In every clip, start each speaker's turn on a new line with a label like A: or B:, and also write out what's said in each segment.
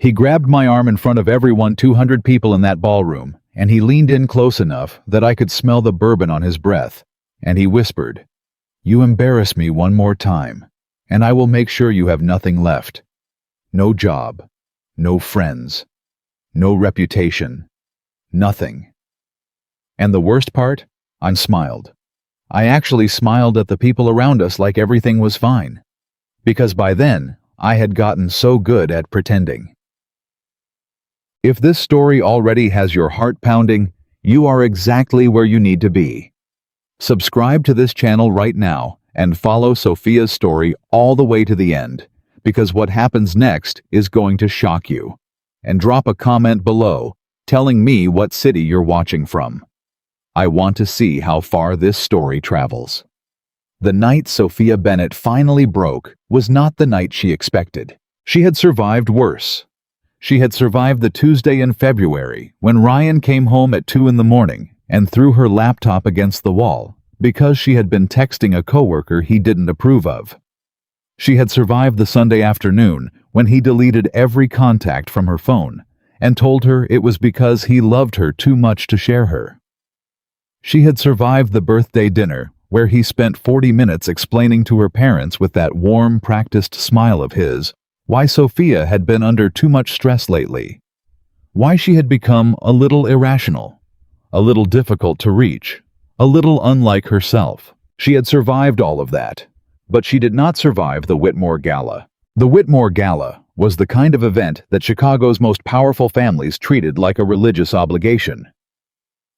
A: He grabbed my arm in front of everyone, 200 people in that ballroom, and he leaned in close enough that I could smell the bourbon on his breath, and he whispered, "You embarrass me one more time, and I will make sure you have nothing left. No job, no friends, no reputation, nothing." And the worst part? I smiled. I actually smiled at the people around us like everything was fine. Because by then, I had gotten so good at pretending. If this story already has your heart pounding, you are exactly where you need to be. Subscribe to this channel right now and follow Sophia's story all the way to the end, because what happens next is going to shock you. And drop a comment below telling me what city you're watching from. I want to see how far this story travels. The night Sophia Bennett finally broke was not the night she expected. She had survived worse. She had survived the Tuesday in February when Ryan came home at 2 in the morning and threw her laptop against the wall because she had been texting a coworker he didn't approve of. She had survived the Sunday afternoon when he deleted every contact from her phone and told her it was because he loved her too much to share her. She had survived the birthday dinner where he spent 40 minutes explaining to her parents with that warm, practiced smile of his why Sophia had been under too much stress lately, why she had become a little irrational, a little difficult to reach, a little unlike herself. She had survived all of that, but she did not survive the Whitmore Gala. The Whitmore Gala was the kind of event that Chicago's most powerful families treated like a religious obligation.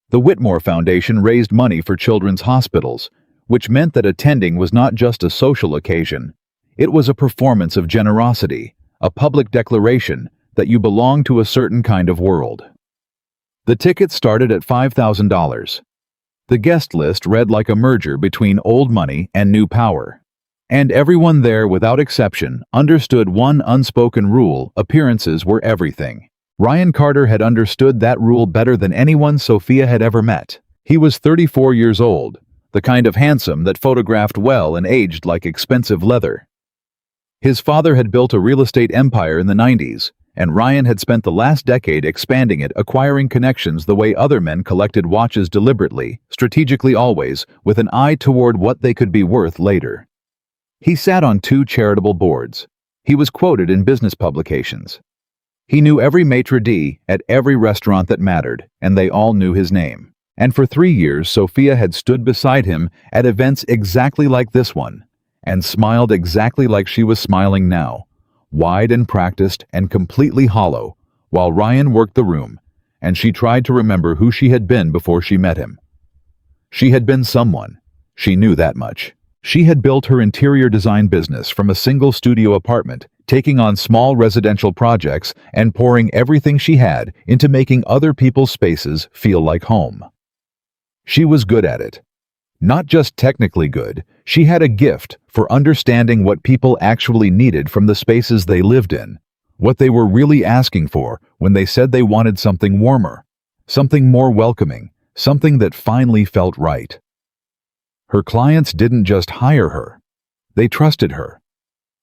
A: The Whitmore Foundation raised money for children's hospitals, which meant that attending was not just a social occasion. It was a performance of generosity, a public declaration that you belong to a certain kind of world. The tickets started at $5,000. The guest list read like a merger between old money and new power. And everyone there, without exception, understood one unspoken rule: appearances were everything. Ryan Carter had understood that rule better than anyone Sophia had ever met. He was 34 years old, the kind of handsome that photographed well and aged like expensive leather. His father had built a real estate empire in the 90s, and Ryan had spent the last decade expanding it, acquiring connections the way other men collected watches, deliberately, strategically, always, with an eye toward what they could be worth later. He sat on 2 charitable boards. He was quoted in business publications. He knew every maitre d' at every restaurant that mattered, and they all knew his name. And for 3 years, Sophia had stood beside him at events exactly like this one, and smiled exactly like she was smiling now, wide and practiced and completely hollow, while Ryan worked the room, and she tried to remember who she had been before she met him. She had been someone. She knew that much. She had built her interior design business from a single studio apartment, taking on small residential projects and pouring everything she had into making other people's spaces feel like home. She was good at it. Not just technically good, she had a gift for understanding what people actually needed from the spaces they lived in, what they were really asking for when they said they wanted something warmer, something more welcoming, something that finally felt right. Her clients didn't just hire her, they trusted her.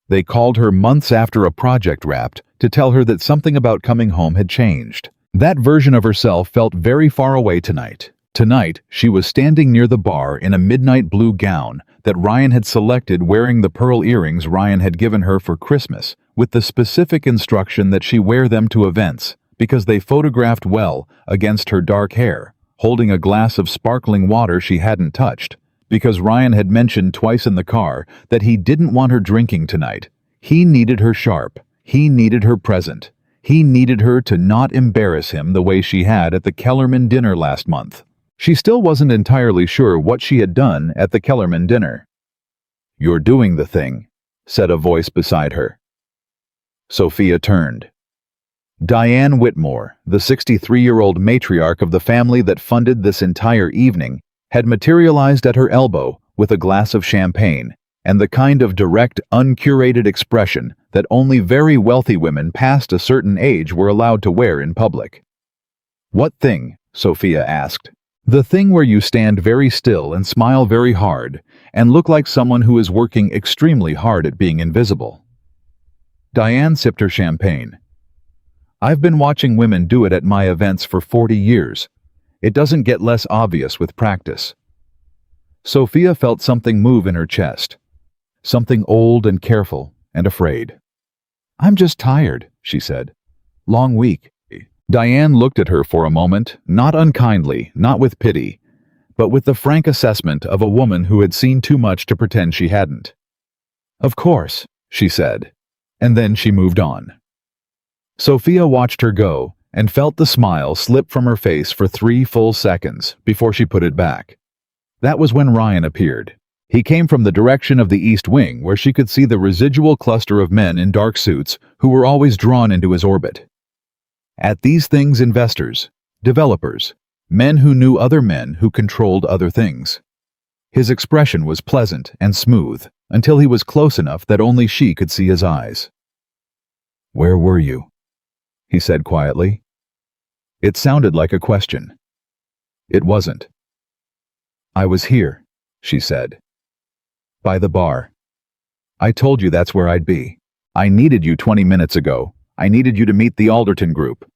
A: They called her months after a project wrapped to tell her that something about coming home had changed. That version of herself felt very far away tonight. Tonight, she was standing near the bar in a midnight blue gown that Ryan had selected, wearing the pearl earrings Ryan had given her for Christmas, with the specific instruction that she wear them to events, because they photographed well against her dark hair, holding a glass of sparkling water she hadn't touched, because Ryan had mentioned twice in the car that he didn't want her drinking tonight. He needed her sharp. He needed her present. He needed her to not embarrass him the way she had at the Kellerman dinner last month. She still wasn't entirely sure what she had done at the Kellerman dinner. "You're doing the thing," said a voice beside her. Sophia turned. Diane Whitmore, the 63-year-old matriarch of the family that funded this entire evening, had materialized at her elbow with a glass of champagne and the kind of direct, uncurated expression that only very wealthy women past a certain age were allowed to wear in public. "What thing?" Sophia asked. "The thing where you stand very still and smile very hard and look like someone who is working extremely hard at being invisible." Diane sipped her champagne. I've been watching women do it at my events for 40 years. It doesn't get less obvious with practice. Sophia felt something move in her chest. Something old and careful and afraid. I'm just tired, she said. Long week. Diane looked at her for a moment, not unkindly, not with pity, but with the frank assessment of a woman who had seen too much to pretend she hadn't. Of course, she said, and then she moved on. Sophia watched her go and felt the smile slip from her face for 3 full seconds before she put it back. That was when Ryan appeared. He came from the direction of the East Wing, where she could see the residual cluster of men in dark suits who were always drawn into his orbit. At these things, investors, developers, men who knew other men who controlled other things. His expression was pleasant and smooth until he was close enough that only she could see his eyes. Where were you? He said quietly. It sounded like a question. It wasn't. I was here, she said. By the bar. I told you that's where I'd be. I needed you 20 minutes ago. I needed you to meet the Alderton group.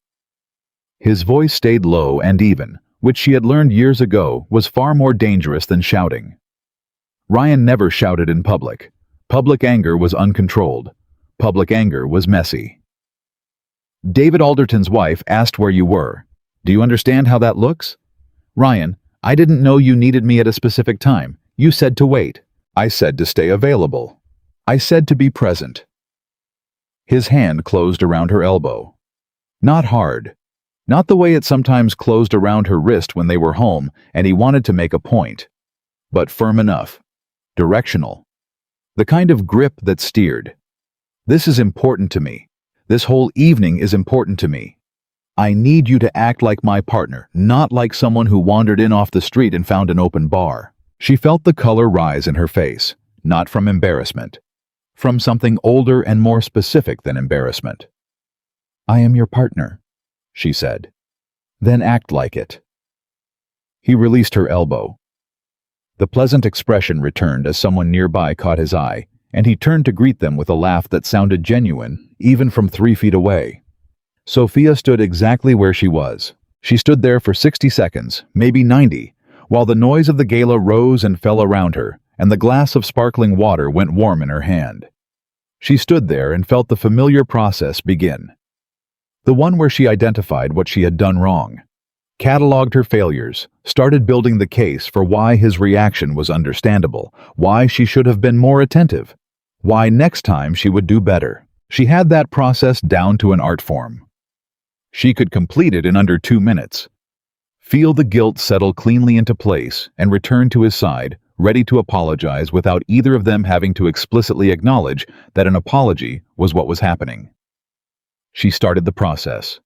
A: His voice stayed low and even, which she had learned years ago was far more dangerous than shouting. Ryan never shouted in public. Public anger was uncontrolled. Public anger was messy. David Alderton's wife asked where you were. Do you understand how that looks? Ryan, I didn't know you needed me at a specific time. You said to wait. I said to stay available. I said to be present. His hand closed around her elbow. Not hard. Not the way it sometimes closed around her wrist when they were home and he wanted to make a point. But firm enough. Directional. The kind of grip that steered. This is important to me. This whole evening is important to me. I need you to act like my partner, not like someone who wandered in off the street and found an open bar. She felt the color rise in her face, not from embarrassment. From something older and more specific than embarrassment. I am your partner, she said. Then act like it. He released her elbow. The pleasant expression returned as someone nearby caught his eye, and he turned to greet them with a laugh that sounded genuine, even from 3 feet away. Sophia stood exactly where she was. She stood there for 60 seconds, maybe 90, while the noise of the gala rose and fell around her, and the glass of sparkling water went warm in her hand. She stood there and felt the familiar process begin. The one where she identified what she had done wrong, cataloged her failures, started building the case for why his reaction was understandable, why she should have been more attentive, why next time she would do better. She had that process down to an art form. She could complete it in under 2 minutes. Feel the guilt settle cleanly into place and return to his side, ready to apologize without either of them having to explicitly acknowledge that an apology was what was happening. She started the process.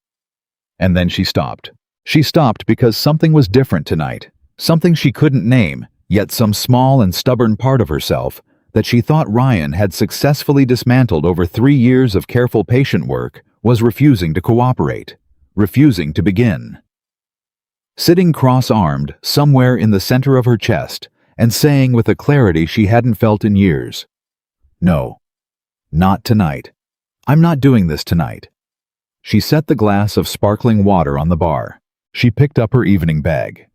A: And then she stopped. She stopped because something was different tonight, something she couldn't name, yet some small and stubborn part of herself that she thought Ryan had successfully dismantled over 3 years of careful patient work was refusing to cooperate, refusing to begin. Sitting cross-armed somewhere in the center of her chest and saying with a clarity she hadn't felt in years, "No, not tonight. I'm not doing this tonight." She set the glass of sparkling water on the bar. She picked up her evening bag.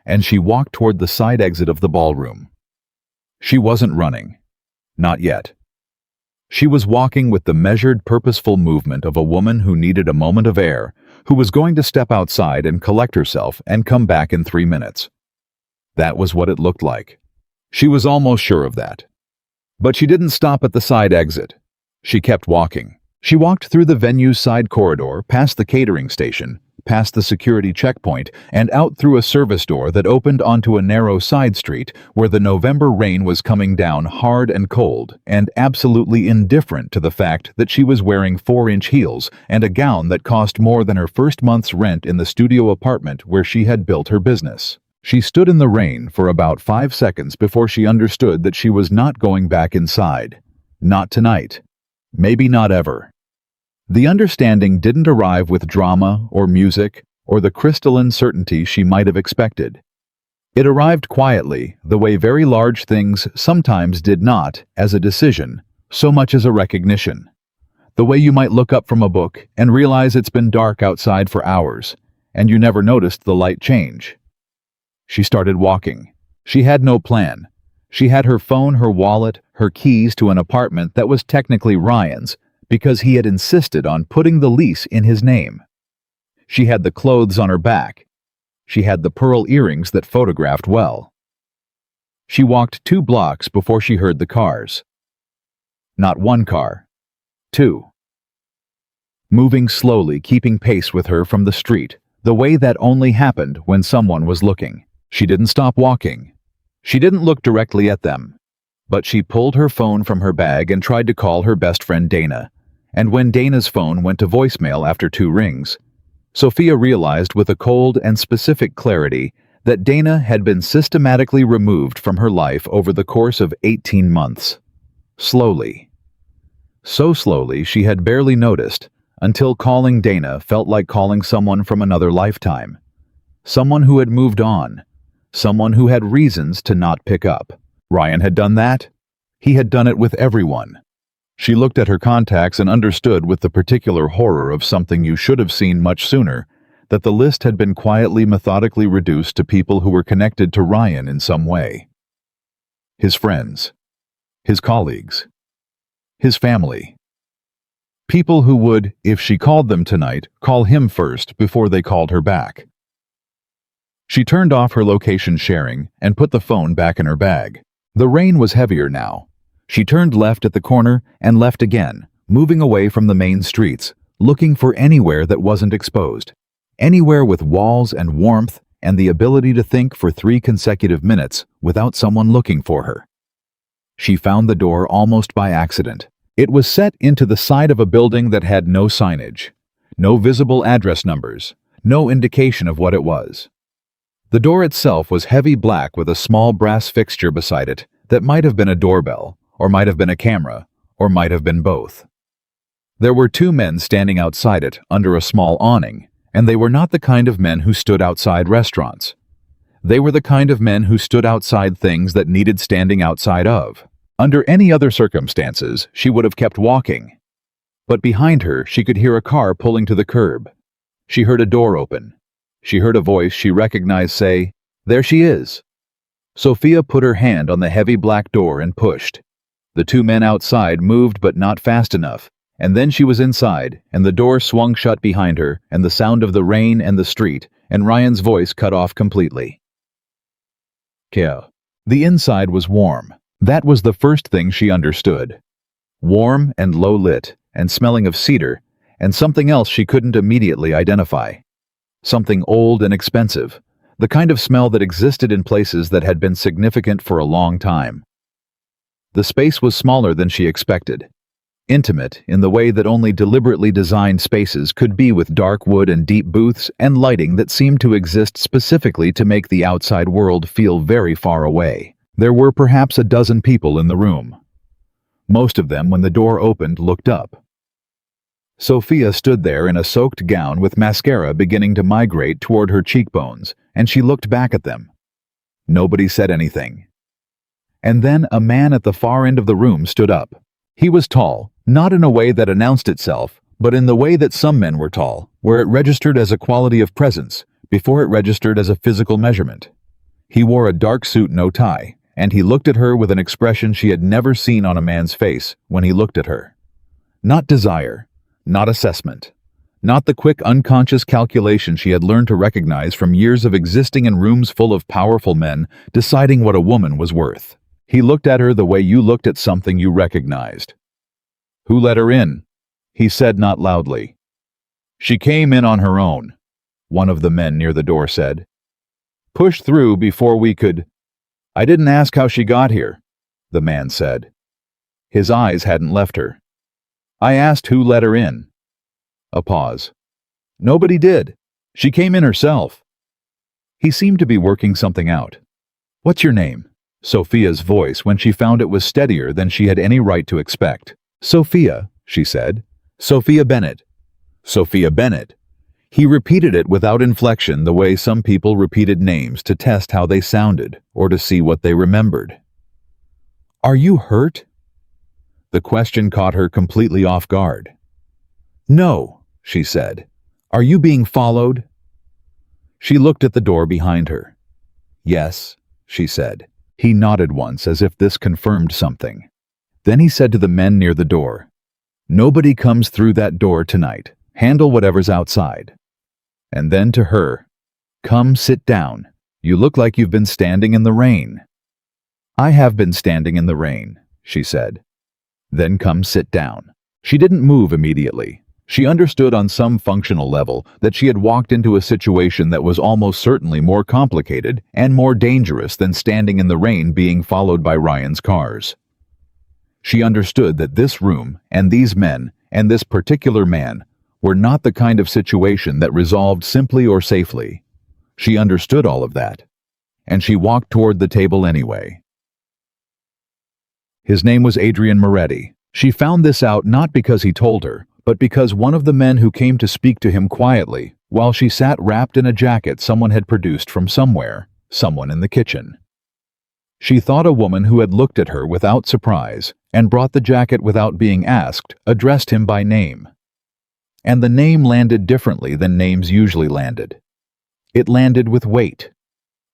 A: And she walked toward the side exit of the ballroom. She wasn't running. Not yet. She was walking with the measured, purposeful movement of a woman who needed a moment of air, who was going to step outside and collect herself and come back in 3 minutes. That was what it looked like. She was almost sure of that. But she didn't stop at the side exit. She kept walking. She walked through the venue's side corridor, past the catering station, past the security checkpoint, and out through a service door that opened onto a narrow side street where the November rain was coming down hard and cold, and absolutely indifferent to the fact that she was wearing 4-inch heels and a gown that cost more than her first month's rent in the studio apartment where she had built her business. She stood in the rain for about 5 seconds before she understood that she was not going back inside. Not tonight. Maybe not ever. The understanding didn't arrive with drama or music or the crystalline certainty she might have expected. It arrived quietly, the way very large things sometimes did not, as a decision, so much as a recognition. The way you might look up from a book and realize it's been dark outside for hours, and you never noticed the light change. She started walking. She had no plan. She had her phone, her wallet, her keys to an apartment that was technically Ryan's because he had insisted on putting the lease in his name. She had the clothes on her back. She had the pearl earrings that photographed well. She walked 2 blocks before she heard the cars. Not one car. 2. Moving slowly, keeping pace with her from the street, the way that only happened when someone was looking. She didn't stop walking. She didn't look directly at them. But she pulled her phone from her bag and tried to call her best friend Dana. And when Dana's phone went to voicemail after 2 rings, Sophia realized with a cold and specific clarity that Dana had been systematically removed from her life over the course of 18 months. Slowly. So slowly she had barely noticed, until calling Dana felt like calling someone from another lifetime. Someone who had moved on. Someone who had reasons to not pick up. Ryan had done that. He had done it with everyone. She looked at her contacts and understood with the particular horror of something you should have seen much sooner, that the list had been quietly, methodically reduced to people who were connected to Ryan in some way. His friends. His colleagues. His family. People who would, if she called them tonight, call him first before they called her back. She turned off her location sharing and put the phone back in her bag. The rain was heavier now. She turned left at the corner and left again, moving away from the main streets, looking for anywhere that wasn't exposed. Anywhere with walls and warmth and the ability to think for 3 consecutive minutes without someone looking for her. She found the door almost by accident. It was set into the side of a building that had no signage, no visible address numbers, no indication of what it was. The door itself was heavy black with a small brass fixture beside it that might have been a doorbell, or might have been a camera, or might have been both. There were 2 men standing outside it under a small awning, and they were not the kind of men who stood outside restaurants. They were the kind of men who stood outside things that needed standing outside of. Under any other circumstances, she would have kept walking. But behind her, she could hear a car pulling to the curb. She heard a door open. She heard a voice she recognized say, "There she is." Sophia put her hand on the heavy black door and pushed. The 2 men outside moved but not fast enough, and then she was inside, and the door swung shut behind her, and the sound of the rain and the street, and Ryan's voice cut off completely. Kia. The inside was warm. That was the first thing she understood. Warm and low lit, and smelling of cedar, and something else she couldn't immediately identify. Something old and expensive, the kind of smell that existed in places that had been significant for a long time. The space was smaller than she expected. Intimate in the way that only deliberately designed spaces could be, with dark wood and deep booths and lighting that seemed to exist specifically to make the outside world feel very far away. There were perhaps a dozen people in the room. Most of them, when the door opened, looked up. Sophia stood there in a soaked gown with mascara beginning to migrate toward her cheekbones, and she looked back at them. Nobody said anything. And then a man at the far end of the room stood up. He was tall, not in a way that announced itself, but in the way that some men were tall, where it registered as a quality of presence before it registered as a physical measurement. He wore a dark suit, no tie, and he looked at her with an expression she had never seen on a man's face when he looked at her. Not desire. Not assessment. Not the quick unconscious calculation she had learned to recognize from years of existing in rooms full of powerful men deciding what a woman was worth. He looked at her the way you looked at something you recognized. "Who let her in?" he said, not loudly. "She came in on her own," one of the men near the door said. "Pushed through before we could—" "I didn't ask how she got here," the man said. His eyes hadn't left her. "I asked who let her in." A pause. "Nobody did. She came in herself." He seemed to be working something out. "What's your name?" Sophia's voice, when she found it, was steadier than she had any right to expect. "Sophia," she said. "Sophia Bennett." "Sophia Bennett." He repeated it without inflection, the way some people repeated names to test how they sounded or to see what they remembered. "Are you hurt?" The question caught her completely off guard. "No," she said. "Are you being followed?" She looked at the door behind her. "Yes," she said. He nodded once as if this confirmed something. Then he said to the men near the door, "Nobody comes through that door tonight. Handle whatever's outside." And then to her, "Come sit down. You look like you've been standing in the rain." "I have been standing in the rain," she said. "Then come sit down." She didn't move immediately. She understood on some functional level that she had walked into a situation that was almost certainly more complicated and more dangerous than standing in the rain being followed by Ryan's cars. She understood that this room and these men and this particular man were not the kind of situation that resolved simply or safely. She understood all of that, and she walked toward the table anyway. His name was Adrian Moretti. She found this out not because he told her, but because one of the men who came to speak to him quietly, while she sat wrapped in a jacket someone had produced from somewhere, someone in the kitchen. She thought a woman who had looked at her without surprise and brought the jacket without being asked addressed him by name. And the name landed differently than names usually landed. It landed with weight.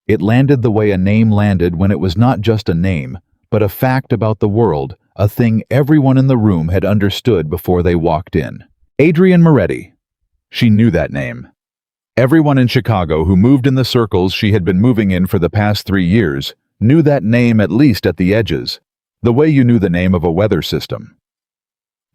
A: It landed the way a name landed when it was not just a name, but a fact about the world, a thing everyone in the room had understood before they walked in. Adrian Moretti. She knew that name. Everyone in Chicago who moved in the circles she had been moving in for the past 3 years knew that name at least at the edges, the way you knew the name of a weather system.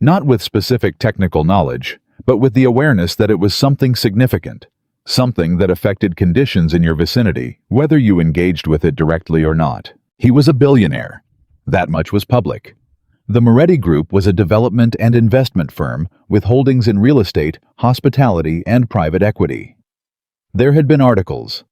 A: Not with specific technical knowledge, but with the awareness that it was something significant, something that affected conditions in your vicinity, whether you engaged with it directly or not. He was a billionaire. That much was public. The Moretti Group was a development and investment firm with holdings in real estate, hospitality, and private equity. There had been articles,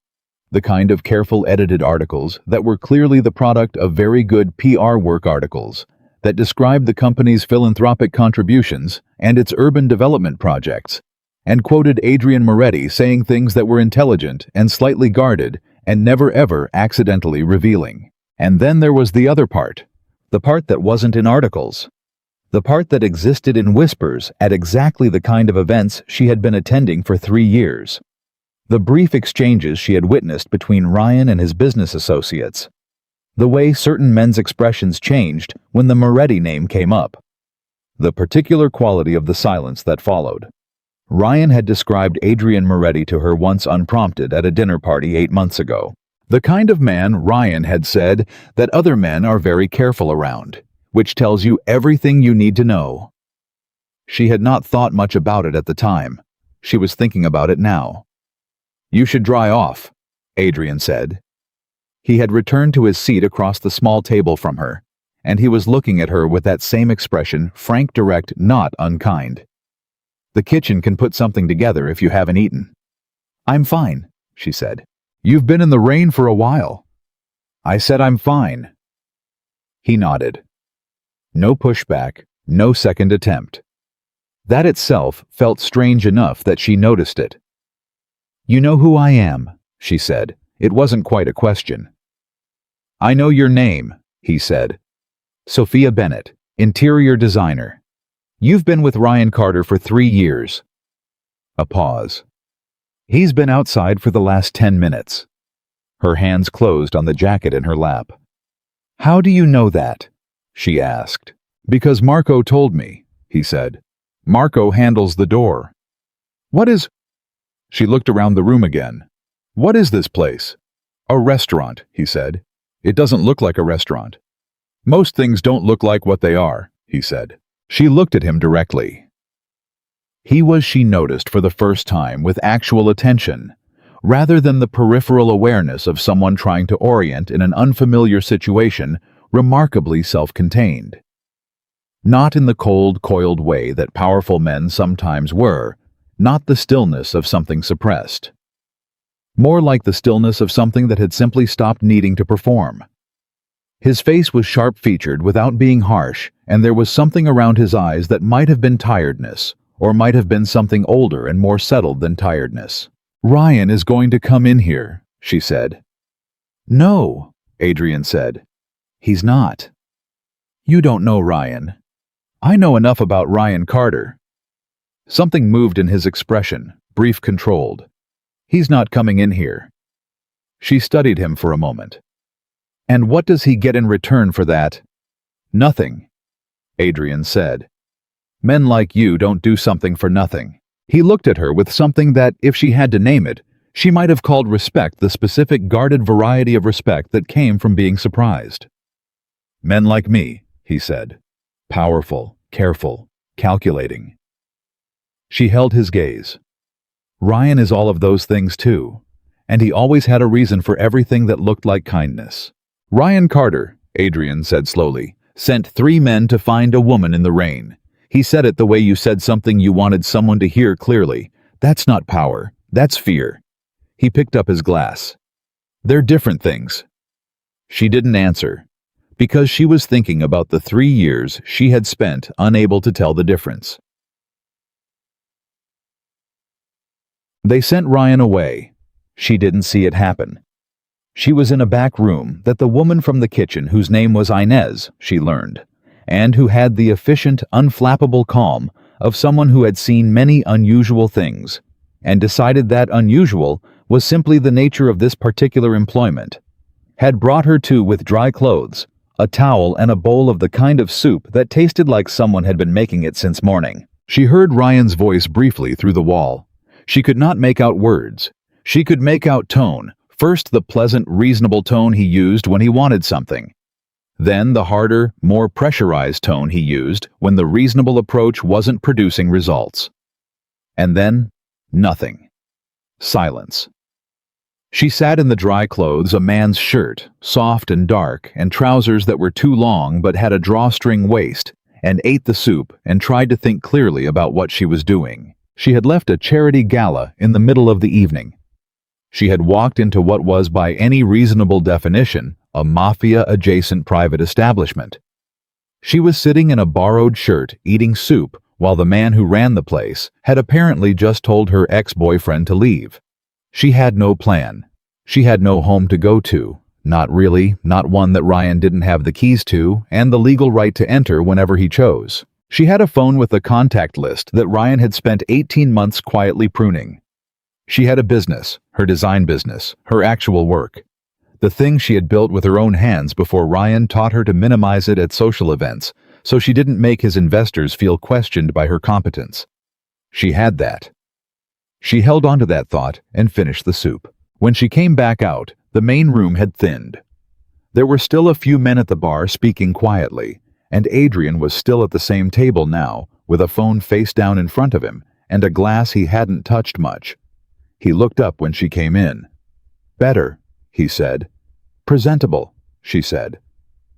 A: the kind of careful edited articles that were clearly the product of very good PR work articles that described the company's philanthropic contributions and its urban development projects, and quoted Adrian Moretti saying things that were intelligent and slightly guarded and never ever accidentally revealing. And then there was the other part, the part that wasn't in articles, the part that existed in whispers at exactly the kind of events she had been attending for 3 years. The brief exchanges she had witnessed between Ryan and his business associates. The way certain men's expressions changed when the Moretti name came up. The particular quality of the silence that followed. Ryan had described Adrian Moretti to her once unprompted at a dinner party 8 months ago. The kind of man, Ryan had said, that other men are very careful around, which tells you everything you need to know. She had not thought much about it at the time. She was thinking about it now. "You should dry off," Adrian said. He had returned to his seat across the small table from her, and he was looking at her with that same expression, frank, direct, not unkind. "The kitchen can put something together if you haven't eaten." "I'm fine," she said. "You've been in the rain for a while." "I said I'm fine." He nodded. No pushback, no second attempt. That itself felt strange enough that she noticed it. "You know who I am," she said. It wasn't quite a question. "I know your name," he said. "Sophia Bennett, interior designer. You've been with Ryan Carter for 3 years." A pause. "He's been outside for the last 10 minutes. Her hands closed on the jacket in her lap. "How do you know that?" she asked. "Because Marco told me," he said. "Marco handles the door." "What is—" She looked around the room again. "What is this place?" "A restaurant," he said. "It doesn't look like a restaurant." "Most things don't look like what they are," he said. She looked at him directly. He was, she noticed for the first time, with actual attention, rather than the peripheral awareness of someone trying to orient in an unfamiliar situation, remarkably self-contained. Not in the cold, coiled way that powerful men sometimes were, not the stillness of something suppressed. More like the stillness of something that had simply stopped needing to perform. His face was sharp-featured without being harsh, and there was something around his eyes that might have been tiredness, or might have been something older and more settled than tiredness. "Ryan is going to come in here," she said. "No," Adrian said. "He's not." "You don't know Ryan." "I know enough about Ryan Carter." Something moved in his expression, brief, controlled. He's not coming in here. She studied him for a moment. And what does he get in return for that? Nothing, Adrian said. Men like you don't do something for nothing. He looked at her with something that, if she had to name it, she might have called respect, the specific guarded variety of respect that came from being surprised. Men like me, he said. Powerful, careful, calculating. She held his gaze. Ryan is all of those things too, and he always had a reason for everything that looked like kindness. Ryan Carter, Adrian said slowly, sent 3 men to find a woman in the rain. He said it the way you said something you wanted someone to hear clearly. That's not power, that's fear. He picked up his glass. They're different things. She didn't answer, because she was thinking about the 3 years she had spent unable to tell the difference. They sent Ryan away. She didn't see it happen. She was in a back room that the woman from the kitchen, whose name was Inez, she learned, and who had the efficient, unflappable calm of someone who had seen many unusual things, and decided that unusual was simply the nature of this particular employment, had brought her to with dry clothes, a towel and a bowl of the kind of soup that tasted like someone had been making it since morning. She heard Ryan's voice briefly through the wall. She could not make out words. She could make out tone, first the pleasant, reasonable tone he used when he wanted something, then the harder, more pressurized tone he used when the reasonable approach wasn't producing results. And then, nothing. Silence. She sat in the dry clothes, a man's shirt, soft and dark, and trousers that were too long but had a drawstring waist, and ate the soup and tried to think clearly about what she was doing. She had left a charity gala in the middle of the evening. She had walked into what was, by any reasonable definition, a Mafia-adjacent private establishment. She was sitting in a borrowed shirt, eating soup, while the man who ran the place had apparently just told her ex-boyfriend to leave. She had no plan. She had no home to go to, not really, not one that Ryan didn't have the keys to and the legal right to enter whenever he chose. She had a phone with a contact list that Ryan had spent 18 months quietly pruning. She had a business, her design business, her actual work. The thing she had built with her own hands before Ryan taught her to minimize it at social events, so she didn't make his investors feel questioned by her competence. She had that. She held on to that thought and finished the soup. When she came back out, the main room had thinned. There were still a few men at the bar speaking quietly, and Adrian was still at the same table now, with a phone face down in front of him and a glass he hadn't touched much. He looked up when she came in. Better, he said. Presentable, she said.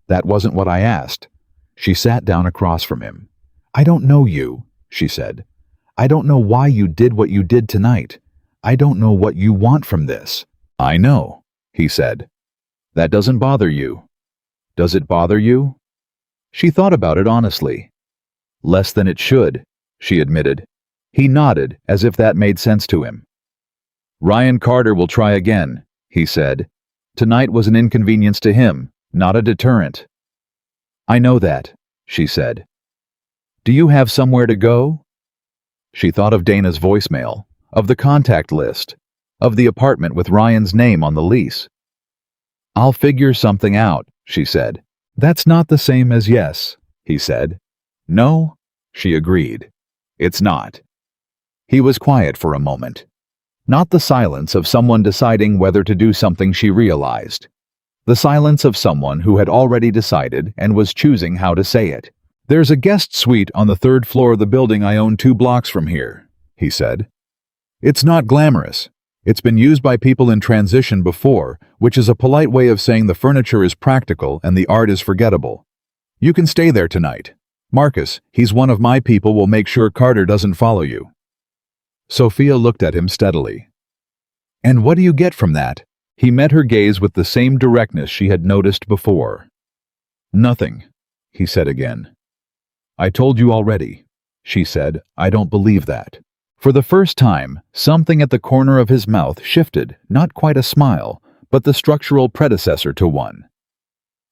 A: That wasn't what I asked. She sat down across from him. I don't know you, she said. I don't know why you did what you did tonight. I don't know what you want from this. I know, he said. That doesn't bother you. Does it bother you? She thought about it honestly. Less than it should, she admitted. He nodded, as if that made sense to him. Ryan Carter will try again, he said. Tonight was an inconvenience to him, not a deterrent. I know that, she said. Do you have somewhere to go? She thought of Dana's voicemail, of the contact list, of the apartment with Ryan's name on the lease. I'll figure something out, she said. That's not the same as yes, he said. No, she agreed. It's not. He was quiet for a moment. Not the silence of someone deciding whether to do something, she realized. The silence of someone who had already decided and was choosing how to say it. There's a guest suite on the 3rd floor of the building I own 2 blocks from here, he said. It's not glamorous. It's been used by people in transition before, which is a polite way of saying the furniture is practical and the art is forgettable. You can stay there tonight. Marcus, he's one of my people, will make sure Carter doesn't follow you. Sophia looked at him steadily. And what do you get from that? He met her gaze with the same directness she had noticed before. Nothing, he said again. I told you already, she said. I don't believe that. For the first time, something at the corner of his mouth shifted, not quite a smile, but the structural predecessor to one.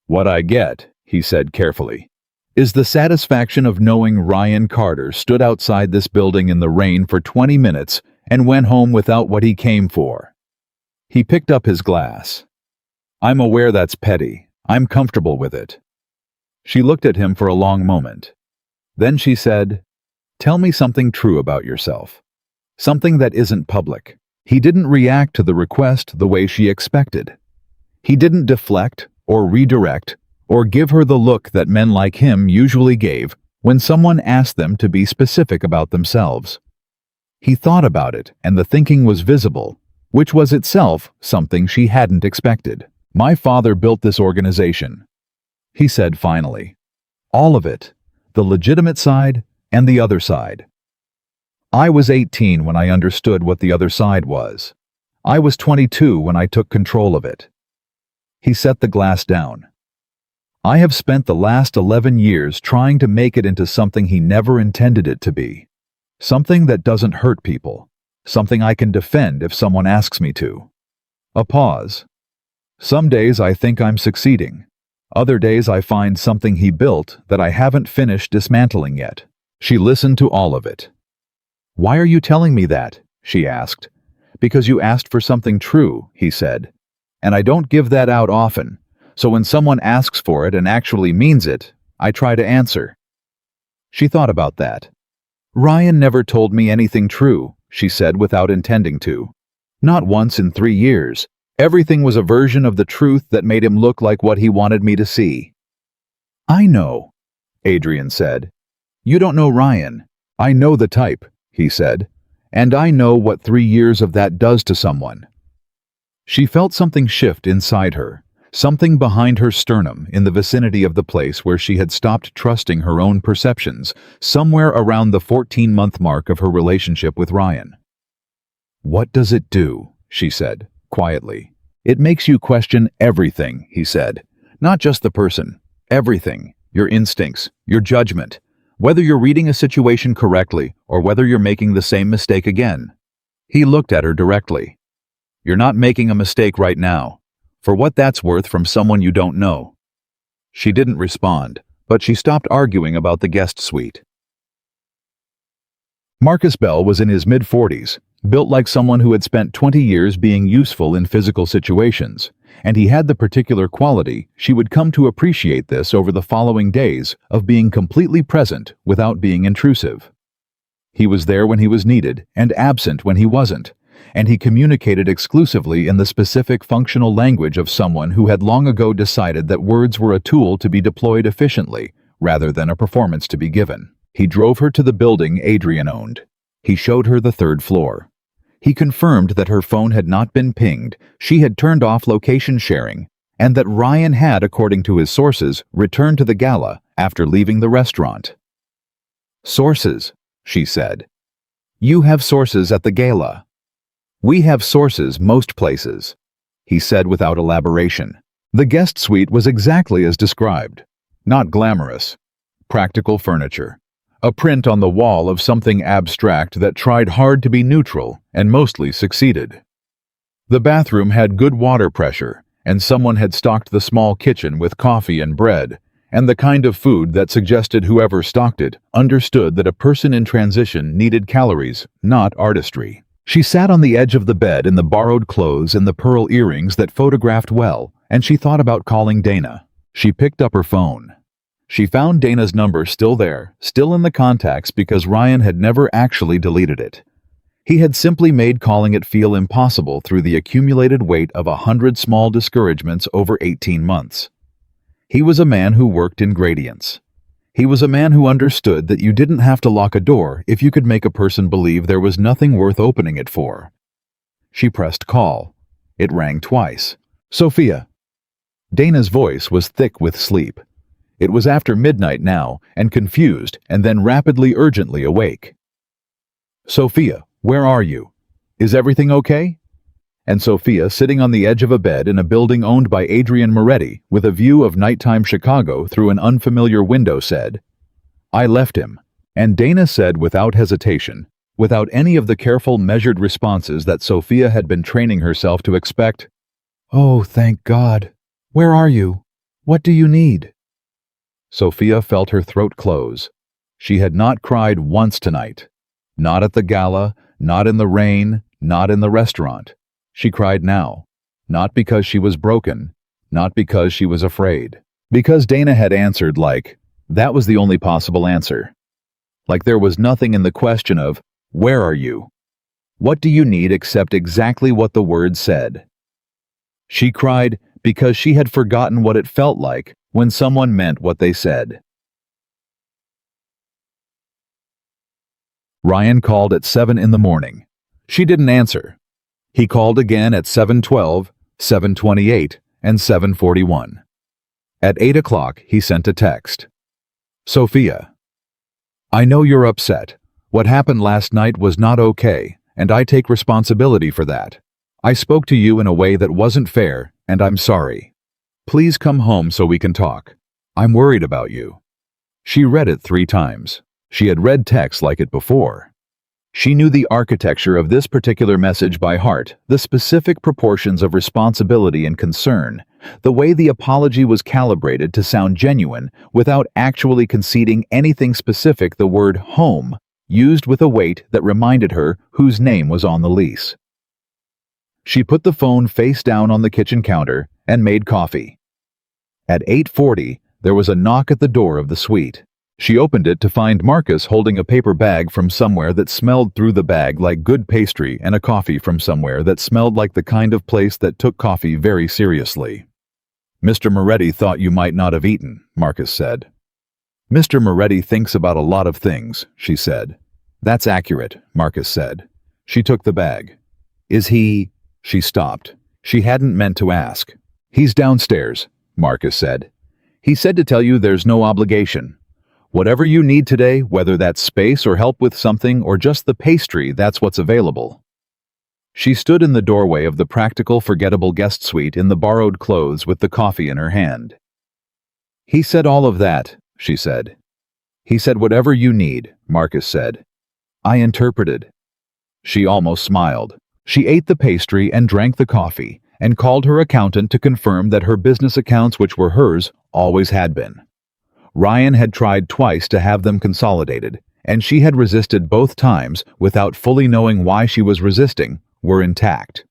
A: What I get, he said carefully, is the satisfaction of knowing Ryan Carter stood outside this building in the rain for 20 minutes and went home without what he came for. He picked up his glass. I'm aware that's petty. I'm comfortable with it. She looked at him for a long moment. Then she said, "Tell me something true about yourself. Something that isn't public." He didn't react to the request the way she expected. He didn't deflect or redirect or give her the look that men like him usually gave when someone asked them to be specific about themselves. He thought about it, and the thinking was visible, which was itself something she hadn't expected. "My father built this organization," he said finally. "All of it, the legitimate side and the other side. I was 18 when I understood what the other side was. I was 22 when I took control of it." He set the glass down. "I have spent the last 11 years trying to make it into something he never intended it to be. Something that doesn't hurt people. Something I can defend if someone asks me to." A pause. "Some days I think I'm succeeding. Other days I find something he built that I haven't finished dismantling yet." She listened to all of it. "Why are you telling me that?" she asked. "Because you asked for something true," he said. "And I don't give that out often. So when someone asks for it and actually means it, I try to answer." She thought about that. "Ryan never told me anything true," she said without intending to. "Not once in 3 years. Everything was a version of the truth that made him look like what he wanted me to see." "I know," Adrian said. "You don't know Ryan. I know the type," he said. "And I know what 3 years of that does to someone." She felt something shift inside her. Something behind her sternum in the vicinity of the place where she had stopped trusting her own perceptions, somewhere around the 14-month mark of her relationship with Ryan. "What does it do?" she said, quietly. "It makes you question everything," he said. "Not just the person. Everything. Your instincts, your judgment. Whether you're reading a situation correctly or whether you're making the same mistake again." He looked at her directly. "You're not making a mistake right now. For what that's worth from someone you don't know." She didn't respond, but she stopped arguing about the guest suite. Marcus Bell was in his mid-40s, built like someone who had spent 20 years being useful in physical situations, and he had the particular quality, she would come to appreciate this over the following days, of being completely present without being intrusive. He was there when he was needed and absent when he wasn't, and he communicated exclusively in the specific functional language of someone who had long ago decided that words were a tool to be deployed efficiently, rather than a performance to be given. He drove her to the building Adrian owned. He showed her the 3rd floor. He confirmed that her phone had not been pinged, she had turned off location sharing, and that Ryan had, according to his sources, returned to the gala after leaving the restaurant. "Sources," she said. "You have sources at the gala." "We have sources most places," he said without elaboration. The guest suite was exactly as described. Not glamorous. Practical furniture. A print on the wall of something abstract that tried hard to be neutral and mostly succeeded. The bathroom had good water pressure, and someone had stocked the small kitchen with coffee and bread, and the kind of food that suggested whoever stocked it understood that a person in transition needed calories, not artistry. She sat on the edge of the bed in the borrowed clothes and the pearl earrings that photographed well, and she thought about calling Dana. She picked up her phone. She found Dana's number still there, still in the contacts because Ryan had never actually deleted it. He had simply made calling it feel impossible through the accumulated weight of 100 small discouragements over 18 months. He was a man who worked in gradients. He was a man who understood that you didn't have to lock a door if you could make a person believe there was nothing worth opening it for. She pressed call. It rang twice. "Sophia." Dana's voice was thick with sleep. It was after midnight now, and confused, and then rapidly urgently awake. "Sophia, where are you? Is everything okay?" And Sophia, sitting on the edge of a bed in a building owned by Adrian Moretti, with a view of nighttime Chicago through an unfamiliar window, said, "I left him." And Dana said without hesitation, without any of the careful, measured responses that Sophia had been training herself to expect, "Oh, thank God. Where are you? What do you need?" Sophia felt her throat close. She had not cried once tonight. Not at the gala, not in the rain, not in the restaurant. She cried now. Not because she was broken, not because she was afraid. Because Dana had answered like, that was the only possible answer. Like there was nothing in the question of, where are you? What do you need except exactly what the word said? She cried because she had forgotten what it felt like when someone meant what they said. Ryan called at 7 in the morning. She didn't answer. He called again at 7:12, 7:28, and 7:41. At 8 o'clock, he sent a text. Sophia, I know you're upset. What happened last night was not okay, and I take responsibility for that. I spoke to you in a way that wasn't fair, and I'm sorry. Please come home so we can talk. I'm worried about you. She read it 3 times. She had read text like it before. She knew the architecture of this particular message by heart, the specific proportions of responsibility and concern, the way the apology was calibrated to sound genuine without actually conceding anything specific. The word home used with a weight that reminded her whose name was on the lease. She put the phone face down on the kitchen counter and made coffee. At 8:40, there was a knock at the door of the suite. She opened it to find Marcus holding a paper bag from somewhere that smelled through the bag like good pastry and a coffee from somewhere that smelled like the kind of place that took coffee very seriously. Mr. Moretti thought you might not have eaten, Marcus said. Mr. Moretti thinks about a lot of things, she said. That's accurate, Marcus said. She took the bag. Is he... She stopped. She hadn't meant to ask. He's downstairs, Marcus said. He said to tell you there's no obligation. Whatever you need today, whether that's space or help with something or just the pastry, that's what's available. She stood in the doorway of the practical, forgettable guest suite in the borrowed clothes with the coffee in her hand. He said all of that, she said. He said whatever you need, Marcus said. I interpreted. She almost smiled. She ate the pastry and drank the coffee and called her accountant to confirm that her business accounts, which were hers, always had been. Ryan had tried twice to have them consolidated, and she had resisted both times without fully knowing why she was resisting, were intact.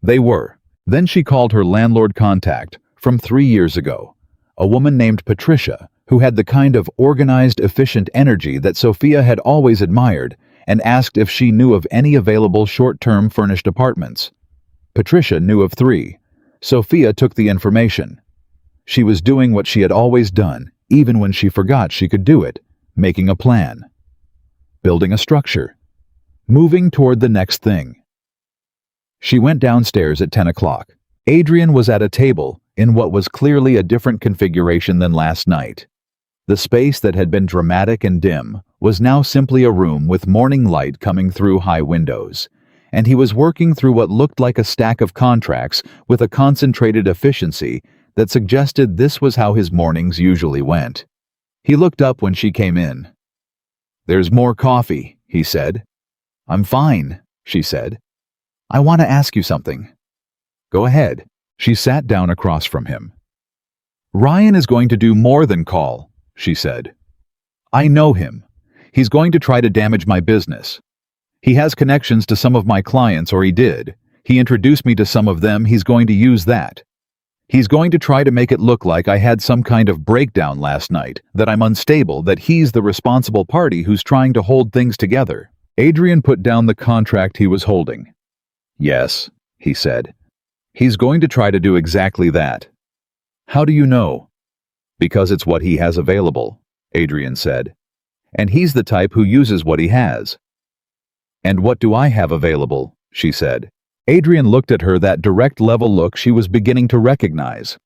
A: They were. Then she called her landlord contact from 3 years ago, a woman named Patricia, who had the kind of organized, efficient energy that Sophia had always admired, and asked if she knew of any available short-term furnished apartments. Patricia knew of 3. Sophia took the information. She was doing what she had always done, even when she forgot she could do it, making a plan. Building a structure. Moving toward the next thing. She went downstairs at 10 o'clock. Adrian was at a table, in what was clearly a different configuration than last night. The space that had been dramatic and dim was now simply a room with morning light coming through high windows, and he was working through what looked like a stack of contracts with a concentrated efficiency that suggested this was how his mornings usually went. He looked up when she came in. There's more coffee, he said. I'm fine, she said. I want to ask you something. Go ahead. She sat down across from him. Ryan is going to do more than call, she said. I know him. He's going to try to damage my business. He has connections to some of my clients, or he did. He introduced me to some of them. He's going to use that. He's going to try to make it look like I had some kind of breakdown last night, that I'm unstable, that he's the responsible party who's trying to hold things together. Adrian put down the contract he was holding. Yes, he said. He's going to try to do exactly that. How do you know? Because it's what he has available, Adrian said. And he's the type who uses what he has. And what do I have available? She said. Adrian looked at her, that direct level look she was beginning to recognize.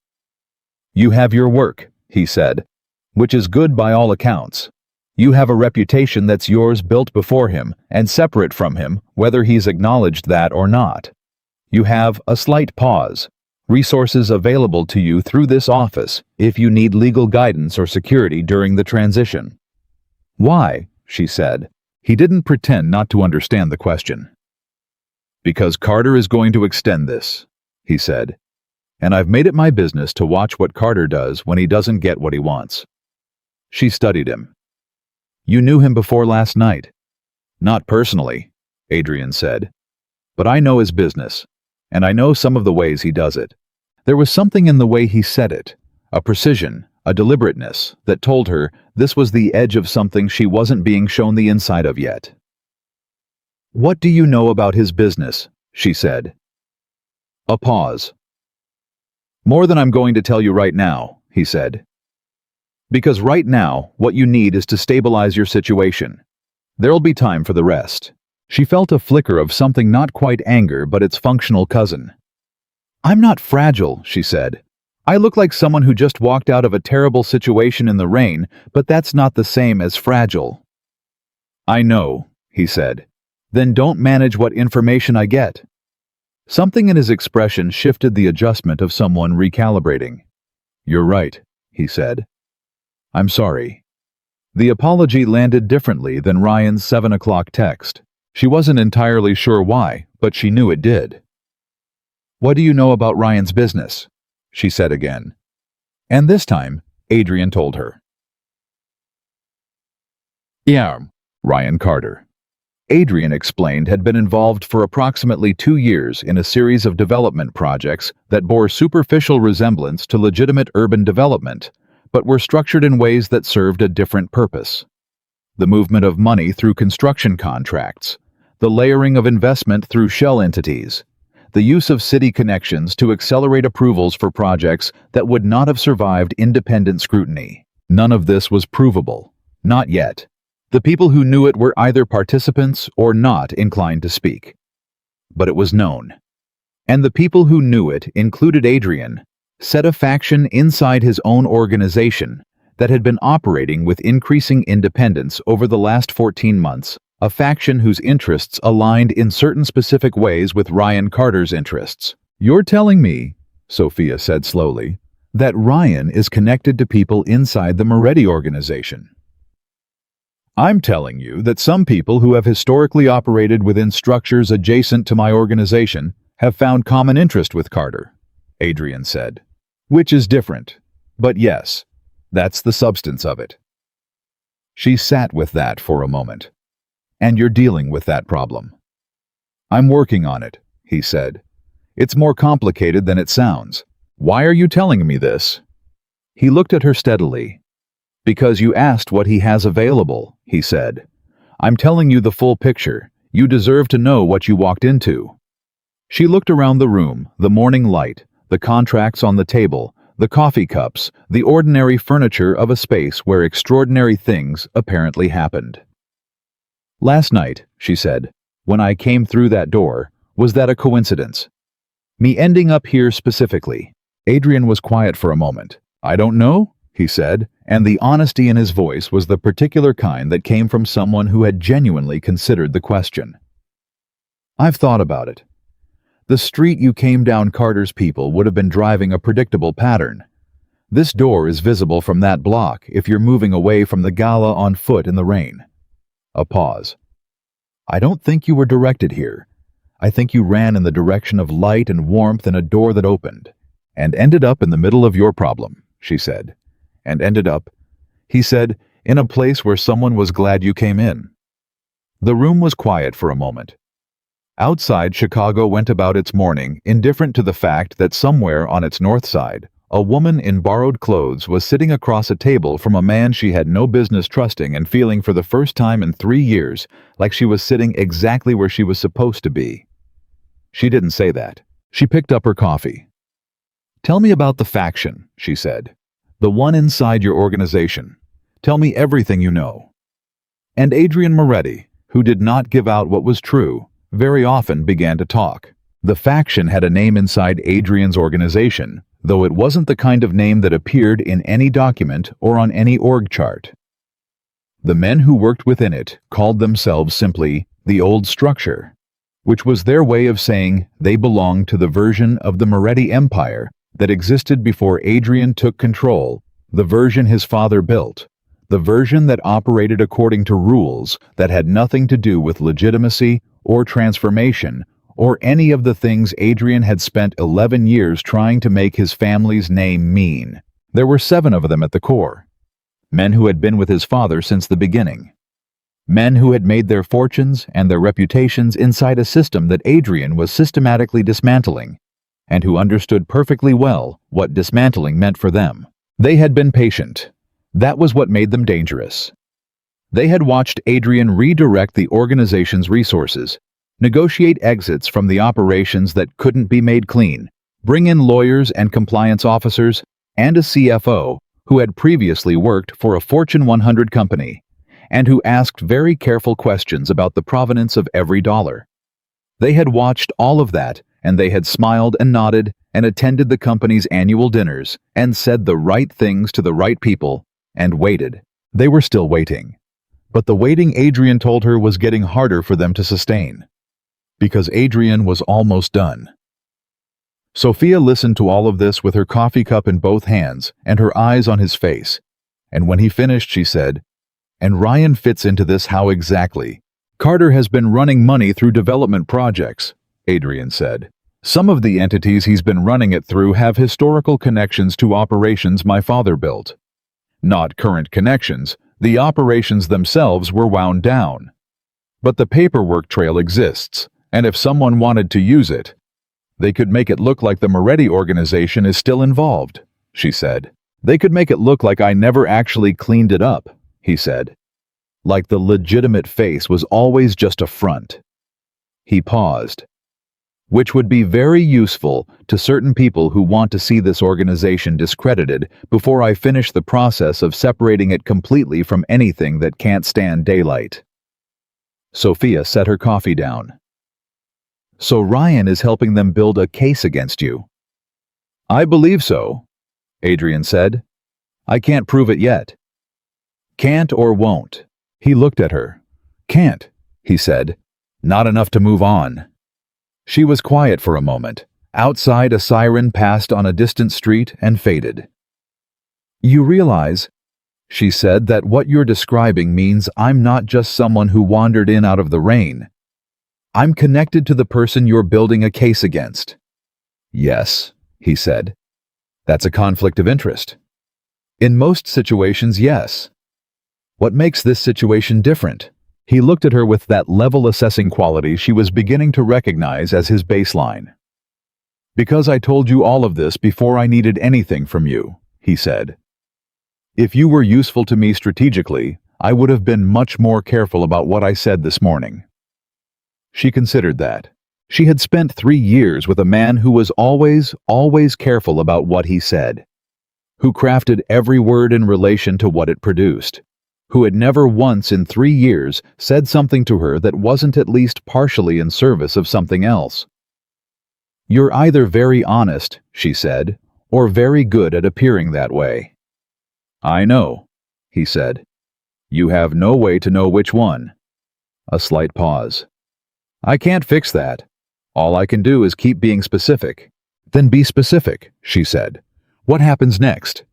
A: You have your work, he said, which is good by all accounts. You have a reputation that's yours, built before him and separate from him, whether he's acknowledged that or not. You have a slight pause, resources available to you through this office if you need legal guidance or security during the transition. Why? She said. He didn't pretend not to understand the question. Because Carter is going to extend this, he said. And I've made it my business to watch what Carter does when he doesn't get what he wants. She studied him. You knew him before last night. Not personally, Adrian said. But I know his business, and I know some of the ways he does it. There was something in the way he said it, a precision, a deliberateness, that told her this was the edge of something she wasn't being shown the inside of yet. What do you know about his business? She said. A pause. More than I'm going to tell you right now, he said. Because right now, what you need is to stabilize your situation. There'll be time for the rest. She felt a flicker of something not quite anger, but its functional cousin. I'm not fragile, she said. I look like someone who just walked out of a terrible situation in the rain, but that's not the same as fragile. I know, he said. Then don't manage what information I get. Something in his expression shifted the adjustment of someone recalibrating. You're right, he said. I'm sorry. The apology landed differently than Ryan's 7 o'clock text. She wasn't entirely sure why, but she knew it did. What do you know about Ryan's business? She said again. And this time, Adrian told her. Yeah, Ryan Carter. Adrian explained had been involved for approximately 2 years in a series of development projects that bore superficial resemblance to legitimate urban development, but were structured in ways that served a different purpose. The movement of money through construction contracts, the layering of investment through shell entities, the use of city connections to accelerate approvals for projects that would not have survived independent scrutiny. None of this was provable. Not yet. The people who knew it were either participants or not inclined to speak. But it was known. And the people who knew it included Adrian, set a faction inside his own organization that had been operating with increasing independence over the last 14 months, a faction whose interests aligned in certain specific ways with Ryan Carter's interests. You're telling me, Sophia said slowly, that Ryan is connected to people inside the Moretti organization. I'm telling you that some people who have historically operated within structures adjacent to my organization have found common interest with Carter, Adrian said. Which is different. But yes, that's the substance of it. She sat with that for a moment. And you're dealing with that problem. I'm working on it, he said. It's more complicated than it sounds. Why are you telling me this? He looked at her steadily. Because you asked what he has available, he said. I'm telling you the full picture. You deserve to know what you walked into. She looked around the room, the morning light, the contracts on the table, the coffee cups, the ordinary furniture of a space where extraordinary things apparently happened. Last night, she said, when I came through that door, was that a coincidence? Me ending up here specifically? Adrian was quiet for a moment. I don't know, he said, and the honesty in his voice was the particular kind that came from someone who had genuinely considered the question. I've thought about it. The street you came down Carter's people would have been driving a predictable pattern. This door is visible from that block if you're moving away from the gala on foot in the rain. A pause. I don't think you were directed here. I think you ran in the direction of light and warmth in a door that opened, and ended up in the middle of your problem, she said. And ended up, he said, in a place where someone was glad you came in. The room was quiet for a moment. Outside, Chicago went about its morning, indifferent to the fact that somewhere on its north side, a woman in borrowed clothes was sitting across a table from a man she had no business trusting and feeling for the first time in 3 years like she was sitting exactly where she was supposed to be. She didn't say that. She picked up her coffee. Tell me about the faction, she said. The one inside your organization. Tell me everything you know. And Adrian Moretti, who did not give out what was true, very often began to talk. The faction had a name inside Adrian's organization, though it wasn't the kind of name that appeared in any document or on any org chart. The men who worked within it called themselves simply the old structure, which was their way of saying they belonged to the version of the Moretti Empire that existed before Adrian took control, the version his father built, the version that operated according to rules that had nothing to do with legitimacy or transformation or any of the things Adrian had spent 11 years trying to make his family's name mean. There were 7 of them at the core. Men who had been with his father since the beginning. Men who had made their fortunes and their reputations inside a system that Adrian was systematically dismantling, and who understood perfectly well what dismantling meant for them. They had been patient. That was what made them dangerous. They had watched Adrian redirect the organization's resources, negotiate exits from the operations that couldn't be made clean, bring in lawyers and compliance officers, and a CFO who had previously worked for a Fortune 100 company, and who asked very careful questions about the provenance of every dollar. They had watched all of that, and they had smiled and nodded and attended the company's annual dinners and said the right things to the right people and waited. They were still waiting. But the waiting, Adrian told her, was getting harder for them to sustain. Because Adrian was almost done. Sophia listened to all of this with her coffee cup in both hands and her eyes on his face. And when he finished, she said, "And Ryan fits into this how exactly? Carter has been running money through development projects," Adrian said. "Some of the entities he's been running it through have historical connections to operations my father built. Not current connections, the operations themselves were wound down. But the paperwork trail exists, and if someone wanted to use it, they could make it look like the Moretti organization is still involved," she said. "They could make it look like I never actually cleaned it up," he said. Like the legitimate face was always just a front. He paused. "Which would be very useful to certain people who want to see this organization discredited before I finish the process of separating it completely from anything that can't stand daylight." Sophia set her coffee down. "So Ryan is helping them build a case against you?" "I believe so," Adrian said. "I can't prove it yet." "Can't or won't?" He looked at her. "Can't," he said. "Not enough to move on." She was quiet for a moment. Outside, a siren passed on a distant street and faded. "You realize," she said, "that what you're describing means I'm not just someone who wandered in out of the rain. I'm connected to the person you're building a case against." "Yes," he said. "That's a conflict of interest." "In most situations, yes." "What makes this situation different?" He looked at her with that level-assessing quality she was beginning to recognize as his baseline. "Because I told you all of this before I needed anything from you," he said. "If you were useful to me strategically, I would have been much more careful about what I said this morning." She considered that. She had spent 3 years with a man who was always careful about what he said, who crafted every word in relation to what it produced, who had never once in 3 years said something to her that wasn't at least partially in service of something else. "You're either very honest," she said, "or very good at appearing that way." "I know," he said. "You have no way to know which one." A slight pause. "I can't fix that. All I can do is keep being specific." "Then be specific," she said. "What happens next?"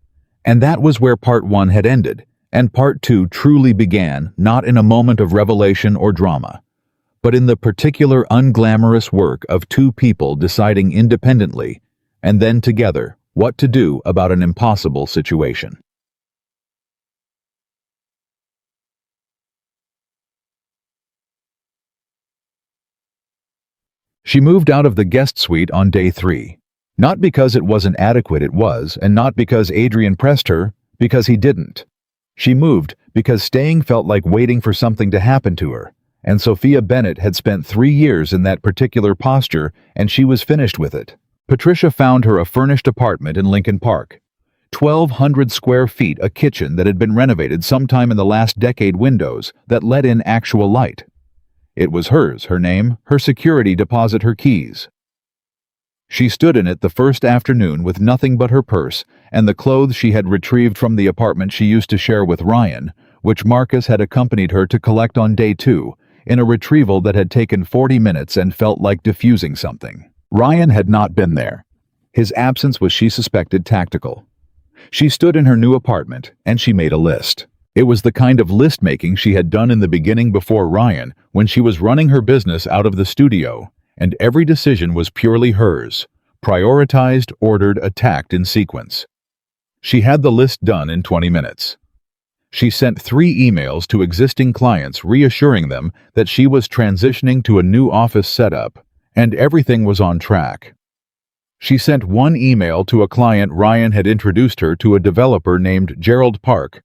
A: And that was where part 1 had ended, and part 2 truly began, not in a moment of revelation or drama, but in the particular unglamorous work of 2 people deciding independently, and then together, what to do about an impossible situation. She moved out of the guest suite on day 3. Not because it wasn't adequate, it was, and not because Adrian pressed her, because he didn't. She moved because staying felt like waiting for something to happen to her, and Sophia Bennett had spent 3 years in that particular posture, and she was finished with it. Patricia found her a furnished apartment in Lincoln Park. 1,200 square feet, a kitchen that had been renovated sometime in the last decade, windows that let in actual light. It was hers, her name, her security deposit, her keys. She stood in it the first afternoon with nothing but her purse and the clothes she had retrieved from the apartment she used to share with Ryan, which Marcus had accompanied her to collect on day 2, in a retrieval that had taken 40 minutes and felt like diffusing something. Ryan had not been there. His absence was, she suspected, tactical. She stood in her new apartment, and she made a list. It was the kind of list-making she had done in the beginning before Ryan, when she was running her business out of the studio, and every decision was purely hers, prioritized, ordered, attacked in sequence. She had the list done in 20 minutes. She sent 3 emails to existing clients reassuring them that she was transitioning to a new office setup, and everything was on track. She sent 1 email to a client Ryan had introduced her to, a developer named Gerald Park,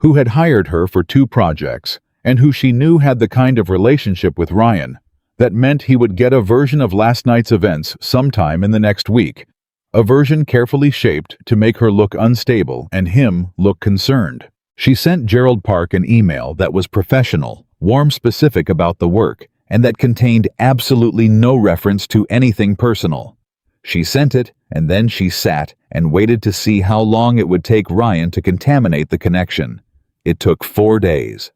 A: who had hired her for 2 projects, and who she knew had the kind of relationship with Ryan that meant he would get a version of last night's events sometime in the next week, a version carefully shaped to make her look unstable and him look concerned. She sent Gerald Park an email that was professional, warm, specific about the work, and that contained absolutely no reference to anything personal. She sent it, and then she sat and waited to see how long it would take Ryan to contaminate the connection. It took 4 days.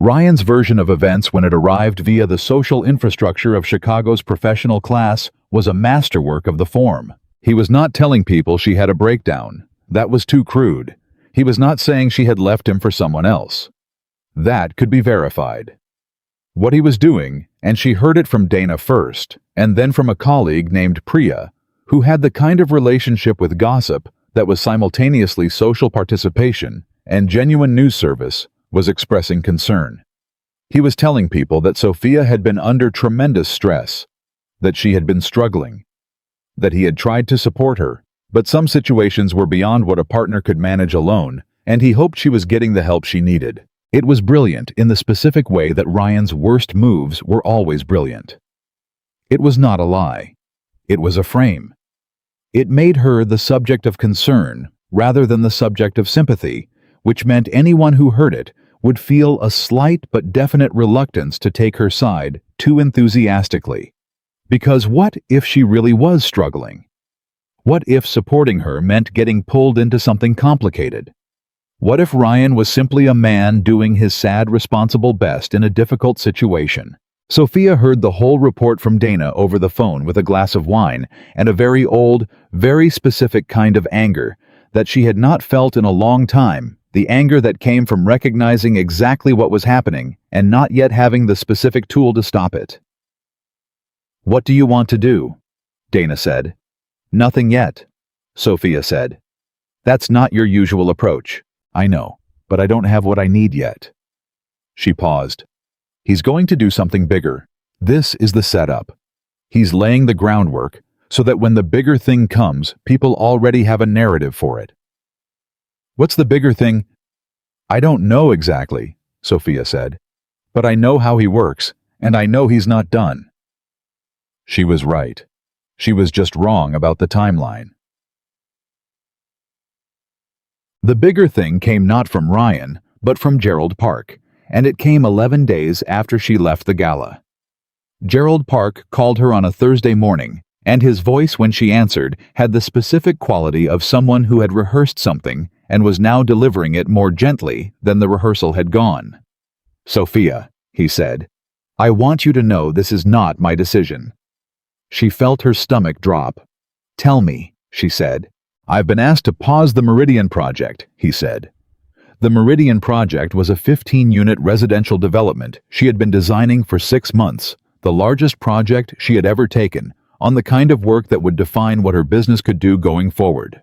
A: Ryan's version of events, when it arrived via the social infrastructure of Chicago's professional class, was a masterwork of the form. He was not telling people she had a breakdown. That was too crude. He was not saying she had left him for someone else. That could be verified. What he was doing, and she heard it from Dana first, and then from a colleague named Priya, who had the kind of relationship with gossip that was simultaneously social participation and genuine news service, was expressing concern. He was telling people that Sophia had been under tremendous stress, that she had been struggling, that he had tried to support her, but some situations were beyond what a partner could manage alone, and he hoped she was getting the help she needed. It was brilliant in the specific way that Ryan's worst moves were always brilliant. It was not a lie. It was a frame. It made her the subject of concern rather than the subject of sympathy, which meant anyone who heard it would feel a slight but definite reluctance to take her side too enthusiastically. Because what if she really was struggling? What if supporting her meant getting pulled into something complicated? What if Ryan was simply a man doing his sad, responsible best in a difficult situation? Sophia heard the whole report from Dana over the phone with a glass of wine and a very old, very specific kind of anger that she had not felt in a long time, the anger that came from recognizing exactly what was happening and not yet having the specific tool to stop it. "What do you want to do?" Dana said. "Nothing yet," Sophia said. "That's not your usual approach. I know, but I don't have what I need yet." She paused. "He's going to do something bigger. This is the setup. He's laying the groundwork so that when the bigger thing comes, people already have a narrative for it." "What's the bigger thing?" "I don't know exactly," Sophia said, "but I know how he works, and I know he's not done." She was right. She was just wrong about the timeline. The bigger thing came not from Ryan, but from Gerald Park, and it came 11 days after she left the gala. Gerald Park called her on a Thursday morning, and his voice when she answered had the specific quality of someone who had rehearsed something and was now delivering it more gently than the rehearsal had gone. "Sophia," he said, "I want you to know this is not my decision." She felt her stomach drop. "Tell me," she said. "I've been asked to pause the Meridian project," he said. The Meridian project was a 15-unit residential development she had been designing for 6 months, the largest project she had ever taken, on the kind of work that would define what her business could do going forward.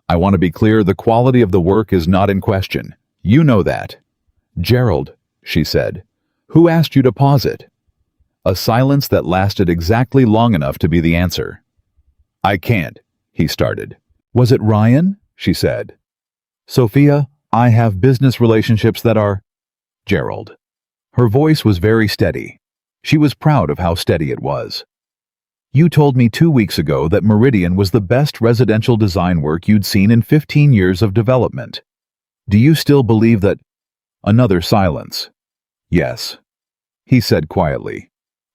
A: "I want to be clear, the quality of the work is not in question. You know that." "Gerald," she said, "who asked you to pause it?" A silence that lasted exactly long enough to be the answer. "I can't," he started. "Was it Ryan?" she said. "Sophia, I have business relationships that are—" "Gerald." Her voice was very steady. She was proud of how steady it was. "You told me 2 weeks ago that Meridian was the best residential design work you'd seen in 15 years of development. Do you still believe that—" Another silence. "Yes," he said quietly.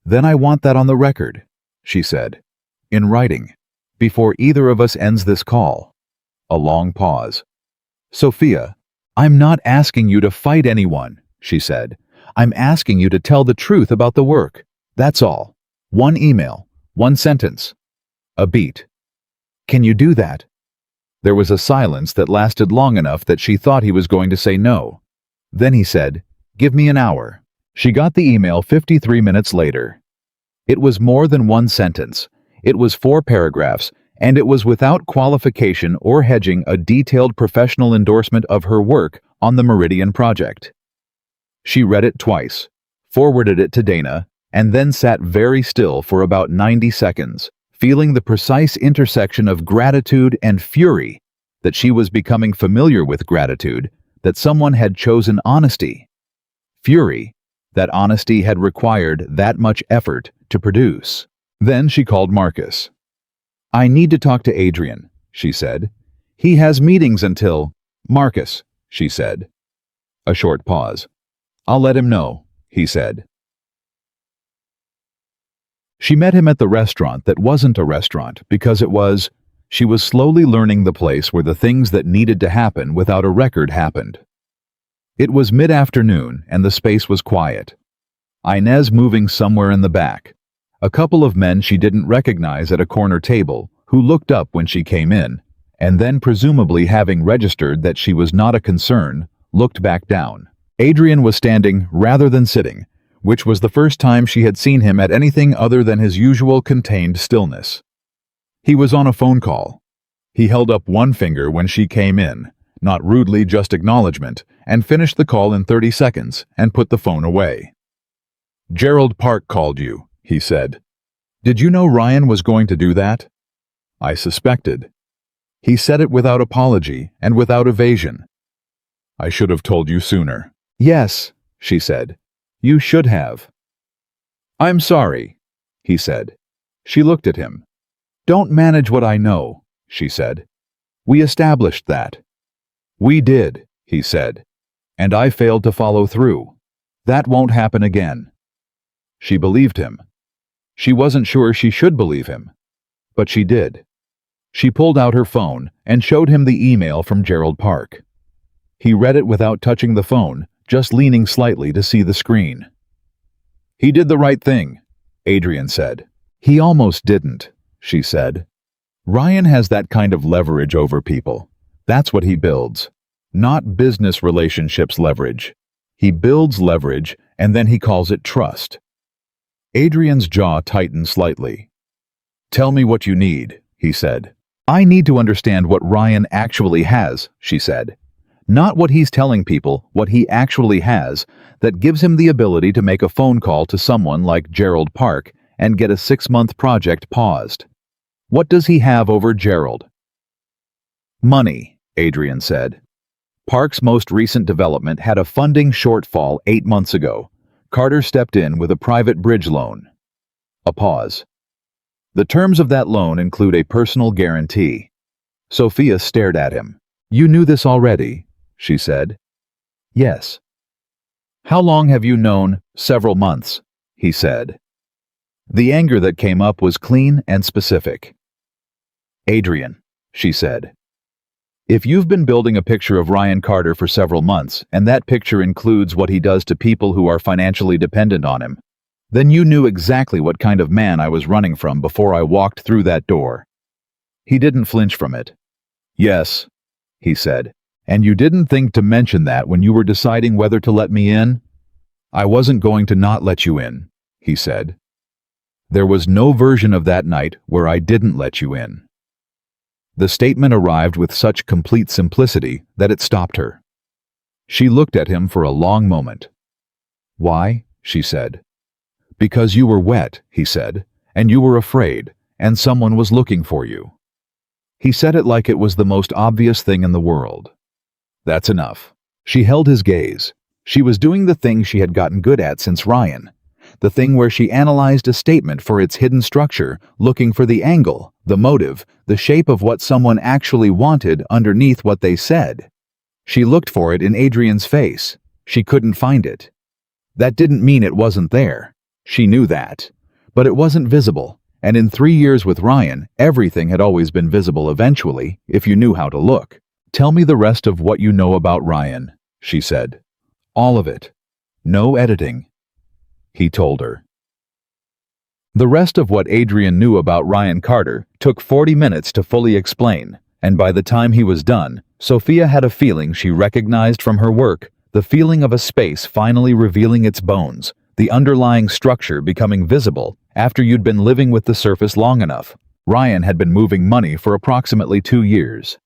A: "Then I want that on the record," she said. "In writing. Before either of us ends this call." A long pause. "Sophia, I'm not asking you to fight anyone," she said. "I'm asking you to tell the truth about the work. That's all. 1 email, 1 sentence. A beat. Can you do that?" There was a silence that lasted long enough that she thought he was going to say no. Then he said, "Give me an hour." She got the email 53 minutes later. It was more than 1 sentence. It was 4 paragraphs, and it was without qualification or hedging a detailed professional endorsement of her work on the Meridian project. She read it twice, forwarded it to Dana, and then sat very still for about 90 seconds, feeling the precise intersection of gratitude and fury that she was becoming familiar with gratitude, that someone had chosen honesty. Fury, that honesty had required that much effort to produce. Then she called Marcus. "I need to talk to Adrian," she said. "He has meetings until—" "Marcus," she said. A short pause. "I'll let him know," he said. She met him at the restaurant that wasn't a restaurant because it was. She was slowly learning the place where the things that needed to happen without a record happened. It was mid-afternoon and the space was quiet. Inez moving somewhere in the back. A couple of men she didn't recognize at a corner table who looked up when she came in, and then presumably having registered that she was not a concern, looked back down. Adrian was standing rather than sitting, which was the first time she had seen him at anything other than his usual contained stillness. He was on a phone call. He held up one finger when she came in, not rudely, just acknowledgement, and finished the call in 30 seconds and put the phone away. "Gerald Park called you," he said. "Did you know Ryan was going to do that?" "I suspected." He said it without apology and without evasion. "I should have told you sooner." "Yes," she said. "You should have." "I'm sorry," he said. She looked at him. "Don't manage what I know," she said. "We established that." "We did," he said. "And I failed to follow through. That won't happen again." She believed him. She wasn't sure she should believe him, but she did. She pulled out her phone and showed him the email from Gerald Park. He read it without touching the phone, just leaning slightly to see the screen. "He did the right thing," Adrian said. "He almost didn't," she said. "Ryan has that kind of leverage over people. That's what he builds. Not business relationships leverage. He builds leverage, and then he calls it trust." Adrian's jaw tightened slightly. "Tell me what you need," he said. "I need to understand what Ryan actually has," she said. "Not what he's telling people, what he actually has, that gives him the ability to make a phone call to someone like Gerald Park and get a 6-month project paused. What does he have over Gerald?" "Money," Adrian said. "Park's most recent development had a funding shortfall 8 months ago. Carter stepped in with a private bridge loan." A pause. "The terms of that loan include a personal guarantee." Sophia stared at him. "You knew this already," she said. "Yes." "How long have you known?" "Several months," he said. The anger that came up was clean and specific. "Adrian," she said, "if you've been building a picture of Ryan Carter for several months, and that picture includes what he does to people who are financially dependent on him, then you knew exactly what kind of man I was running from before I walked through that door." He didn't flinch from it. "Yes," he said, "and you didn't think to mention that when you were deciding whether to let me in?" "I wasn't going to not let you in," he said. "There was no version of that night where I didn't let you in." The statement arrived with such complete simplicity that it stopped her. She looked at him for a long moment. "Why?" she said. "Because you were wet," he said, "and you were afraid, and someone was looking for you." He said it like it was the most obvious thing in the world. "That's enough." She held his gaze. She was doing the thing she had gotten good at since Ryan. The thing where she analyzed a statement for its hidden structure, looking for the angle, the motive, the shape of what someone actually wanted underneath what they said. She looked for it in Adrian's face. She couldn't find it. That didn't mean it wasn't there. She knew that. But it wasn't visible, and in 3 years with Ryan, everything had always been visible eventually, if you knew how to look. "Tell me the rest of what you know about Ryan," she said. "All of it. No editing." He told her. The rest of what Adrian knew about Ryan Carter took 40 minutes to fully explain, and by the time he was done, Sophia had a feeling she recognized from her work, the feeling of a space finally revealing its bones, the underlying structure becoming visible after you'd been living with the surface long enough. Ryan had been moving money for approximately 2 years.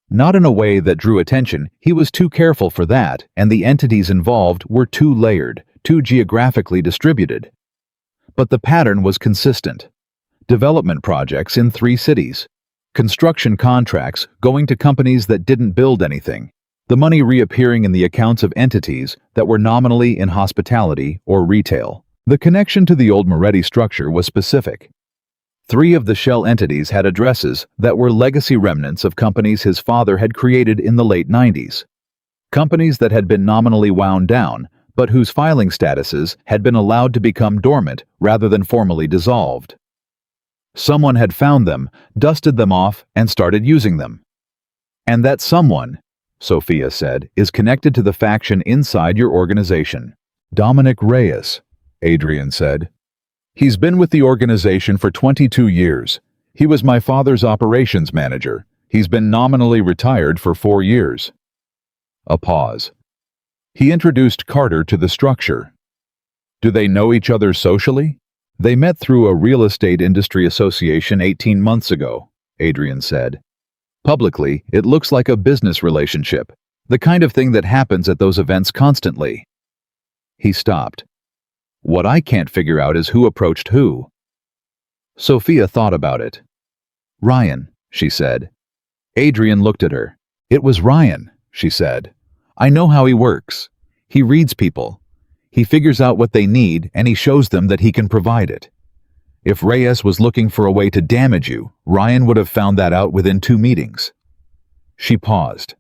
A: Not in a way that drew attention, he was too careful for that, and the entities involved were too layered, too geographically distributed. But the pattern was consistent. Development projects in 3 cities. Construction contracts going to companies that didn't build anything. The money reappearing in the accounts of entities that were nominally in hospitality or retail. The connection to the old Moretti structure was specific. 3 of the shell entities had addresses that were legacy remnants of companies his father had created in the late 90s. Companies that had been nominally wound down, but whose filing statuses had been allowed to become dormant rather than formally dissolved. Someone had found them, dusted them off, and started using them. And that someone, Sophia said, is connected to the faction inside your organization. Dominic Reyes, Adrian said. He's been with the organization for 22 years. He was my father's operations manager. He's been nominally retired for 4 years. A pause. He introduced Carter to the structure. Do they know each other socially? They met through a real estate industry association 18 months ago, Adrian said. Publicly, it looks like a business relationship, the kind of thing that happens at those events constantly. He stopped. What I can't figure out is who approached who. Sophia thought about it. Ryan, she said. Adrian looked at her. It was Ryan, she said. I know how he works. He reads people. He figures out what they need and he shows them that he can provide it. If Reyes was looking for a way to damage you, Ryan would have found that out within 2 meetings. She paused.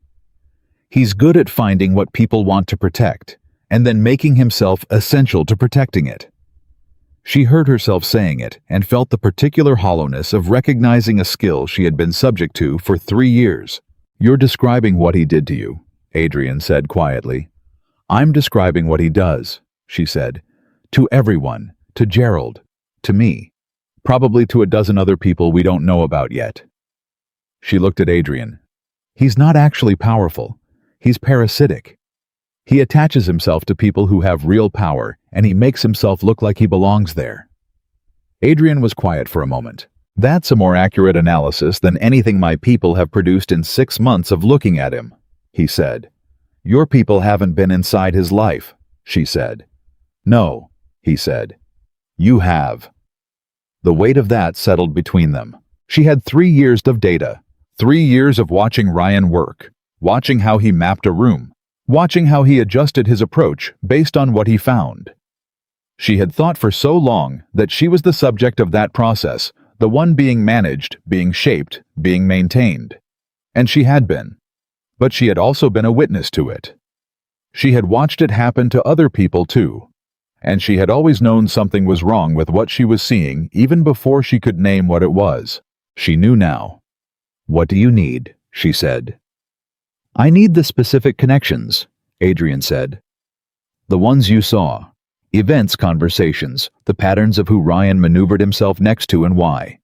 A: He's good at finding what people want to protect, and then making himself essential to protecting it. She heard herself saying it and felt the particular hollowness of recognizing a skill she had been subject to for 3 years. You're describing what he did to you, Adrian said quietly. I'm describing what he does, she said. To everyone, to Gerald, to me. Probably to a dozen other people we don't know about yet. She looked at Adrian. He's not actually powerful. He's parasitic. He attaches himself to people who have real power, and he makes himself look like he belongs there. Adrian was quiet for a moment. That's a more accurate analysis than anything my people have produced in 6 months of looking at him, he said. Your people haven't been inside his life, she said. No, he said. You have. The weight of that settled between them. She had 3 years of data, 3 years of watching Ryan work, watching how he mapped a room, watching how he adjusted his approach based on what he found. She had thought for so long that she was the subject of that process, the one being managed, being shaped, being maintained. And she had been. But she had also been a witness to it. She had watched it happen to other people too. And she had always known something was wrong with what she was seeing even before she could name what it was. She knew now. What do you need? She said. I need the specific connections, Adrian said. The ones you saw. Events, conversations, the patterns of who Ryan maneuvered himself next to and why.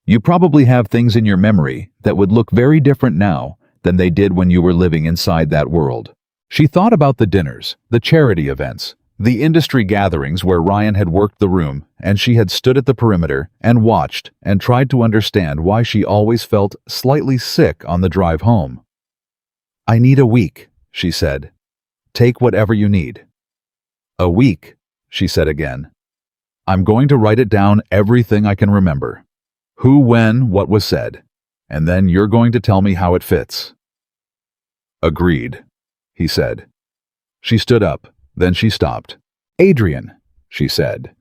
A: You probably have things in your memory that would look very different now than they did when you were living inside that world. She thought about the dinners, the charity events, the industry gatherings where Ryan had worked the room and she had stood at the perimeter and watched and tried to understand why she always felt slightly sick on the drive home. I need a week, she said. Take whatever you need. A week, she said again. I'm going to write it down, everything I can remember. Who, when, what was said. And then you're going to tell me how it fits. Agreed, he said. She stood up, then she stopped. Adrian, she said.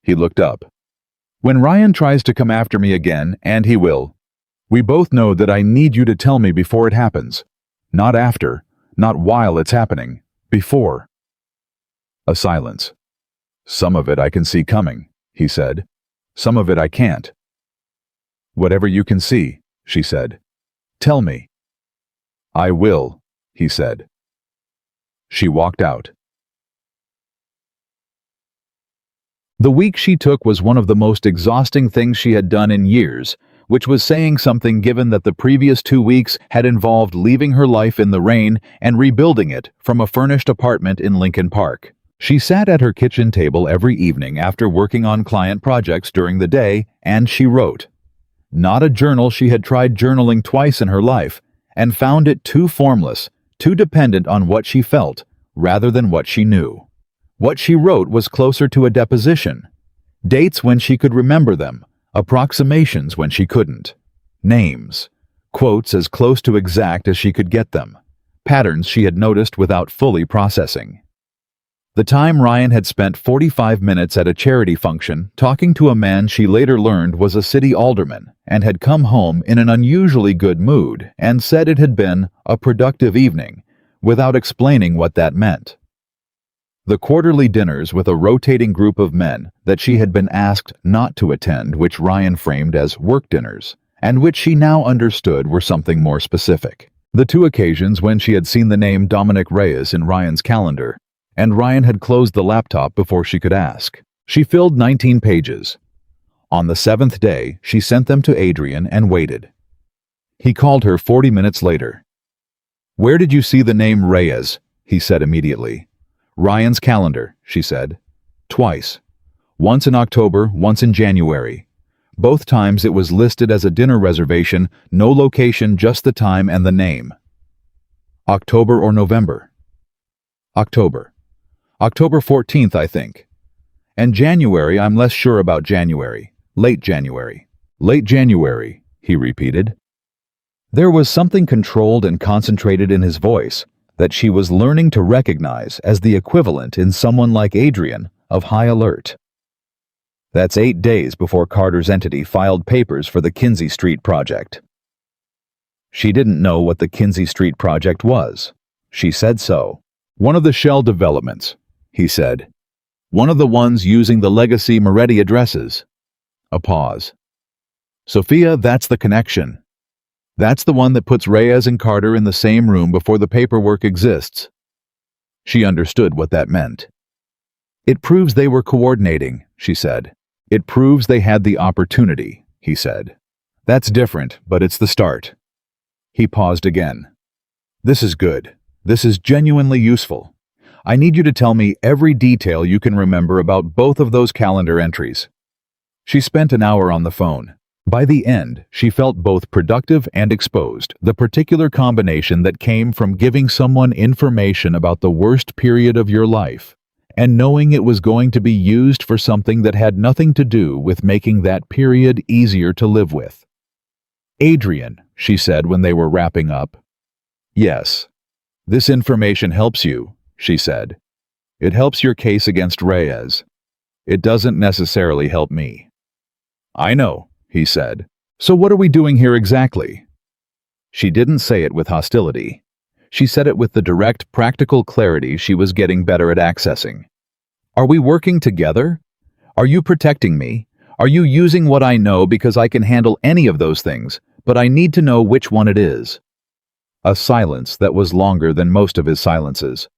A: He looked up. When Ryan tries to come after me again, and he will, we both know that I need you to tell me before it happens. Not after, not while it's happening, before. A silence. Some of it I can see coming, he said. Some of it I can't. Whatever you can see, she said. Tell me. I will, he said. She walked out. The week she took was one of the most exhausting things she had done in years, which was saying something given that the previous 2 weeks had involved leaving her life in the rain and rebuilding it from a furnished apartment in Lincoln Park. She sat at her kitchen table every evening after working on client projects during the day, and she wrote. not a journal she had tried journaling twice in her life, and found it too formless, too dependent on what she felt, rather than what she knew. What she wrote was closer to a deposition. Dates when she could remember them, approximations when she couldn't. Names. Quotes as close to exact as she could get them. Patterns she had noticed without fully processing. The time Ryan had spent 45 minutes at a charity function talking to a man she later learned was a city alderman and had come home in an unusually good mood and said it had been a productive evening, without explaining what that meant. The quarterly dinners with a rotating group of men that she had been asked not to attend, which Ryan framed as work dinners, and which she now understood were something more specific. The two occasions when she had seen the name Dominic Reyes in Ryan's calendar, and Ryan had closed the laptop before she could ask. She filled 19 pages. On the 7th day, she sent them to Adrian and waited. He called her 40 minutes later. "Where did you see the name Reyes?" he said immediately. "Ryan's calendar," she said. "Twice. Once in October, once in January. Both times it was listed as a dinner reservation, no location, just the time and the name." "October or November?" "October. October 14th, I think. And January, I'm less sure about January. Late January." "Late January," he repeated. There was something controlled and concentrated in his voice that she was learning to recognize as the equivalent in someone like Adrian of high alert. That's 8 days before Carter's entity filed papers for the Kinsey Street project. She didn't know what the Kinsey Street project was. She said so. "One of the shell developments," he said. "One of the ones using the legacy Moretti addresses." A pause. "Sophia, that's the connection. That's the one that puts Reyes and Carter in the same room before the paperwork exists." She understood what that meant. "It proves they were coordinating," she said. "It proves they had the opportunity," he said. "That's different, but it's the start." He paused again. "This is good. This is genuinely useful. I need you to tell me every detail you can remember about both of those calendar entries." She spent an hour on the phone. By the end, she felt both productive and exposed, the particular combination that came from giving someone information about the worst period of your life, and knowing it was going to be used for something that had nothing to do with making that period easier to live with. "Adrian," she said when they were wrapping up. "Yes. This information helps you," she said. "It helps your case against Reyes. It doesn't necessarily help me." "I know," he said. "So what are we doing here exactly?" She didn't say it with hostility. She said it with the direct, practical clarity she was getting better at accessing. "Are we working together? Are you protecting me? Are you using what I know because I can handle any of those things, but I need to know which one it is?" A silence that was longer than most of his silences.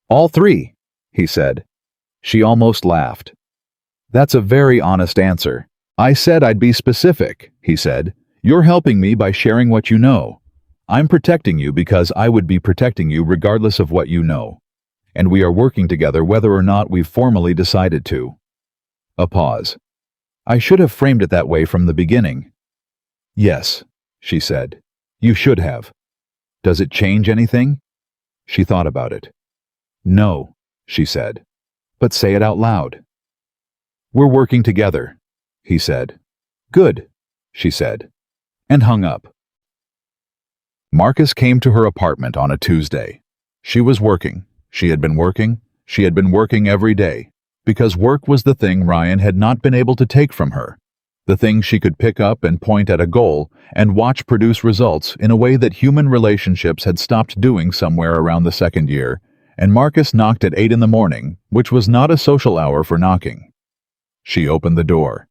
A: "All three," he said. She almost laughed. "That's a very honest answer. I said I'd be specific," he said. "You're helping me by sharing what you know. I'm protecting you because I would be protecting you regardless of what you know. And we are working together whether or not we've formally decided to." A pause. "I should have framed it that way from the beginning." "Yes," she said. "You should have. Does it change anything?" She thought about it. "No," she said. "But say it out loud." "We're working together," he said. "Good," she said, and hung up. Marcus came to her apartment on a Tuesday. She was working. She had been working. She had been working every day, because work was the thing Ryan had not been able to take from her, the thing she could pick up and point at a goal and watch produce results in a way that human relationships had stopped doing somewhere around the 2nd year, and Marcus knocked at 8 in the morning, which was not a social hour for knocking. She opened the door.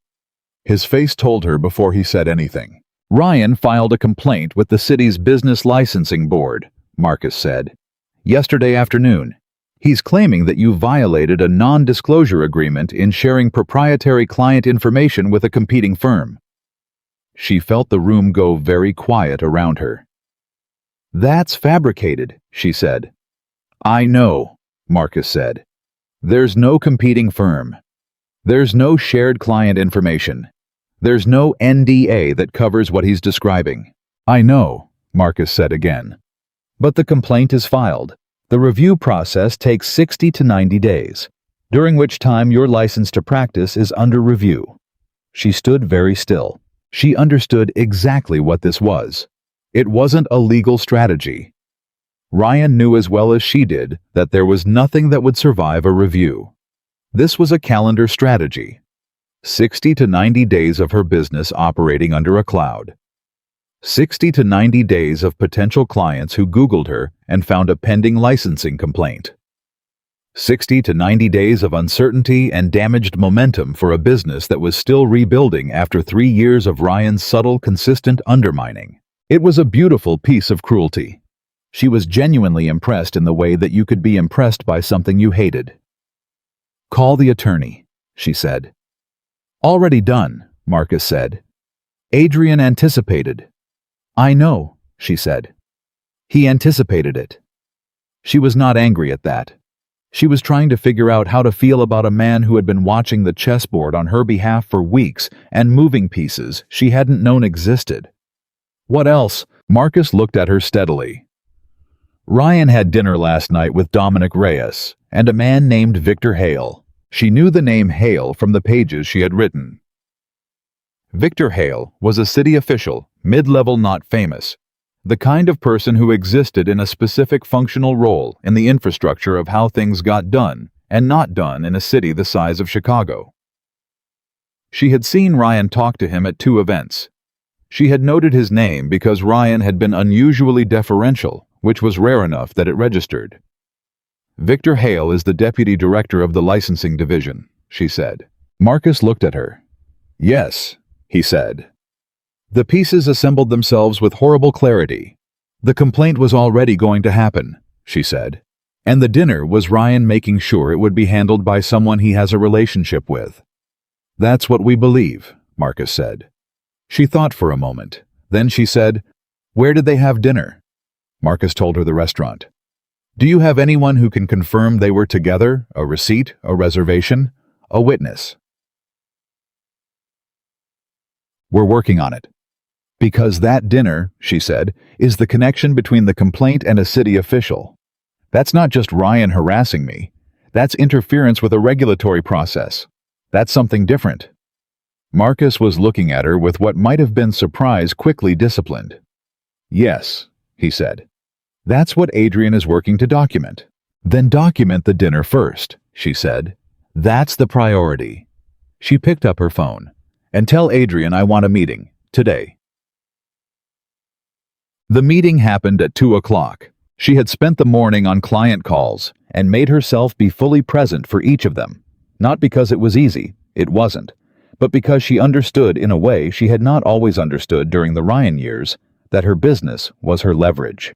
A: His face told her before he said anything. "Ryan filed a complaint with the city's business licensing board," Marcus said. "Yesterday afternoon. He's claiming that you violated a non-disclosure agreement in sharing proprietary client information with a competing firm." She felt the room go very quiet around her. "That's fabricated," she said. "I know," Marcus said. "There's no competing firm. There's no shared client information. There's no NDA that covers what he's describing. I know, Marcus said again. But the complaint is filed. The review process takes 60 to 90 days, during which time your license to practice is under review. She stood very still. She understood exactly what this was. It wasn't a legal strategy. Ryan knew as well as she did that there was nothing that would survive a review. This was a calendar strategy. 60 to 90 days of her business operating under a cloud. 60 to 90 days of potential clients who Googled her and found a pending licensing complaint. 60 to 90 days of uncertainty and damaged momentum for a business that was still rebuilding after 3 years of Ryan's subtle, consistent undermining. It was a beautiful piece of cruelty. She was genuinely impressed in the way that you could be impressed by something you hated. Call the attorney, she said. Already done, Marcus said. Adrian anticipated. I know, she said. He anticipated it. She was not angry at that. She was trying to figure out how to feel about a man who had been watching the chessboard on her behalf for weeks and moving pieces she hadn't known existed. What else? Marcus looked at her steadily. Ryan had dinner last night with Dominic Reyes and a man named Victor Hale. She knew the name Hale from the pages she had written. Victor Hale was a city official, mid-level, not famous, the kind of person who existed in a specific functional role in the infrastructure of how things got done and not done in a city the size of Chicago. She had seen Ryan talk to him at 2 events. She had noted his name because Ryan had been unusually deferential, which was rare enough that it registered. Victor Hale is the deputy director of the licensing division, she said. Marcus looked at her. Yes, he said. The pieces assembled themselves with horrible clarity. The complaint was already going to happen, she said. And the dinner was Ryan making sure it would be handled by someone he has a relationship with. That's what we believe, Marcus said. She thought for a moment. Then she said, Where did they have dinner? Marcus told her the restaurant. Do you have anyone who can confirm they were together, a receipt, a reservation, a witness? We're working on it. Because that dinner, she said, is the connection between the complaint and a city official. That's not just Ryan harassing me. That's interference with a regulatory process. That's something different. Marcus was looking at her with what might have been surprise quickly disciplined. Yes, he said. That's what Adrian is working to document. Then document the dinner first, she said. That's the priority. She picked up her phone. And tell Adrian I want a meeting, today. The meeting happened at 2 o'clock. She had spent the morning on client calls and made herself be fully present for each of them. Not because it was easy, it wasn't, but because she understood in a way she had not always understood during the Ryan years, that her business was her leverage.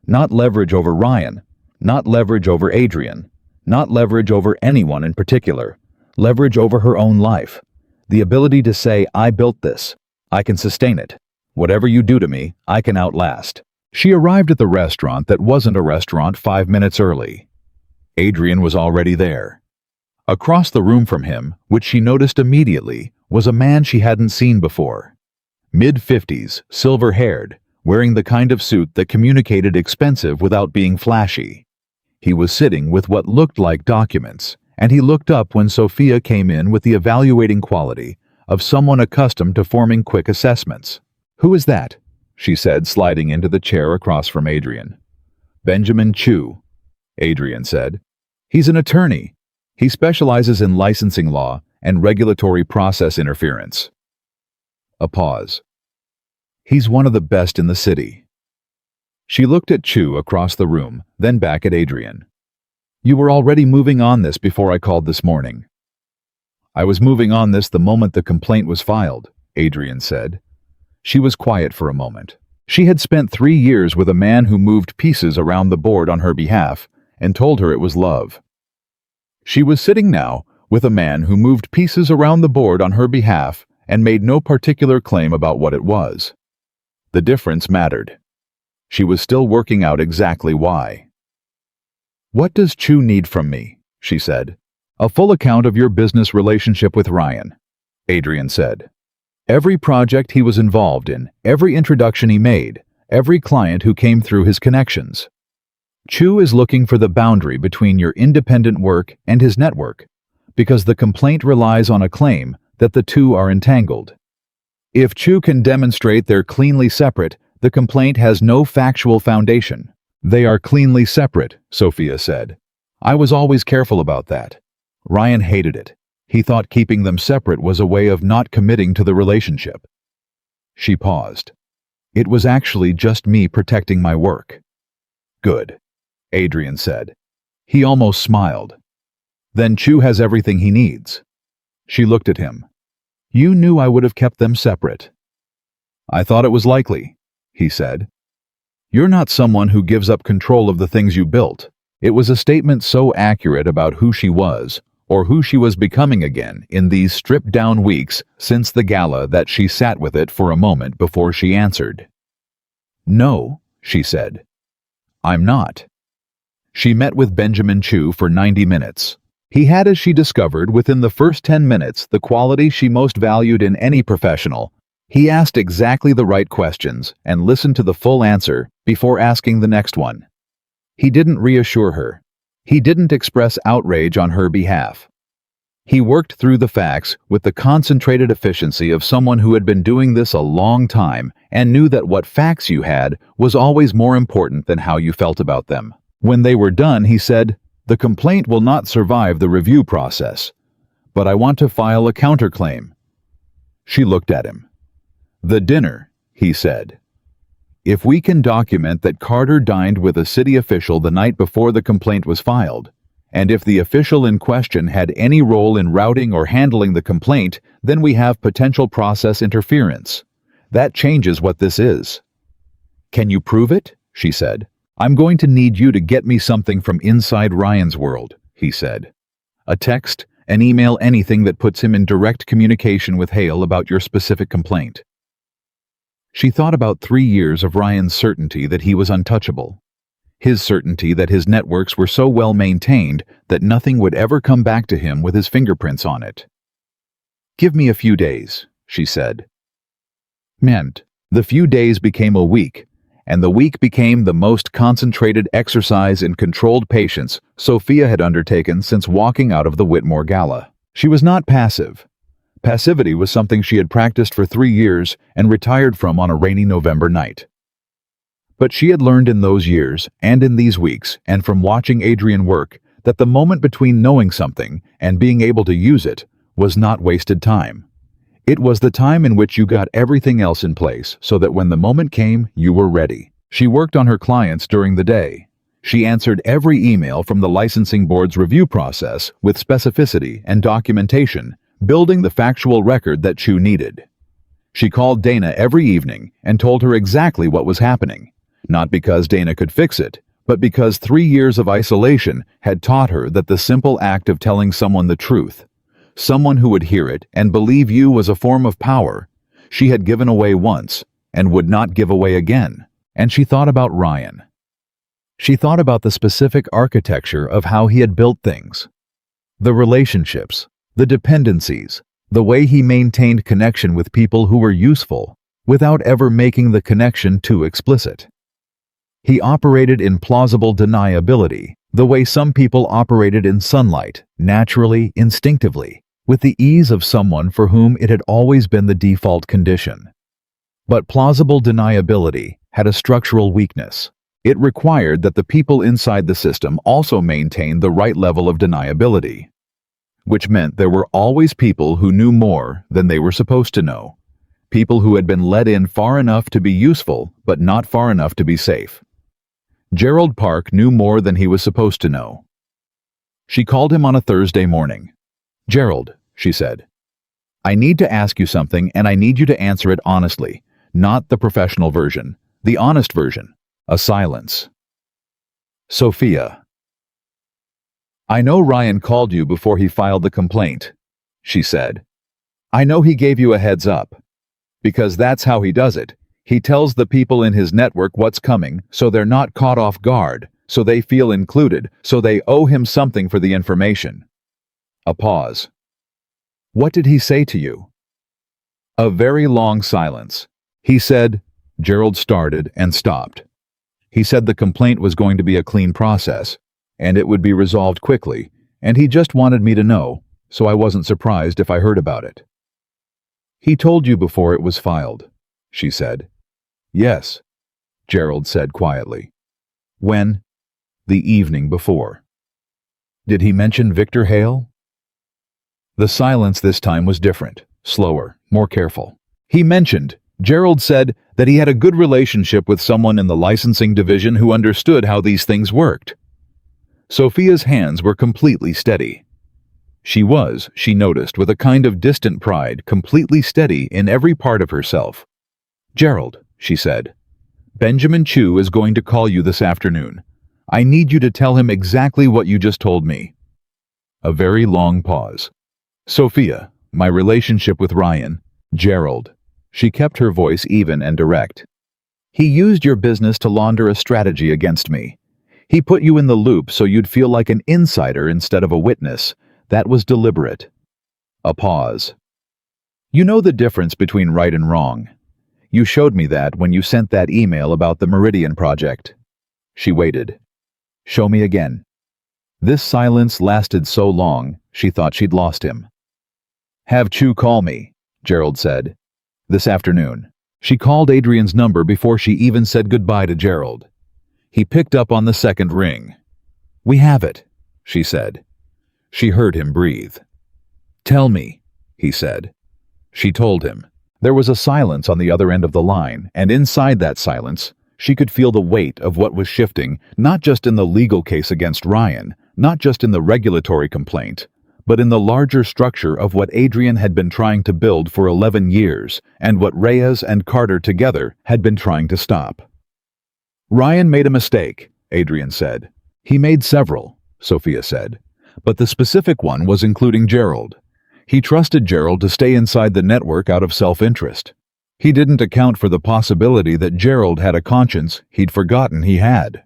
A: Not leverage over Ryan, not leverage over Adrian, not leverage over anyone in particular, leverage over her own life. The ability to say, I built this. I can sustain it. Whatever you do to me, I can outlast. She arrived at the restaurant that wasn't a restaurant 5 minutes early. Adrian was already there. Across the room from him, which she noticed immediately, was a man she hadn't seen before. Mid-50s, silver-haired, wearing the kind of suit that communicated expensive without being flashy. He was sitting with what looked like documents, and he looked up when Sophia came in with the evaluating quality of someone accustomed to forming quick assessments. Who is that? She said, sliding into the chair across from Adrian. Benjamin Chu, Adrian said. He's an attorney. He specializes in licensing law and regulatory process interference. A pause. He's one of the best in the city. She looked at Chu across the room, then back at Adrian. You were already moving on this before I called this morning. I was moving on this the moment the complaint was filed, Adrian said. She was quiet for a moment. She had spent 3 years with a man who moved pieces around the board on her behalf and told her it was love. She was sitting now with a man who moved pieces around the board on her behalf and made no particular claim about what it was. The difference mattered. She was still working out exactly why. What does Chu need from me? She said. A full account of your business relationship with Ryan, Adrian said. Every project he was involved in, every introduction he made, every client who came through his connections. Chu is looking for the boundary between your independent work and his network, because the complaint relies on a claim that the two are entangled. If Chu can demonstrate they're cleanly separate, the complaint has no factual foundation. They are cleanly separate, Sophia said. I was always careful about that. Ryan hated it. He thought keeping them separate was a way of not committing to the relationship. She paused. It was actually just me protecting my work. Good, Adrian said. He almost smiled. Then Chu has everything he needs. She looked at him. You knew I would have kept them separate. I thought it was likely, he said. You're not someone who gives up control of the things you built. It was a statement so accurate about who she was, or who she was becoming again in these stripped-down weeks since the gala, that she sat with it for a moment before she answered. No, she said. I'm not. She met with Benjamin Chu for 90 minutes. He had, as she discovered within the first 10 minutes, the quality she most valued in any professional. He asked exactly the right questions and listened to the full answer before asking the next one. He didn't reassure her. He didn't express outrage on her behalf. He worked through the facts with the concentrated efficiency of someone who had been doing this a long time and knew that what facts you had was always more important than how you felt about them. When they were done, he said, "The complaint will not survive the review process, but I want to file a counterclaim." She looked at him. "The dinner," he said. "If we can document that Carter dined with a city official the night before the complaint was filed, and if the official in question had any role in routing or handling the complaint, then we have potential process interference. That changes what this is." "Can you prove it?" she said. "I'm going to need you to get me something from inside Ryan's world," he said. "A text, an email, anything that puts him in direct communication with Hale about your specific complaint." She thought about 3 years of Ryan's certainty that he was untouchable. His certainty that his networks were so well maintained that nothing would ever come back to him with his fingerprints on it. "Give me a few days," she said. Meant, the few days became a week, and the week became the most concentrated exercise in controlled patience Sophia had undertaken since walking out of the Whitmore Gala. She was not passive. Passivity was something she had practiced for 3 years and retired from on a rainy November night. But she had learned in those years, and in these weeks, and from watching Adrian work, that the moment between knowing something and being able to use it was not wasted time. It was the time in which you got everything else in place so that when the moment came, you were ready. She worked on her clients during the day. She answered every email from the licensing board's review process with specificity and documentation, building the factual record that Chu needed. She called Dana every evening and told her exactly what was happening, not because Dana could fix it, but because 3 years of isolation had taught her that the simple act of telling someone the truth, someone who would hear it and believe you, was a form of power she had given away once and would not give away again. And she thought about Ryan. She thought about the specific architecture of how he had built things, the relationships, the dependencies, the way he maintained connection with people who were useful without ever making the connection too explicit. He operated in plausible deniability, the way some people operated in sunlight, naturally, instinctively, with the ease of someone for whom it had always been the default condition. But plausible deniability had a structural weakness. It required that the people inside the system also maintain the right level of deniability, which meant there were always people who knew more than they were supposed to know, people who had been let in far enough to be useful but not far enough to be safe. Gerald Park knew more than he was supposed to know. She called him on a Thursday morning. "Gerald," she said, "I need to ask you something, and I need you to answer it honestly, not the professional version, the honest version." A silence. "Sophia." "I know Ryan called you before he filed the complaint," she said. "I know he gave you a heads up. Because that's how he does it. He tells the people in his network what's coming, so they're not caught off guard, so they feel included, so they owe him something for the information." A pause. "What did he say to you?" A very long silence. He said, Gerald started and stopped. He said the complaint was going to be a clean process, and it would be resolved quickly, and he just wanted me to know, so I wasn't surprised if I heard about it. He told you before it was filed, she said. Yes, Gerald said quietly. When? The evening before. Did he mention Victor Hale? The silence this time was different, slower, more careful. He mentioned, Gerald said, that he had a good relationship with someone in the licensing division who understood how these things worked. Sophia's hands were completely steady. She was, she noticed, with a kind of distant pride, completely steady in every part of herself. Gerald, she said, Benjamin Chu is going to call you this afternoon. I need you to tell him exactly what you just told me. A very long pause. Sophia, my relationship with Ryan. Gerald. She kept her voice even and direct. He used your business to launder a strategy against me. He put you in the loop so you'd feel like an insider instead of a witness. That was deliberate. A pause. You know the difference between right and wrong. You showed me that when you sent that email about the Meridian project. She waited. Show me again. This silence lasted so long, she thought she'd lost him. Have Chu call me, Gerald said. This afternoon. She called Adrian's number before she even said goodbye to Gerald. He picked up on the second ring. We have it, she said. She heard him breathe. Tell me, he said. She told him. There was a silence on the other end of the line, and inside that silence, she could feel the weight of what was shifting, not just in the legal case against Ryan, not just in the regulatory complaint, but in the larger structure of what Adrian had been trying to build for 11 years, and what Reyes and Carter together had been trying to stop. Ryan made a mistake, Adrian said. He made several, Sophia said. But the specific one was including Gerald. He trusted Gerald to stay inside the network out of self-interest. He didn't account for the possibility that Gerald had a conscience he'd forgotten he had.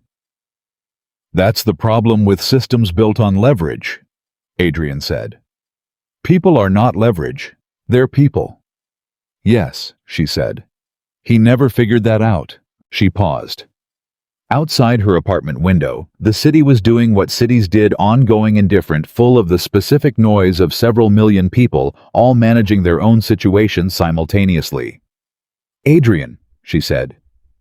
A: That's the problem with systems built on leverage, Adrian said. People are not leverage. They're people. Yes, she said. He never figured that out. She paused. Outside her apartment window, the city was doing what cities did, ongoing and different, full of the specific noise of several million people, all managing their own situations simultaneously. Adrian, she said.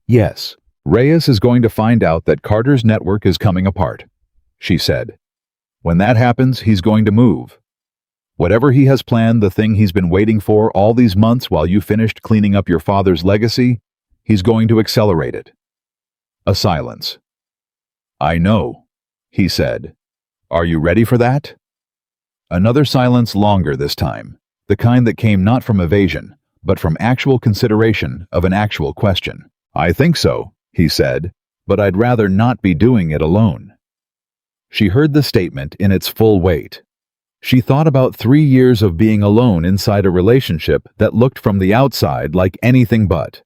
A: Yes, Reyes is going to find out that Carter's network is coming apart, she said. When that happens, he's going to move. Whatever he has planned, the thing he's been waiting for all these months while you finished cleaning up your father's legacy, he's going to accelerate it. A silence. I know, he said. Are you ready for that? Another silence, longer this time, the kind that came not from evasion, but from actual consideration of an actual question. I think so, he said, but I'd rather not be doing it alone. She heard the statement in its full weight. She thought about 3 years of being alone inside a relationship that looked from the outside like anything but.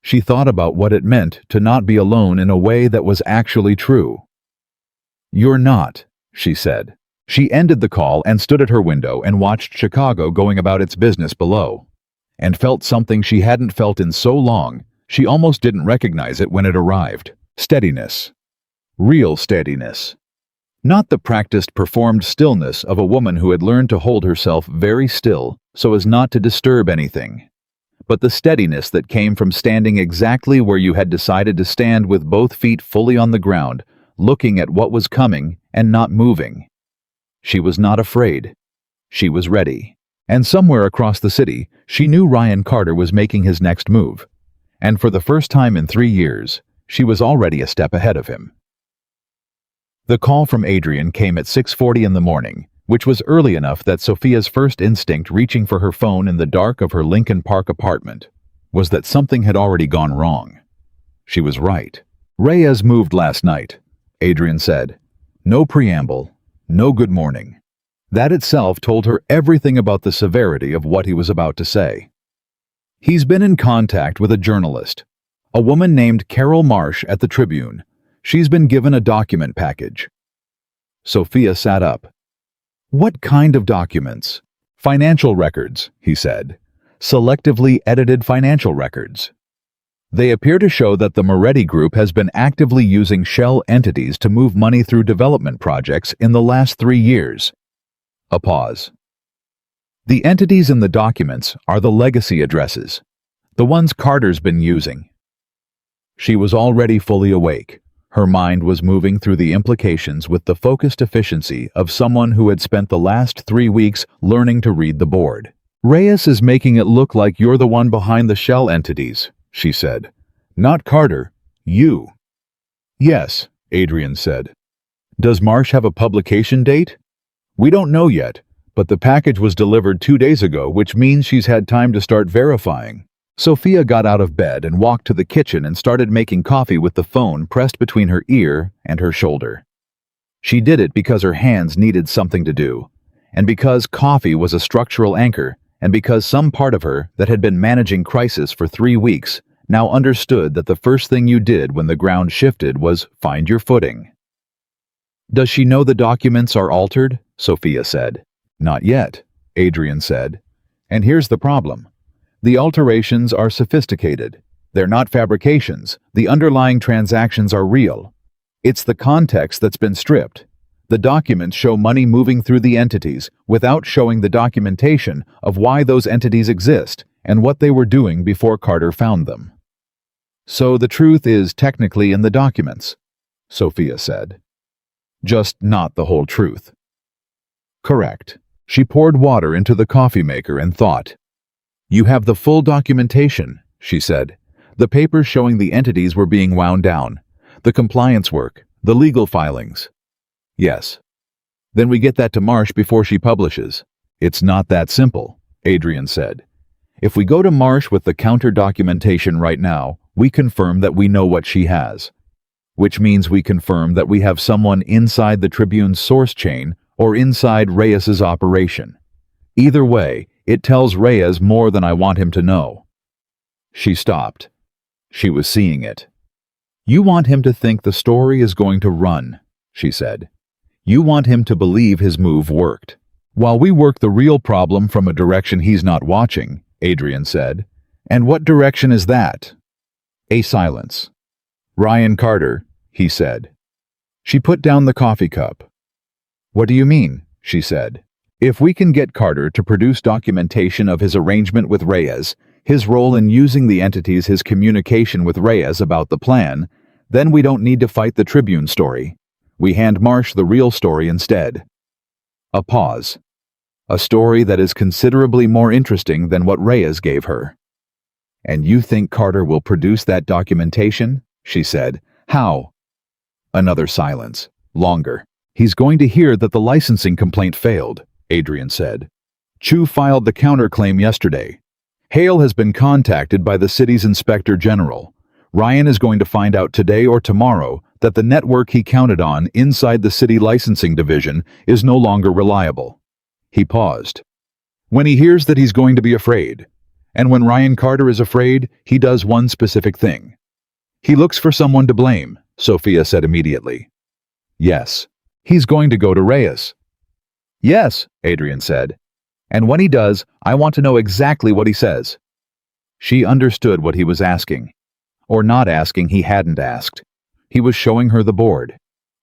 A: She thought about what it meant to not be alone in a way that was actually true. You're not, she said. She ended the call and stood at her window and watched Chicago going about its business below, and felt something she hadn't felt in so long, she almost didn't recognize it when it arrived. Steadiness. Real steadiness. Not the practiced, performed stillness of a woman who had learned to hold herself very still so as not to disturb anything, but the steadiness that came from standing exactly where you had decided to stand, with both feet fully on the ground, looking at what was coming and not moving. She was not afraid. She was ready. And somewhere across the city, she knew Ryan Carter was making his next move. And for the first time in 3 years, she was already a step ahead of him. The call from Adrian came at 6:40 in the morning, which was early enough that Sophia's first instinct, reaching for her phone in the dark of her Lincoln Park apartment, was that something had already gone wrong. She was right. Reyes moved last night, Adrian said. No preamble, no good morning. That itself told her everything about the severity of what he was about to say. He's been in contact with a journalist, a woman named Carol Marsh at the Tribune. She's been given a document package. Sophia sat up. What kind of documents? Financial records, he said. selectively edited financial records. They appear to show that the Moretti Group has been actively using shell entities to move money through development projects in the last 3 years. A pause. The entities in the documents are the legacy addresses, the ones Carter's been using. She was already fully awake. Her mind was moving through the implications with the focused efficiency of someone who had spent the last 3 weeks learning to read the board. Reyes is making it look like you're the one behind the shell entities, she said. Not Carter, you. Yes, Adrian said. Does Marsh have a publication date? We don't know yet, but the package was delivered 2 days ago, which means she's had time to start verifying. Sophia got out of bed and walked to the kitchen and started making coffee with the phone pressed between her ear and her shoulder. She did it because her hands needed something to do, and because coffee was a structural anchor, and because some part of her that had been managing crisis for 3 weeks now understood that the first thing you did when the ground shifted was find your footing. Does she know the documents are altered? Sophia said. Not yet, Adrian said. And here's the problem. The alterations are sophisticated. They're not fabrications. The underlying transactions are real. It's the context that's been stripped. The documents show money moving through the entities without showing the documentation of why those entities exist and what they were doing before Carter found them. So the truth is technically in the documents, Sophia said. Just not the whole truth. Correct. She poured water into the coffee maker and thought. You have the full documentation, she said. The papers showing the entities were being wound down, the compliance work, the legal filings. Yes. Then we get that to Marsh before she publishes. It's not that simple, Adrian said. If we go to Marsh with the counter documentation right now, we confirm that we know what she has. Which means we confirm that we have someone inside the Tribune's source chain or inside Reyes's operation. Either way, it tells Reyes more than I want him to know. She stopped. She was seeing it. You want him to think the story is going to run, she said. You want him to believe his move worked. While we work the real problem from a direction he's not watching, Adrian said. And what direction is that? A silence. Ryan Carter, he said. She put down the coffee cup. What do you mean? She said. If we can get Carter to produce documentation of his arrangement with Reyes, his role in using the entities, his communication with Reyes about the plan, then we don't need to fight the Tribune story. We hand Marsh the real story instead. A pause. A story that is considerably more interesting than what Reyes gave her. And you think Carter will produce that documentation? She said. How? Another silence. Longer. He's going to hear that the licensing complaint failed, Adrian said. Chu filed the counterclaim yesterday. Hale has been contacted by the city's inspector general. Ryan is going to find out today or tomorrow that the network he counted on inside the city licensing division is no longer reliable. He paused. When he hears that, he's going to be afraid. And when Ryan Carter is afraid, he does one specific thing. He looks for someone to blame, Sophia said immediately. Yes. He's going to go to Reyes. Yes, Adrian said. And when he does, I want to know exactly what he says. She understood what he was asking. Or not asking, he hadn't asked. He was showing her the board.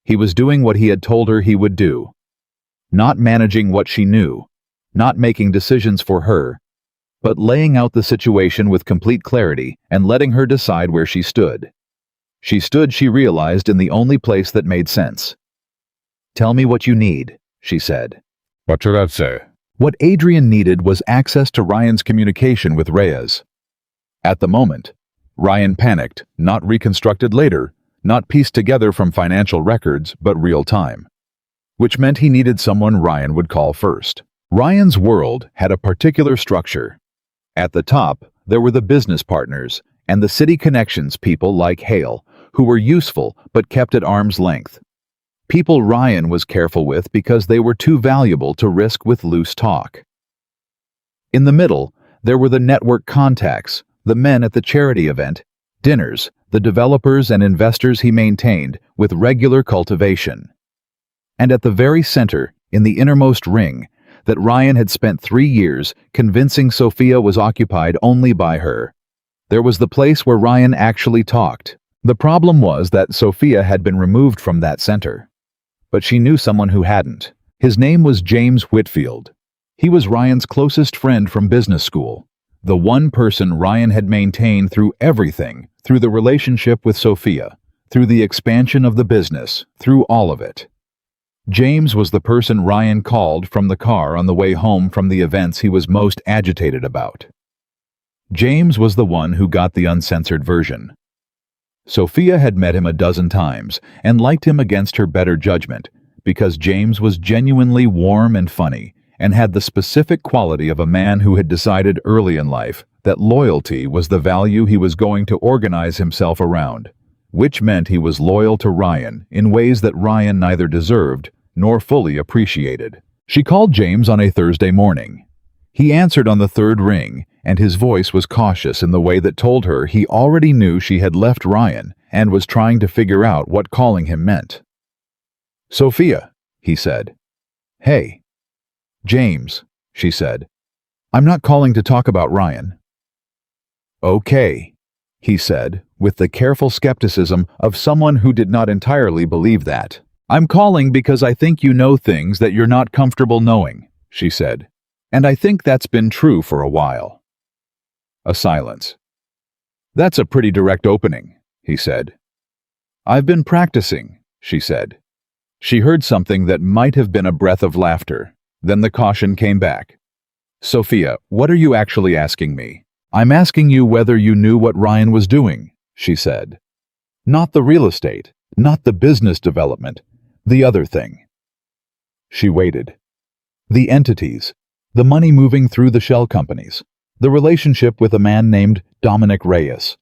A: He was doing what he had told her he would do. Not managing what she knew. Not making decisions for her. But laying out the situation with complete clarity and letting her decide where she stood. She stood, she realized, in the only place that made sense. Tell me what you need, she said.
B: What should I say?
A: What Adrian needed was access to Ryan's communication with Reyes. At the moment, Ryan panicked, not reconstructed later, not pieced together from financial records, but real time. Which meant he needed someone Ryan would call first. Ryan's world had a particular structure. At the top, there were the business partners and the city connections people like Hale, who were useful but kept at arm's length. People Ryan was careful with because they were too valuable to risk with loose talk. In the middle, there were the network contacts, the men at the charity event, dinners, the developers and investors he maintained with regular cultivation. And at the very center, in the innermost ring, that Ryan had spent 3 years convincing Sophia was occupied only by her. There was the place where Ryan actually talked. The problem was that Sophia had been removed from that center. But she knew someone who hadn't. His name was James Whitfield. He was Ryan's closest friend from business school. The one person Ryan had maintained through everything, through the relationship with Sophia, through the expansion of the business, through all of it. James was the person Ryan called from the car on the way home from the events he was most agitated about. James was the one who got the uncensored version. Sophia had met him a dozen times and liked him against her better judgment because James was genuinely warm and funny and had the specific quality of a man who had decided early in life that loyalty was the value he was going to organize himself around, which meant he was loyal to Ryan in ways that Ryan neither deserved nor fully appreciated. She called James on a Thursday morning. He answered on the third ring, and his voice was cautious in the way that told her he already knew she had left Ryan and was trying to figure out what calling him meant. "Sophia," he said. "Hey." "James," she said. "I'm not calling to talk about Ryan." "Okay," he said, with the careful skepticism of someone who did not entirely believe that. "I'm calling because I think you know things that you're not comfortable knowing," she said. "And I think that's been true for a while." A silence. "That's a pretty direct opening," he said. "I've been practicing," she said. She heard something that might have been a breath of laughter. Then the caution came back. "Sophia, what are you actually asking me?" "I'm asking you whether you knew what Ryan was doing," she said. "Not the real estate, not the business development, the other thing." She waited. The entities, the money moving through the shell companies, the relationship with a man named Dominic Reyes.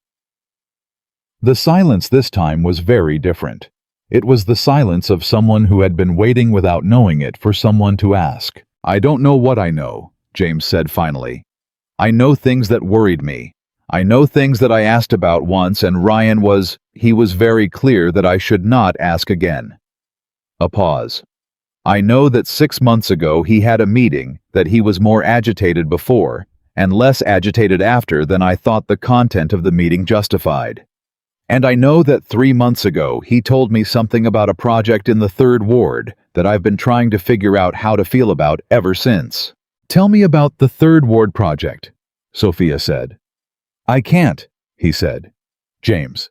A: The silence this time was very different. It was the silence of someone who had been waiting without knowing it for someone to ask. "I don't know what I know," James said finally. "I know things that worried me. I know things that I asked about once and he was very clear that I should not ask again." A pause. "I know that 6 months ago he had a meeting, that he was more agitated before, and less agitated after than I thought the content of the meeting justified. And I know that 3 months ago he told me something about a project in the 3rd Ward that I've been trying to figure out how to feel about ever since." "Tell me about the 3rd Ward project," Sophia said. "I can't," he said. "James,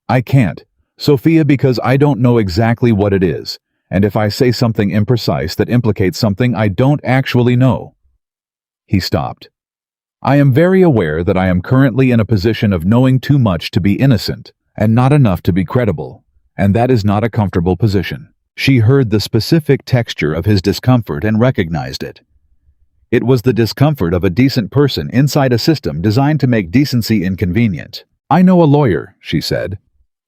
A: I can't, Sophia, because I don't know exactly what it is, and if I say something imprecise that implicates something I don't actually know." He stopped. "I am very aware that I am currently in a position of knowing too much to be innocent, and not enough to be credible, and that is not a comfortable position." She heard the specific texture of his discomfort and recognized it. It was the discomfort of a decent person inside a system designed to make decency inconvenient. "I know a lawyer," she said.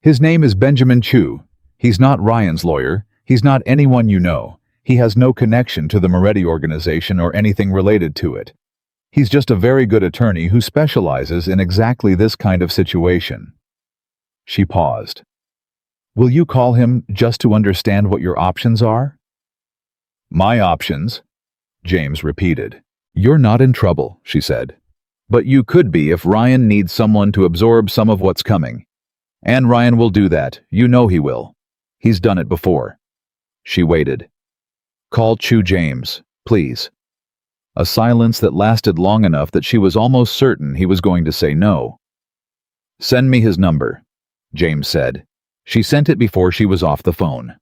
A: "His name is Benjamin Chu. He's not Ryan's lawyer. He's not anyone you know. He has no connection to the Moretti organization or anything related to it. He's just a very good attorney who specializes in exactly this kind of situation." She paused. "Will you call him just to understand what your options are?" "My options?" James repeated. "You're not in trouble," she said. "But you could be if Ryan needs someone to absorb some of what's coming. And Ryan will do that. You know he will. He's done it before." She waited. "Call Chu James, please." A silence that lasted long enough that she was almost certain he was going to say no. "Send me his number," James said. She sent it before she was off the phone.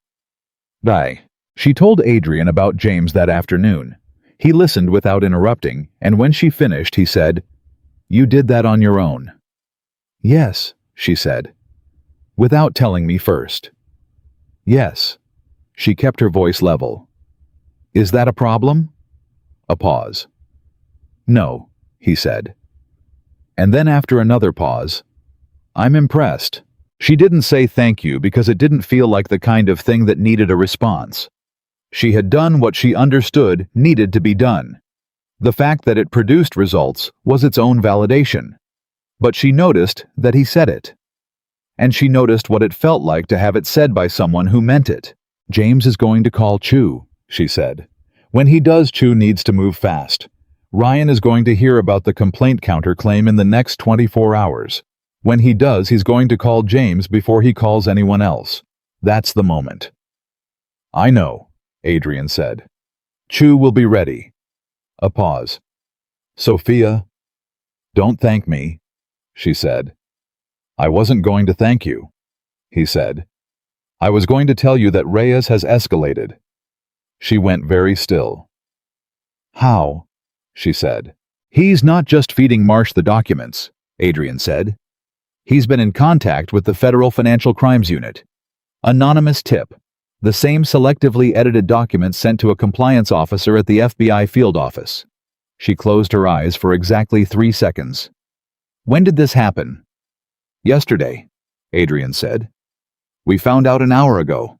A: Bye. She told Adrian about James that afternoon. He listened without interrupting, and when she finished, he said, "You did that on your own." "Yes," she said. "Without telling me first." "Yes." She kept her voice level. "Is that a problem?" A pause. "No," he said. And then after another pause, "I'm impressed." She didn't say thank you because it didn't feel like the kind of thing that needed a response. She had done what she understood needed to be done. The fact that it produced results was its own validation. But she noticed that he said it. And she noticed what it felt like to have it said by someone who meant it. "James is going to call Chu," she said. When he does, Chu needs to move fast. Ryan is going to hear about the complaint counterclaim in the next 24 hours. When he does, he's going to call James before he calls anyone else. That's the moment. I know, Adrian said. Chu will be ready. A pause. Sophia, don't thank me, she said. I wasn't going to thank you, he said. I was going to tell you that Reyes has escalated. She went very still. How? She said. He's not just feeding Marsh the documents, Adrian said. He's been in contact with the Federal Financial Crimes Unit. Anonymous tip. The same selectively edited documents sent to a compliance officer at the FBI field office. She closed her eyes for exactly 3 seconds. When did this happen? Yesterday, Adrian said. We found out an hour ago.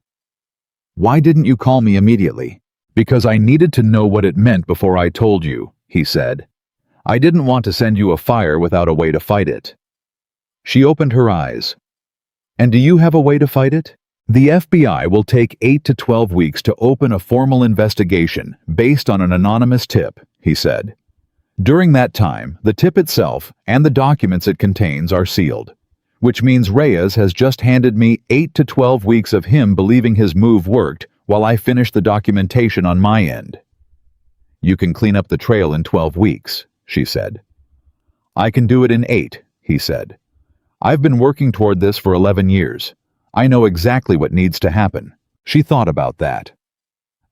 A: Why didn't you call me immediately? Because I needed to know what it meant before I told you, he said. I didn't want to send you a fire without a way to fight it. She opened her eyes. And do you have a way to fight it? The FBI will take 8 to 12 weeks to open a formal investigation based on an anonymous tip, he said. During that time, the tip itself and the documents it contains are sealed, which means Reyes has just handed me 8 to 12 weeks of him believing his move worked while I finish the documentation on my end. You can clean up the trail in 12 weeks, she said. I can do it in 8, he said. I've been working toward this for 11 years. I know exactly what needs to happen. She thought about that.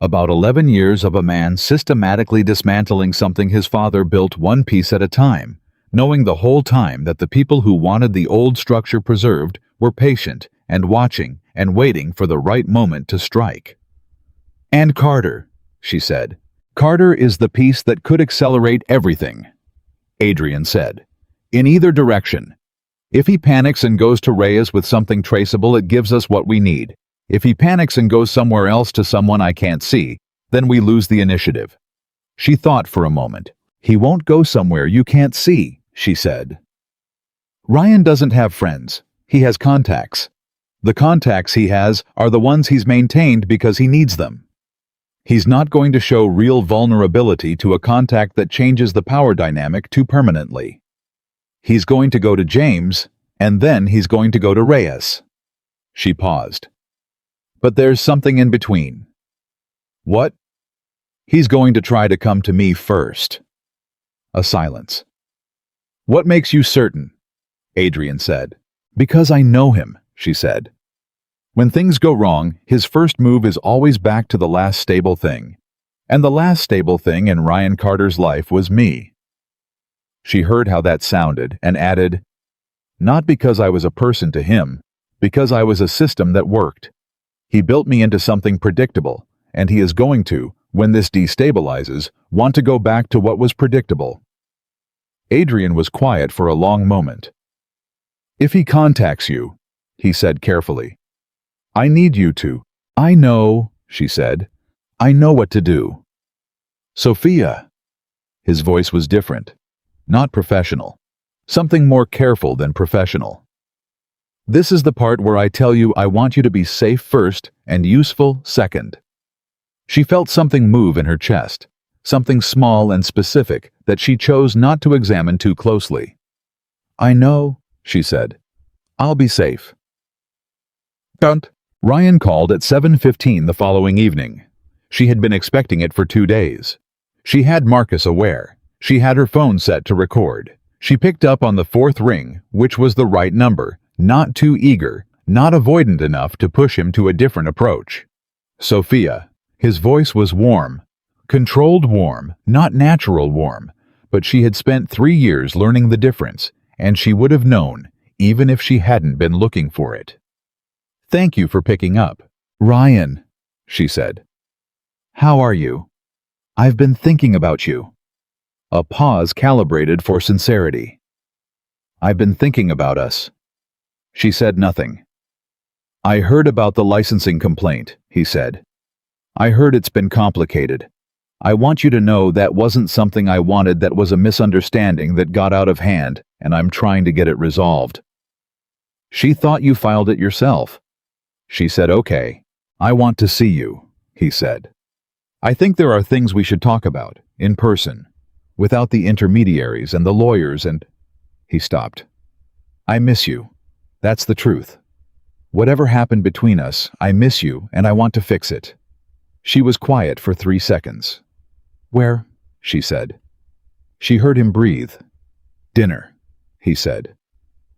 A: About 11 years of a man systematically dismantling something his father built one piece at a time, knowing the whole time that the people who wanted the old structure preserved were patient and watching and waiting for the right moment to strike. And Carter, she said. Carter is the piece that could accelerate everything, Adrian said. In either direction. If he panics and goes to Reyes with something traceable, it gives us what we need. If he panics and goes somewhere else to someone I can't see, then we lose the initiative. She thought for a moment. He won't go somewhere you can't see, she said. Ryan doesn't have friends. He has contacts. The contacts he has are the ones he's maintained because he needs them. He's not going to show real vulnerability to a contact that changes the power dynamic too permanently. He's going to go to James, and then he's going to go to Reyes. She paused. But there's something in between. What? He's going to try to come to me first. A silence. What makes you certain? Adrian said. Because I know him, she said. When things go wrong, his first move is always back to the last stable thing. And the last stable thing in Ryan Carter's life was me. She heard how that sounded and added, not because I was a person to him, because I was a system that worked. He built me into something predictable, and he is going to, when this destabilizes, want to go back to what was predictable. Adrian was quiet for a long moment. If he contacts you, he said carefully, I need you to. I know, she said. I know what to do. Sophia. His voice was different. Not professional. Something more careful than professional. This is the part where I tell you I want you to be safe first and useful second. She felt something move in her chest, something small and specific that she chose not to examine too closely. I know, she said. I'll be safe. Don't. Ryan called at 7:15 the following evening. She had been expecting it for 2 days. She had Marcus aware. She had her phone set to record. She picked up on the 4th ring, which was the right number, not too eager, not avoidant enough to push him to a different approach. Sophia. His voice was warm. Controlled warm, not natural warm, but she had spent 3 years learning the difference, and she would have known, even if she hadn't been looking for it. Thank you for picking up. Ryan, she said. How are you? I've been thinking about you. A pause calibrated for sincerity. I've been thinking about us. She said nothing. I heard about the licensing complaint, he said. I heard it's been complicated. I want you to know that wasn't something I wanted, that was a misunderstanding that got out of hand, and I'm trying to get it resolved. She thought you filed it yourself. She said, okay. I want to see you, he said. I think there are things we should talk about, in person, without the intermediaries and the lawyers and—" He stopped. "I miss you. That's the truth. Whatever happened between us, I miss you and I want to fix it." She was quiet for 3 seconds. "Where?" she said. She heard him breathe. "Dinner," he said.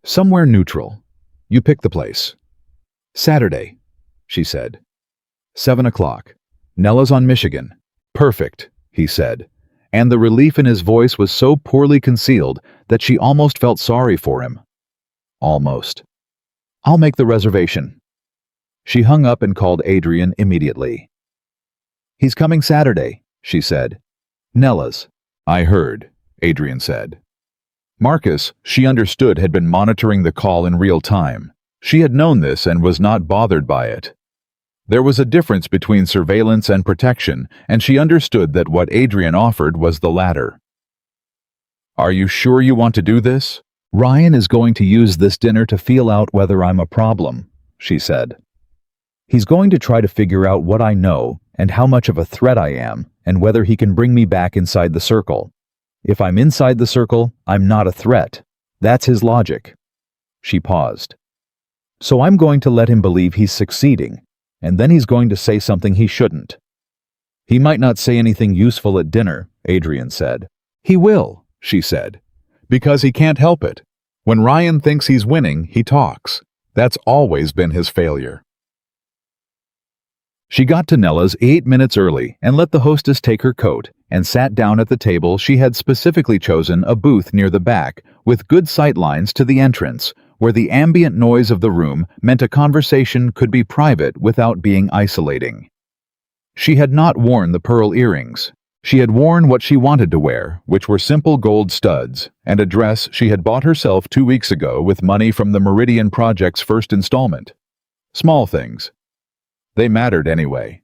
A: "Somewhere neutral. You pick the place." "Saturday," she said. 7 o'clock. "Nella's on Michigan." "Perfect," he said, and the relief in his voice was so poorly concealed that she almost felt sorry for him. Almost. "I'll make the reservation." She hung up and called Adrian immediately. "He's coming Saturday," she said. "Nella's." "I heard," Adrian said. Marcus, she understood, had been monitoring the call in real time. She had known this and was not bothered by it. There was a difference between surveillance and protection, and she understood that what Adrian offered was the latter. "Are you sure you want to do this?" "Ryan is going to use this dinner to feel out whether I'm a problem," she said. "He's going to try to figure out what I know and how much of a threat I am and whether he can bring me back inside the circle. If I'm inside the circle, I'm not a threat. That's his logic." She paused. "So I'm going to let him believe he's succeeding, and then he's going to say something he shouldn't." "He might not say anything useful at dinner," Adrian said. "He will," she said, "because he can't help it. When Ryan thinks he's winning, he talks. That's always been his failure." She got to Nella's 8 minutes early and let the hostess take her coat and sat down at the table. She had specifically chosen a booth near the back with good sight lines to the entrance, where the ambient noise of the room meant a conversation could be private without being isolating. She had not worn the pearl earrings. She had worn what she wanted to wear, which were simple gold studs, and a dress she had bought herself 2 weeks ago with money from the Meridian Project's first installment. Small things. They mattered anyway.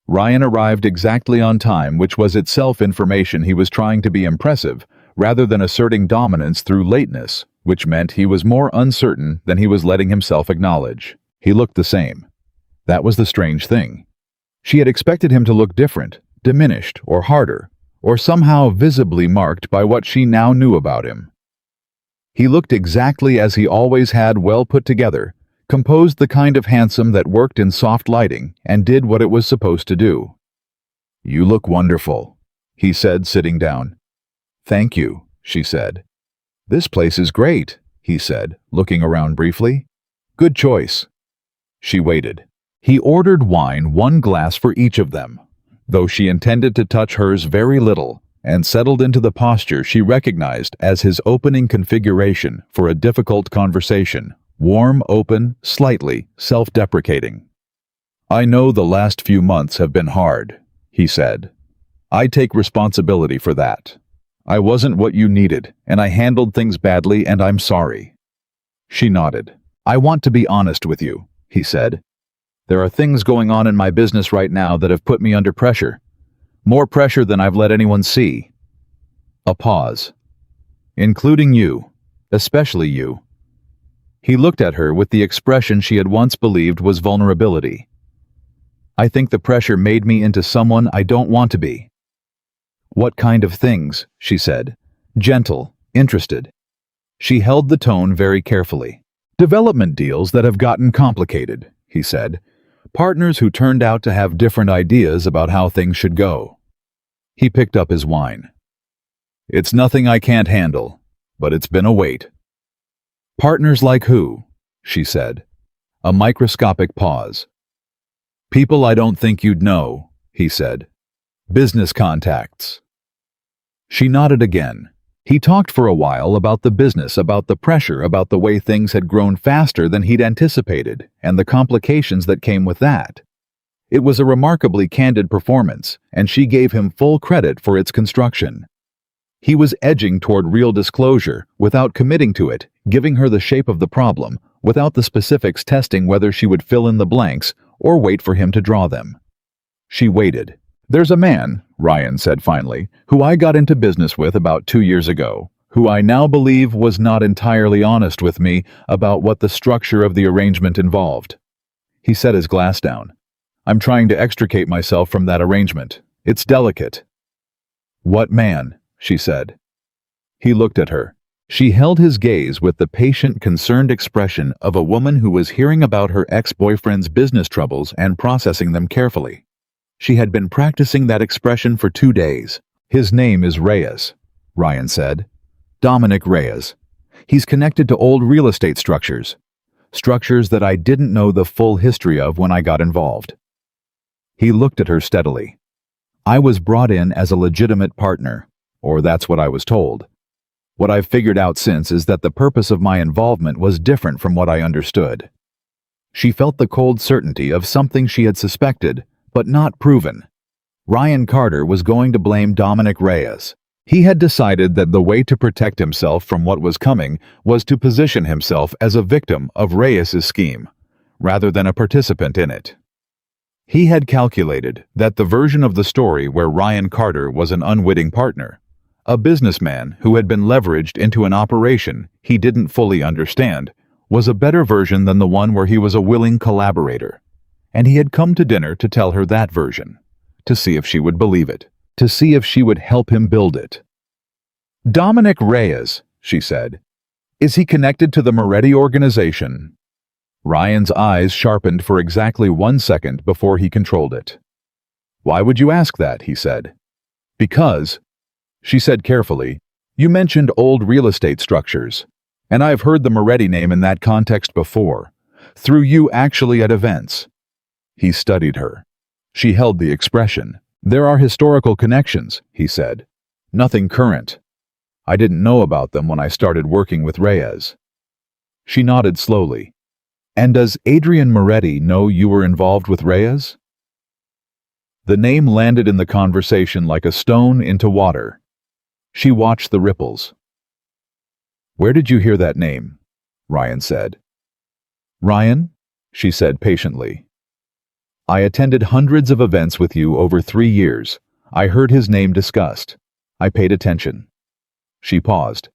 A: Ryan arrived exactly on time, which was itself information he was trying to be impressive, rather than asserting dominance through lateness, which meant he was more uncertain than he was letting himself acknowledge. He looked the same. That was the strange thing. She had expected him to look different, diminished, or harder, or somehow visibly marked by what she now knew about him. He looked exactly as he always had, well put together, composed, the kind of handsome that worked in soft lighting and did what it was supposed to do. "You look wonderful," he said, sitting down. "Thank you," she said. "This place is great," he said, looking around briefly. "Good choice." She waited. He ordered wine, 1 glass for each of them, though she intended to touch hers very little, and settled into the posture she recognized as his opening configuration for a difficult conversation. Warm, open, slightly self-deprecating. "I know the last few months have been hard," he said. "I take responsibility for that. I wasn't what you needed, and I handled things badly, and I'm sorry." She nodded. "I want to be honest with you," he said. "There are things going on in my business right now that have put me under pressure. More pressure than I've let anyone see." A pause. "Including you. Especially you." He looked at her with the expression she had once believed was vulnerability. "I think the pressure made me into someone I don't want to be." "What kind of things?" she said. Gentle, interested. She held the tone very carefully. "Development deals that have gotten complicated," he said. "Partners who turned out to have different ideas about how things should go." He picked up his wine. "It's nothing I can't handle, but it's been a wait." "Partners like who?" she said. A microscopic pause. "People I don't think you'd know," he said. "Business contacts." She nodded again. He talked for a while about the business, about the pressure, about the way things had grown faster than he'd anticipated, and the complications that came with that. It was a remarkably candid performance, and she gave him full credit for its construction. He was edging toward real disclosure, without committing to it, giving her the shape of the problem, without the specifics, testing whether she would fill in the blanks or wait for him to draw them. She waited. "There's a man," Ryan said finally, "who I got into business with about 2 years ago, who I now believe was not entirely honest with me about what the structure of the arrangement involved." He set his glass down. I'm trying to extricate myself from that arrangement. It's delicate." "What man?" she said. He looked at her. She held his gaze with the patient, concerned expression of a woman who was hearing about her ex-boyfriend's business troubles and processing them carefully. She had been practicing that expression for 2 days. "His name is Reyes," Ryan said. "Dominic Reyes. He's connected to old real estate structures. Structures that I didn't know the full history of when I got involved." He looked at her steadily. "I was brought in as a legitimate partner, or that's what I was told. What I've figured out since is that the purpose of my involvement was different from what I understood." She felt the cold certainty of something she had suspected, but not proven. Ryan Carter was going to blame Dominic Reyes. He had decided that the way to protect himself from what was coming was to position himself as a victim of Reyes's scheme, rather than a participant in it. He had calculated that the version of the story where Ryan Carter was an unwitting partner, a businessman who had been leveraged into an operation he didn't fully understand, was a better version than the one where he was a willing collaborator. And he had come to dinner to tell her that version, to see if she would believe it, to see if she would help him build it. "Dominic Reyes," she said. "Is he connected to the Moretti organization?" Ryan's eyes sharpened for exactly 1 second before he controlled it. "Why would you ask that?" he said. "Because," she said carefully, "you mentioned old real estate structures, and I've heard the Moretti name in that context before, through you actually at events." He studied her. She held the expression. "There are historical connections," he said. "Nothing current. I didn't know about them when I started working with Reyes." She nodded slowly. "And does Adrian Moretti know you were involved with Reyes?" The name landed in the conversation like a stone into water. She watched the ripples. "Where did you hear that name?" Ryan said. "Ryan?" she said patiently. "I attended hundreds of events with you over 3 years. I heard his name discussed. I paid attention." She paused.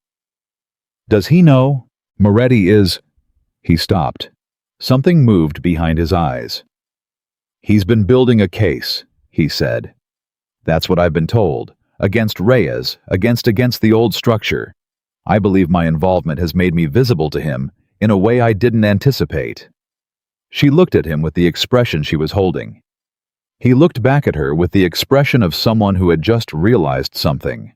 A: "Does he know? Moretti is—" He stopped. Something moved behind his eyes. "He's been building a case," he said. "That's what I've been told. Against Reyes, against the old structure. I believe my involvement has made me visible to him in a way I didn't anticipate." She looked at him with the expression she was holding. He looked back at her with the expression of someone who had just realized something.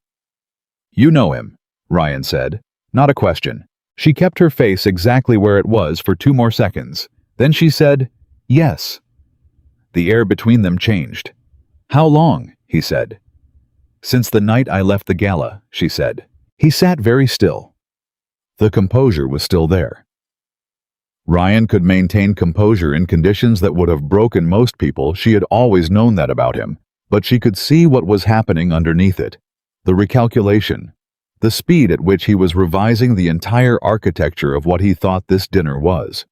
A: "You know him," Ryan said. Not a question. She kept her face exactly where it was for 2 more seconds. Then she said, "Yes." The air between them changed. "How long?" he said. "Since the night I left the gala," she said. He sat very still. The composure was still there. Ryan could maintain composure in conditions that would have broken most people. She had always known that about him, but she could see what was happening underneath it. The recalculation. The speed at which he was revising the entire architecture of what he thought this dinner was.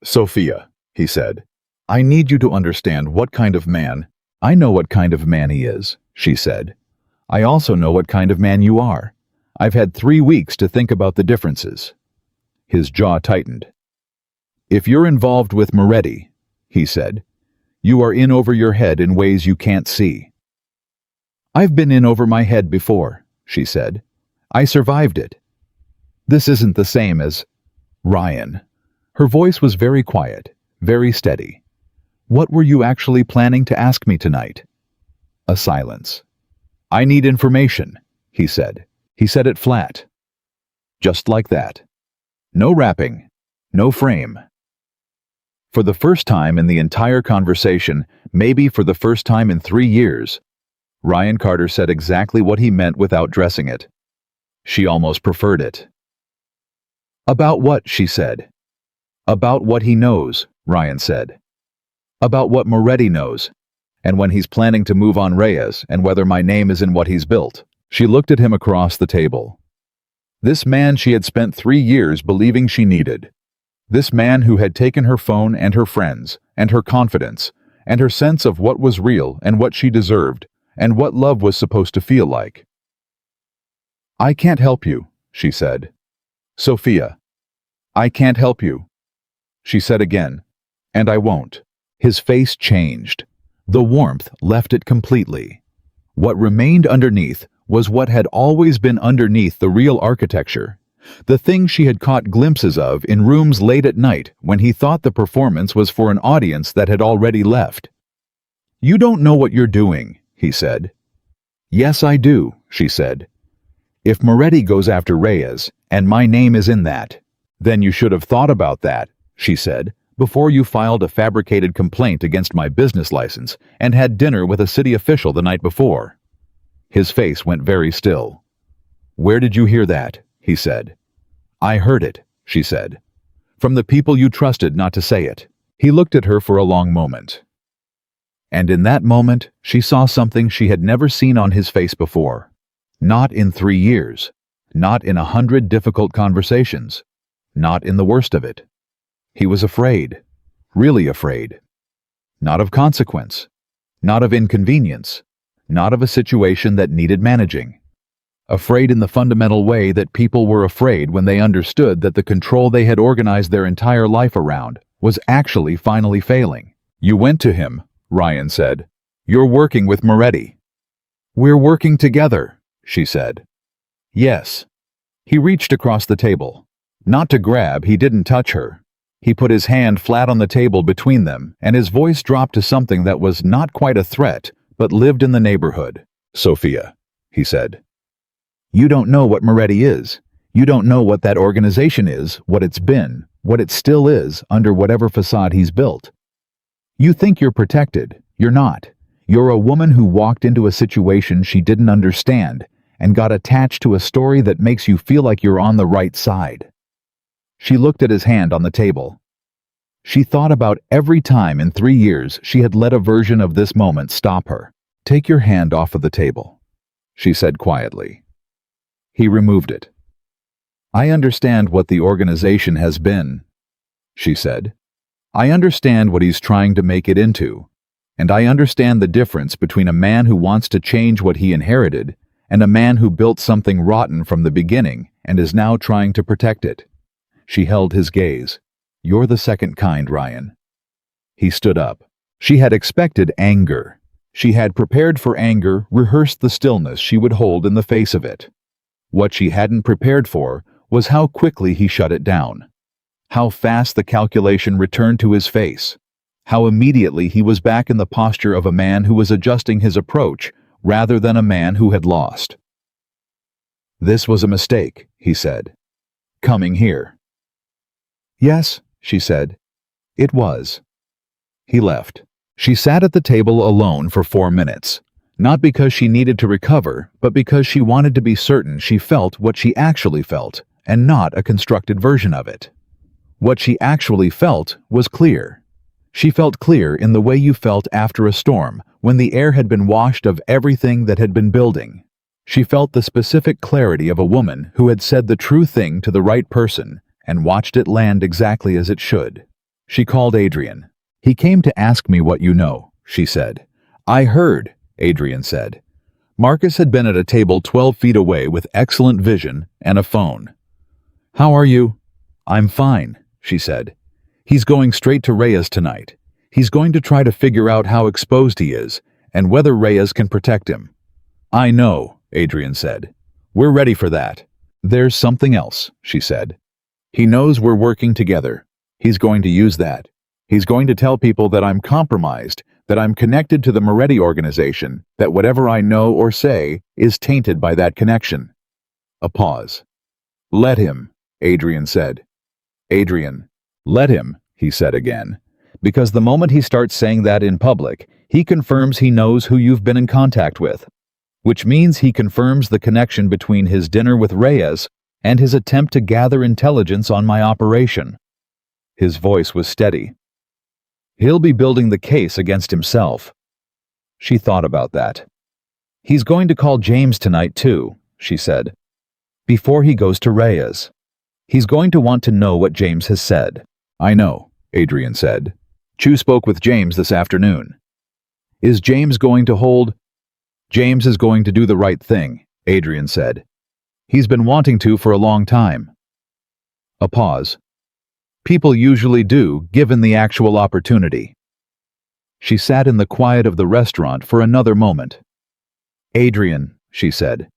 A: "Sophia," he said, "I need you to understand what kind of man—" "I know what kind of man he is," she said. "I also know what kind of man you are. I've had 3 weeks to think about the differences." His jaw tightened. "If you're involved with Moretti," he said, "you are in over your head in ways you can't see." "I've been in over my head before," she said. "I survived it. This isn't the same as Ryan." Her voice was very quiet, very steady. "What were you actually planning to ask me tonight?" A silence. "I need information," he said. He said it flat. Just like that. No wrapping, no frame. For the first time in the entire conversation, maybe for the first time in 3 years, Ryan Carter said exactly what he meant without dressing it. She almost preferred it. "About what?" she said. "About what he knows," Ryan said. "About what Moretti knows, and when he's planning to move on Reyes, and whether my name is in what he's built." She looked at him across the table. This man she had spent 3 years believing she needed. This man who had taken her phone and her friends, and her confidence, and her sense of what was real and what she deserved, and what love was supposed to feel like. "I can't help you," she said. "Sophia, I can't help you," she said again, "and I won't." His face changed. The warmth left it completely. What remained underneath was what had always been underneath the real architecture. The thing she had caught glimpses of in rooms late at night when he thought the performance was for an audience that had already left. "You don't know what you're doing," he said. "Yes, I do," she said. "If Moretti goes after Reyes, and my name is in that, then you should have thought about that," she said, "before you filed a fabricated complaint against my business license and had dinner with a city official the night before." His face went very still. "Where did you hear that?" he said. "I heard it," she said. "From the people you trusted not to say it." He looked at her for a long moment. And in that moment, she saw something she had never seen on his face before. Not in 3 years. Not in 100 difficult conversations. Not in the worst of it. He was afraid. Really afraid. Not of consequence. Not of inconvenience. Not of a situation that needed managing. Afraid in the fundamental way that people were afraid when they understood that the control they had organized their entire life around was actually finally failing. "You went to him," Ryan said. "You're working with Moretti." "We're working together," she said. "Yes." He reached across the table. Not to grab, he didn't touch her. He put his hand flat on the table between them, and his voice dropped to something that was not quite a threat, but lived in the neighborhood. "Sophia," he said. "You don't know what Moretti is. You don't know what that organization is, what it's been, what it still is under whatever facade he's built. You think you're protected. You're not. You're a woman who walked into a situation she didn't understand and got attached to a story that makes you feel like you're on the right side." She looked at his hand on the table. She thought about every time in 3 years she had let a version of this moment stop her. "Take your hand off of the table," she said quietly. He removed it. "I understand what the organization has been," she said. "I understand what he's trying to make it into, and I understand the difference between a man who wants to change what he inherited and a man who built something rotten from the beginning and is now trying to protect it." She held his gaze. "You're the second kind, Ryan." He stood up. She had expected anger. She had prepared for anger, rehearsed the stillness she would hold in the face of it. What she hadn't prepared for was how quickly he shut it down. How fast the calculation returned to his face. How immediately he was back in the posture of a man who was adjusting his approach rather than a man who had lost. "This was a mistake," he said. "Coming here." "Yes," she said. "It was." He left. She sat at the table alone for 4 minutes. Not because she needed to recover, but because she wanted to be certain she felt what she actually felt, and not a constructed version of it. What she actually felt was clear. She felt clear in the way you felt after a storm, when the air had been washed of everything that had been building. She felt the specific clarity of a woman who had said the true thing to the right person and watched it land exactly as it should. She called Adrian. "He came to ask me what you know," she said. "I heard," Adrian said. Marcus had been at a table 12 feet away with excellent vision and a phone. "How are you?" "I'm fine," she said. "He's going straight to Reyes tonight. He's going to try to figure out how exposed he is and whether Reyes can protect him." "I know," Adrian said. "We're ready for that." "There's something else," she said. "He knows we're working together. He's going to use that. He's going to tell people that I'm compromised, that I'm connected to the Moretti organization, that whatever I know or say is tainted by that connection." A pause. "Let him," Adrian said. "Adrian, let him," he said again. "Because the moment he starts saying that in public, he confirms he knows who you've been in contact with. Which means he confirms the connection between his dinner with Reyes and his attempt to gather intelligence on my operation." His voice was steady. "He'll be building the case against himself." She thought about that. "He's going to call James tonight too," she said. "Before he goes to Reyes. He's going to want to know what James has said." "I know," Adrian said. "Chu spoke with James this afternoon." "Is James going to hold—" "James is going to do the right thing," Adrian said. "He's been wanting to for a long time." A pause. "People usually do, given the actual opportunity." She sat in the quiet of the restaurant for another moment. "Adrian," she said,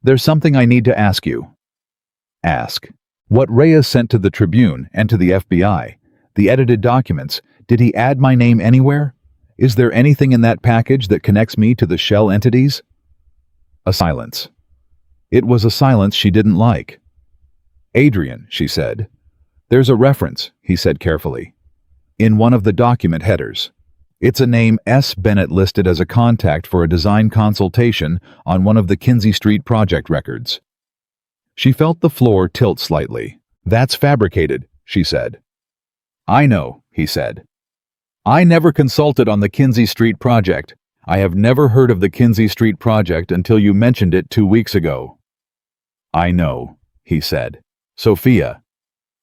A: "there's something I need to ask you." "Ask." "What Reyes sent to the Tribune and to the FBI, the edited documents, did he add my name anywhere? Is there anything in that package that connects me to the shell entities?" A silence. It was a silence she didn't like. "Adrian," she said. "There's a reference," he said carefully, "in one of the document headers. It's a name S. Bennett listed as a contact for a design consultation on one of the Kinsey Street project records." She felt the floor tilt slightly. "That's fabricated," she said. "I know," he said. "I never consulted on the Kinsey Street project. I have never heard of the Kinsey Street project until you mentioned it 2 weeks ago." "I know," he said. "Sophia."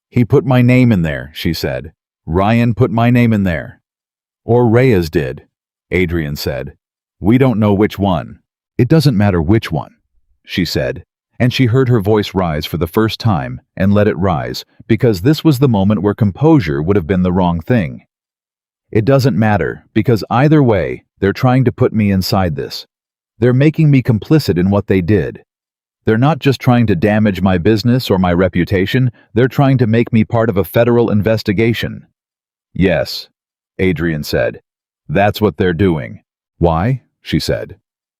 A: "He put my name in there," she said. "Ryan put my name in there." "Or Reyes did," Adrian said. "We don't know which one." "It doesn't matter which one," she said, and she heard her voice rise for the first time and let it rise because this was the moment where composure would have been the wrong thing. "It doesn't matter because either way, they're trying to put me inside this. They're making me complicit in what they did. They're not just trying to damage my business or my reputation, they're trying to make me part of a federal investigation." "Yes," Adrian said. "That's what they're doing." "Why?" she said.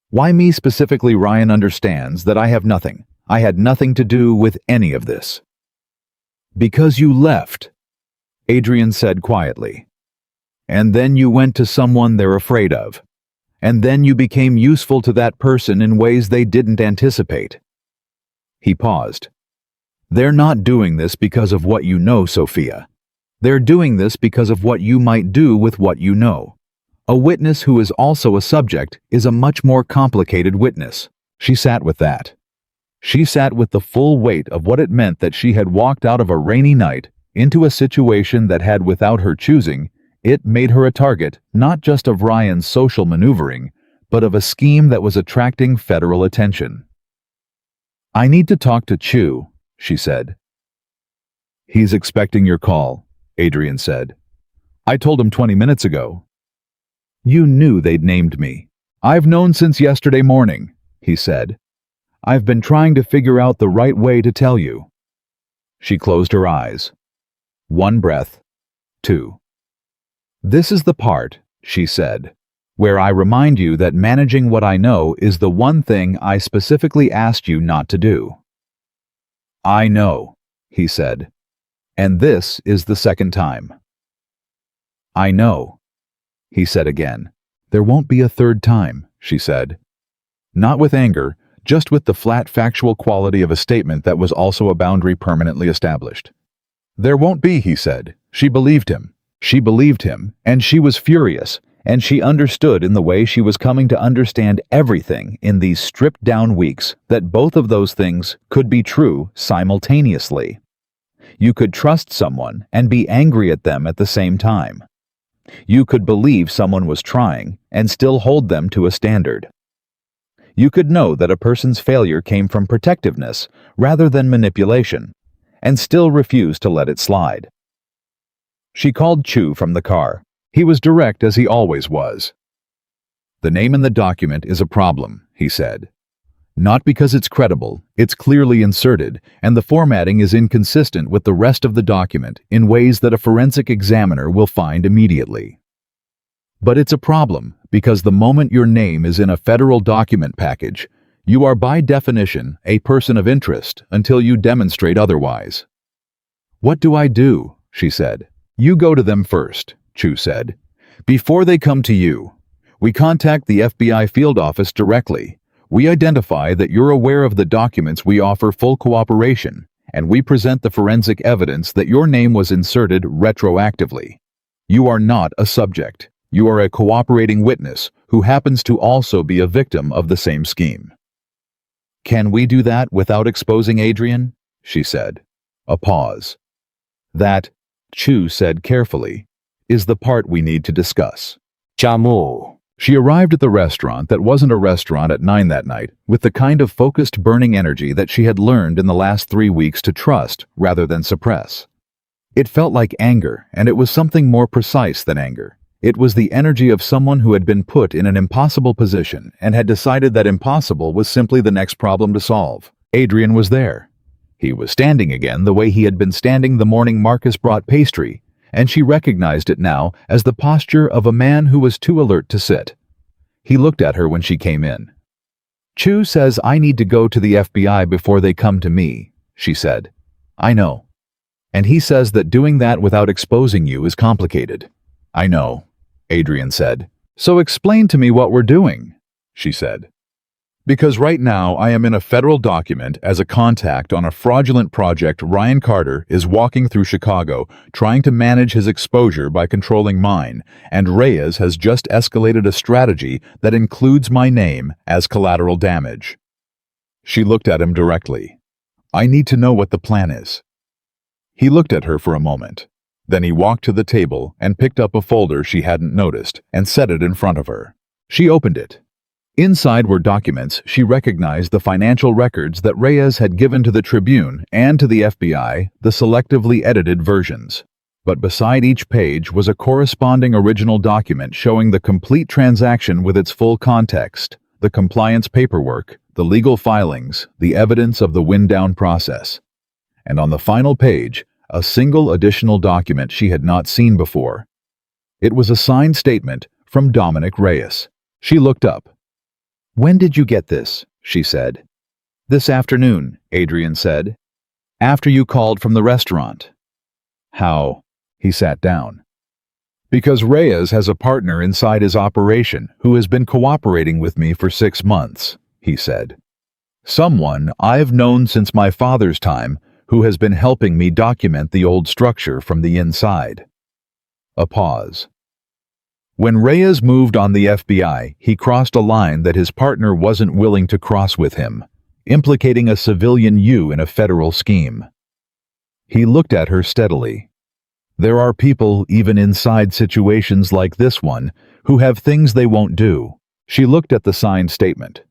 A: "Why me specifically?" Ryan understands that I have nothing. I had nothing to do with any of this. "Because you left," Adrian said quietly. "And then you went to someone they're afraid of. And then you became useful to that person in ways they didn't anticipate." He paused. "They're not doing this because of what you know, Sophia. They're doing this because of what you might do with what you know. A witness who is also a subject is a much more complicated witness." She sat with that. She sat with the full weight of what it meant that she had walked out of a rainy night into a situation that had, without her choosing, it made her a target not just of Ryan's social maneuvering, but of a scheme that was attracting federal attention. "I need to talk to Chu," she said. "He's expecting your call," Adrian said. "I told him 20 minutes ago." "You knew they'd named me." "I've known since yesterday morning," he said. "I've been trying to figure out the right way to tell you." She closed her eyes. One breath. Two. "This is the part," she said, "where I remind you that managing what I know is the one thing I specifically asked you not to do." "I know," he said. "And this is the second time." "I know," he said again. "There won't be a third time," she said. Not with anger, just with the flat factual quality of a statement that was also a boundary permanently established. "There won't be," he said. She believed him. She believed him, and she was furious, and she understood in the way she was coming to understand everything in these stripped-down weeks that both of those things could be true simultaneously. You could trust someone and be angry at them at the same time. You could believe someone was trying and still hold them to a standard. You could know that a person's failure came from protectiveness rather than manipulation, and still refuse to let it slide. She called Chu from the car. He was direct as he always was. "The name in the document is a problem," he said. "Not because it's credible, it's clearly inserted, and the formatting is inconsistent with the rest of the document in ways that a forensic examiner will find immediately. But it's a problem because the moment your name is in a federal document package, you are by definition a person of interest until you demonstrate otherwise." "What do I do?" she said. "You go to them first," Chu said. "Before they come to you. We contact the FBI field office directly. We identify that you're aware of the documents, we offer full cooperation, and we present the forensic evidence that your name was inserted retroactively. You are not a subject. You are a cooperating witness who happens to also be a victim of the same scheme." "Can we do that without exposing Adrian?" she said. A pause. "That," Chu said carefully, "is the part we need to discuss." Chamu. She arrived at the restaurant that wasn't a restaurant at 9 that night with the kind of focused burning energy that she had learned in the last 3 weeks to trust rather than suppress. It felt like anger, and it was something more precise than anger. It was the energy of someone who had been put in an impossible position and had decided that impossible was simply the next problem to solve. Adrian was there. He was standing again the way he had been standing the morning Marcus brought pastry, and she recognized it now as the posture of a man who was too alert to sit. He looked at her when she came in. "Chu says I need to go to the FBI before they come to me," she said. "I know. And he says that doing that without exposing you is complicated." "I know," Adrian said. "So explain to me what we're doing," she said. "Because right now I am in a federal document as a contact on a fraudulent project. Ryan Carter is walking through Chicago trying to manage his exposure by controlling mine, and Reyes has just escalated a strategy that includes my name as collateral damage." She looked at him directly. "I need to know what the plan is." He looked at her for a moment. Then he walked to the table and picked up a folder she hadn't noticed and set it in front of her. She opened it. Inside were documents she recognized, the financial records that Reyes had given to the Tribune and to the FBI, the selectively edited versions. But beside each page was a corresponding original document showing the complete transaction with its full context, the compliance paperwork, the legal filings, the evidence of the wind-down process. And on the final page, a single additional document she had not seen before. It was a signed statement from Dominic Reyes. She looked up. "When did you get this?" she said. "This afternoon," Adrian said. "After you called from the restaurant." "How?" He sat down. "Because Reyes has a partner inside his operation who has been cooperating with me for 6 months, he said. "Someone I've known since my father's time who has been helping me document the old structure from the inside." A pause. When Reyes moved on the FBI, he crossed a line that his partner wasn't willing to cross with him, implicating a civilian you in a federal scheme. He looked at her steadily. "There are people, even inside situations like this one, who have things they won't do." She looked at the signed statement.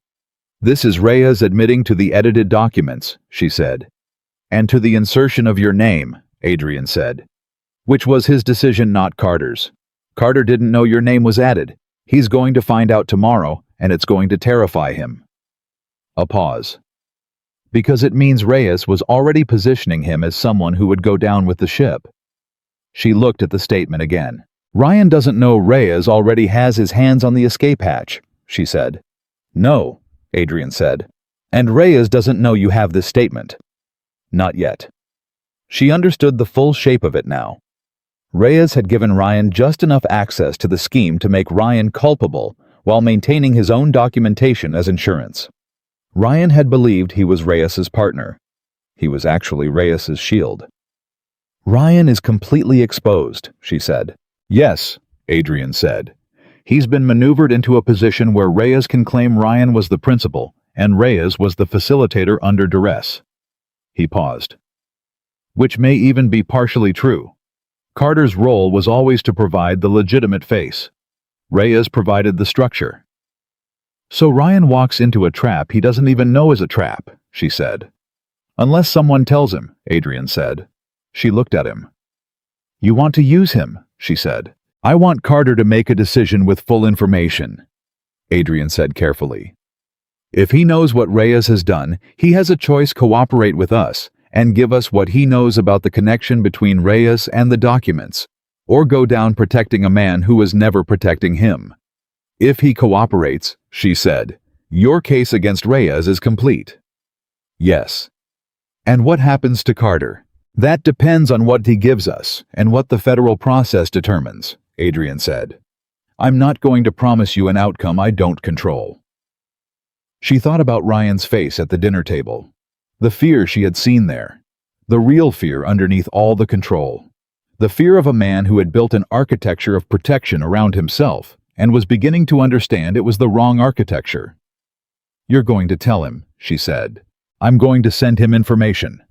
A: "This is Reyes admitting to the edited documents," she said. "And to the insertion of your name," Adrian said. "Which was his decision, not Carter's. Carter didn't know your name was added. He's going to find out tomorrow, and it's going to terrify him." A pause. "Because it means Reyes was already positioning him as someone who would go down with the ship." She looked at the statement again. "Ryan doesn't know Reyes already has his hands on the escape hatch," she said. "No," Adrian said. "And Reyes doesn't know you have this statement." Not yet. She understood the full shape of it now. Reyes had given Ryan just enough access to the scheme to make Ryan culpable while maintaining his own documentation as insurance. Ryan had believed he was Reyes's partner. He was actually Reyes's shield. "Ryan is completely exposed," she said. "Yes," Adrian said. "He's been maneuvered into a position where Reyes can claim Ryan was the principal and Reyes was the facilitator under duress." He paused. "Which may even be partially true. Carter's role was always to provide the legitimate face. Reyes provided the structure." "So Ryan walks into a trap he doesn't even know is a trap," she said. "Unless someone tells him," Adrian said. She looked at him. "You want to use him," she said. "I want Carter to make a decision with full information," Adrian said carefully. "If he knows what Reyes has done, he has a choice: cooperate with us and give us what he knows about the connection between Reyes and the documents, or go down protecting a man who was never protecting him. If he cooperates," she said, "your case against Reyes is complete." "Yes." "And what happens to Carter?" "That depends on what he gives us and what the federal process determines," Adrian said. "I'm not going to promise you an outcome I don't control." She thought about Ryan's face at the dinner table. The fear she had seen there. The real fear underneath all the control. The fear of a man who had built an architecture of protection around himself and was beginning to understand it was the wrong architecture. "You're going to tell him," she said. "I'm going to send him information,"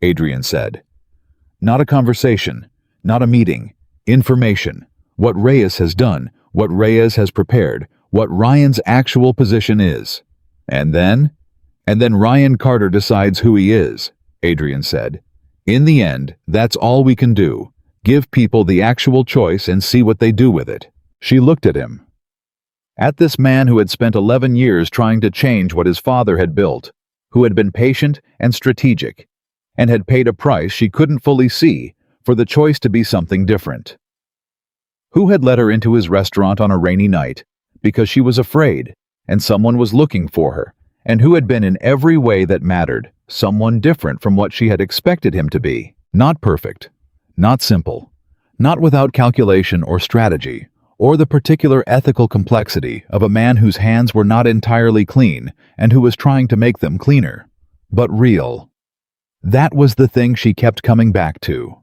A: Adrian said. "Not a conversation, not a meeting. Information. What Reyes has done, what Reyes has prepared, what Ryan's actual position is. And then Ryan Carter decides who he is," Adrian said. "In the end, that's all we can do. Give people the actual choice and see what they do with it." She looked at him. At this man who had spent 11 years trying to change what his father had built, who had been patient and strategic, and had paid a price she couldn't fully see for the choice to be something different. Who had let her into his restaurant on a rainy night because she was afraid and someone was looking for her, and who had been in every way that mattered, someone different from what she had expected him to be. Not perfect, not simple, not without calculation or strategy, or the particular ethical complexity of a man whose hands were not entirely clean and who was trying to make them cleaner, but real. That was the thing she kept coming back to.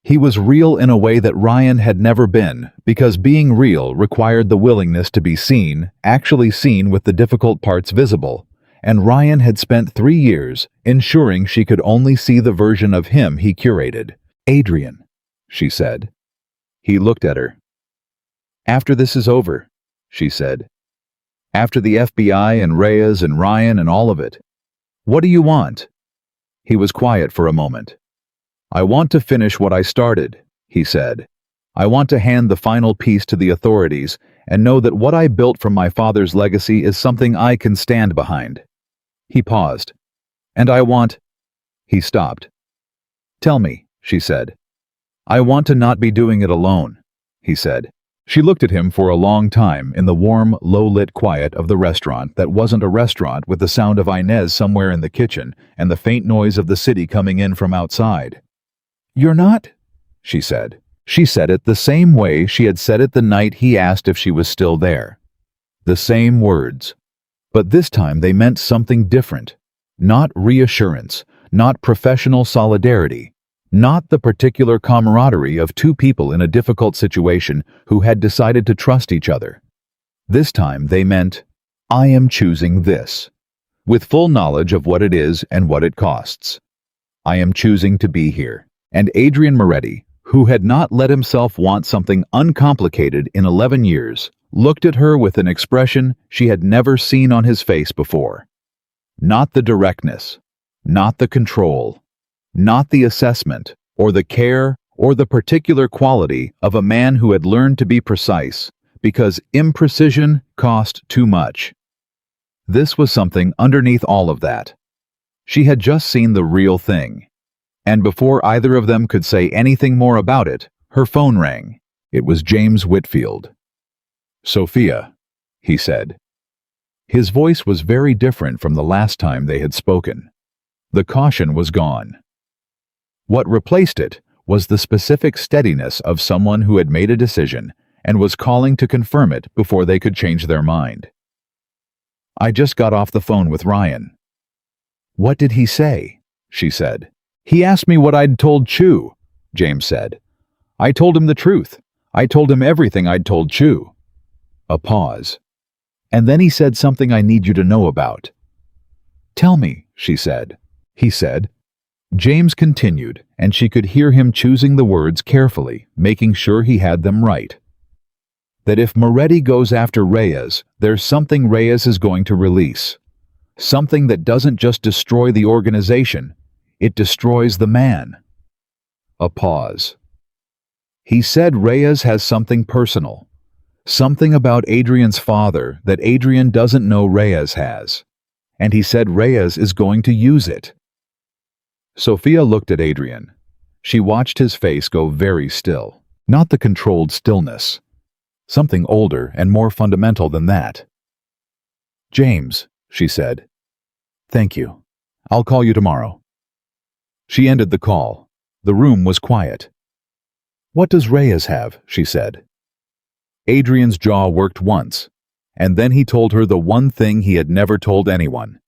A: He was real in a way that Ryan had never been, because being real required the willingness to be seen, actually seen with the difficult parts visible, and Ryan had spent 3 years ensuring she could only see the version of him he curated. "Adrian," she said. He looked at her. "After this is over," she said. "After the FBI and Reyes and Ryan and all of it. What do you want?" He was quiet for a moment. "I want to finish what I started," he said. "I want to hand the final piece to the authorities and know that what I built from my father's legacy is something I can stand behind." He paused. "And I want—" He stopped. "Tell me," she said. "I want to not be doing it alone," he said. She looked at him for a long time in the warm, low-lit quiet of the restaurant that wasn't a restaurant, with the sound of Inez somewhere in the kitchen and the faint noise of the city coming in from outside. "You're not?" she said. She said it the same way she had said it the night he asked if she was still there. The same words. But this time they meant something different. Not reassurance, not professional solidarity, not the particular camaraderie of two people in a difficult situation who had decided to trust each other. This time they meant, "I am choosing this, with full knowledge of what it is and what it costs. I am choosing to be here." And Adrian Moretti, who had not let himself want something uncomplicated in 11 years, looked at her with an expression she had never seen on his face before. Not the directness, not the control, not the assessment, or the care, or the particular quality of a man who had learned to be precise, because imprecision cost too much. This was something underneath all of that. She had just seen the real thing. And before either of them could say anything more about it, her phone rang. It was James Whitfield. "Sophia," he said. His voice was very different from the last time they had spoken. The caution was gone. What replaced it was the specific steadiness of someone who had made a decision and was calling to confirm it before they could change their mind. "I just got off the phone with Ryan." "What did he say?" she said. "He asked me what I'd told Chu," James said. "I told him the truth. I told him everything I'd told Chu." A pause. "And then he said something I need you to know about." "Tell me," she said. He said. James continued, and she could hear him choosing the words carefully, making sure he had them right. "That if Moretti goes after Reyes, there's something Reyes is going to release. Something that doesn't just destroy the organization, it destroys the man." A pause. "He said Reyes has something personal. Something about Adrian's father that Adrian doesn't know Reyes has. And he said Reyes is going to use it." Sophia looked at Adrian. She watched his face go very still. Not the controlled stillness. Something older and more fundamental than that. "James," she said. "Thank you. I'll call you tomorrow." She ended the call. The room was quiet. "What does Reyes have?" she said. Adrian's jaw worked once, and then he told her the one thing he had never told anyone.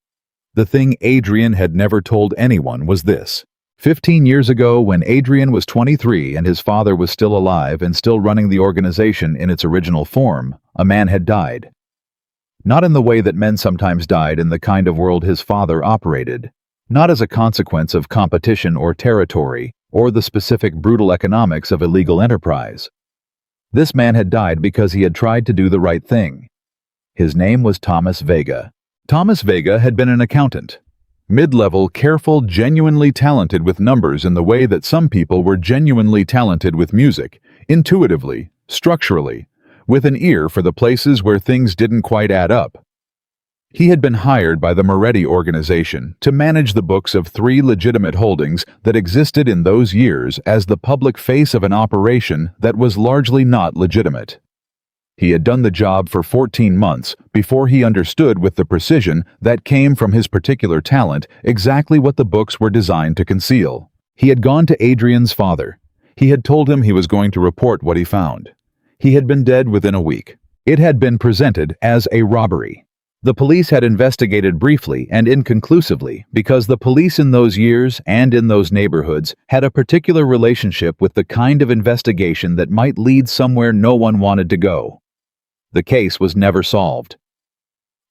A: The thing Adrian had never told anyone was this. 15 years ago, when Adrian was 23 and his father was still alive and still running the organization in its original form, a man had died. Not in the way that men sometimes died in the kind of world his father operated. Not as a consequence of competition or territory, or the specific brutal economics of illegal enterprise. This man had died because he had tried to do the right thing. His name was Thomas Vega. Thomas Vega had been an accountant. Mid-level, careful, genuinely talented with numbers in the way that some people were genuinely talented with music, intuitively, structurally, with an ear for the places where things didn't quite add up. He had been hired by the Moretti organization to manage the books of 3 legitimate holdings that existed in those years as the public face of an operation that was largely not legitimate. He had done the job for 14 months before he understood with the precision that came from his particular talent exactly what the books were designed to conceal. He had gone to Adrian's father. He had told him he was going to report what he found. He had been dead within a week. It had been presented as a robbery. The police had investigated briefly and inconclusively because the police in those years and in those neighborhoods had a particular relationship with the kind of investigation that might lead somewhere no one wanted to go. The case was never solved.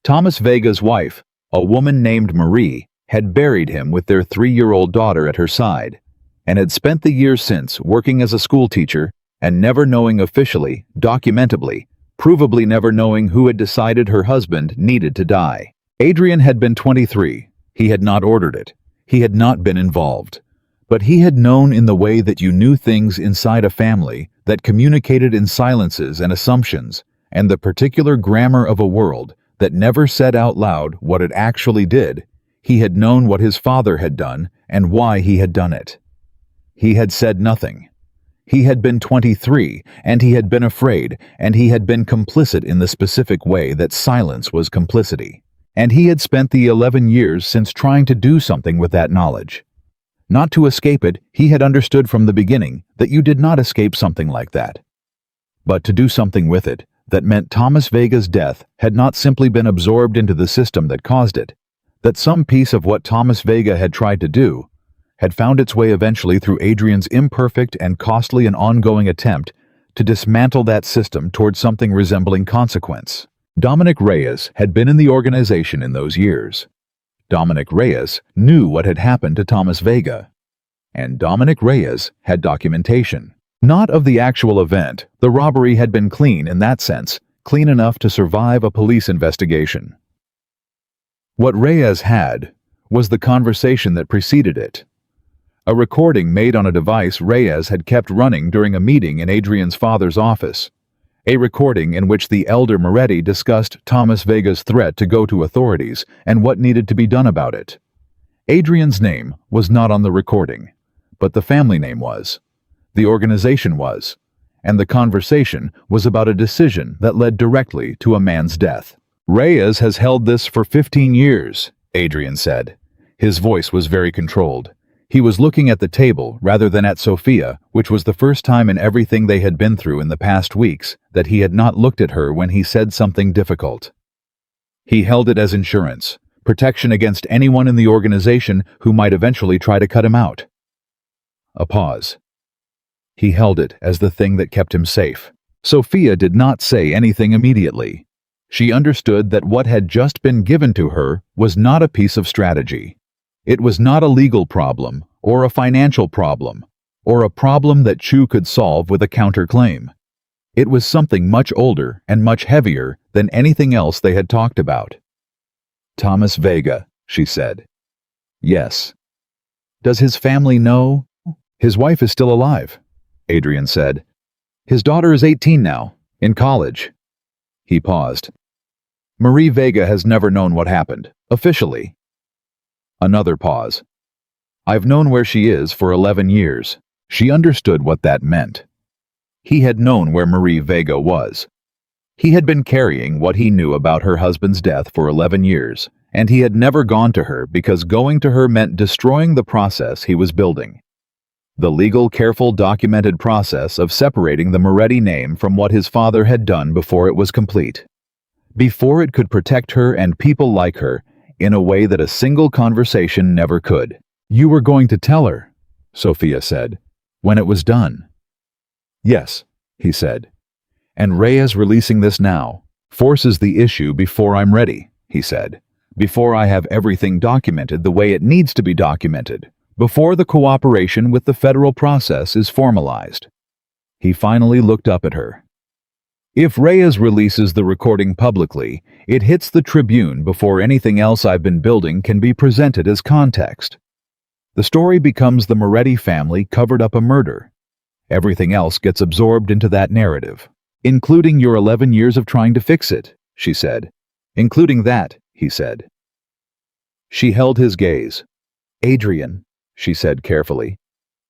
A: Thomas Vega's wife, a woman named Marie, had buried him with their 3-year-old daughter at her side, and had spent the years since working as a schoolteacher and never knowing officially, documentably, provably never knowing who had decided her husband needed to die. Adrian had been 23. He had not ordered it. He had not been involved. But he had known in the way that you knew things inside a family that communicated in silences and assumptions, and the particular grammar of a world that never said out loud what it actually did. He had known what his father had done and why he had done it. He had said nothing. He had been 23, and he had been afraid, and he had been complicit in the specific way that silence was complicity. And he had spent the 11 years since trying to do something with that knowledge. Not to escape it, he had understood from the beginning that you did not escape something like that. But to do something with it, that meant Thomas Vega's death had not simply been absorbed into the system that caused it, that some piece of what Thomas Vega had tried to do had found its way eventually through Adrian's imperfect and costly and ongoing attempt to dismantle that system toward something resembling consequence. Dominic Reyes had been in the organization in those years. Dominic Reyes knew what had happened to Thomas Vega. And Dominic Reyes had documentation. Not of the actual event. The robbery had been clean in that sense, clean enough to survive a police investigation. What Reyes had was the conversation that preceded it. A recording made on a device Reyes had kept running during a meeting in Adrian's father's office. A recording in which the elder Moretti discussed Thomas Vega's threat to go to authorities and what needed to be done about it. Adrian's name was not on the recording, but the family name was. The organization was. And the conversation was about a decision that led directly to a man's death. Reyes has held this for 15 years, Adrian said. His voice was very controlled. He was looking at the table rather than at Sophia, which was the first time in everything they had been through in the past weeks that he had not looked at her when he said something difficult. He held it as insurance, protection against anyone in the organization who might eventually try to cut him out. A pause. He held it as the thing that kept him safe. Sophia did not say anything immediately. She understood that what had just been given to her was not a piece of strategy. It was not a legal problem, or a financial problem, or a problem that Chu could solve with a counterclaim. It was something much older and much heavier than anything else they had talked about. Thomas Vega, she said. Yes. Does his family know? His wife is still alive, Adrian said. His daughter is 18 now, in college. He paused. Marie Vega has never known what happened, officially. Another pause. I've known where she is for 11 years. She understood what that meant. He had known where Marie Vega was. He had been carrying what he knew about her husband's death for 11 years, and he had never gone to her because going to her meant destroying the process he was building. The legal, careful, documented process of separating the Moretti name from what his father had done before it was complete. Before it could protect her and people like her, in a way that a single conversation never could. You were going to tell her, Sophia said, when it was done. Yes, he said. And Reyes releasing this now forces the issue before I'm ready, he said. Before I have everything documented the way it needs to be documented. Before the cooperation with the federal process is formalized. He finally looked up at her. If Reyes releases the recording publicly, it hits the Tribune before anything else I've been building can be presented as context. The story becomes the Moretti family covered up a murder. Everything else gets absorbed into that narrative. Including your 11 years of trying to fix it, she said. Including that, he said. She held his gaze. Adrian, she said carefully,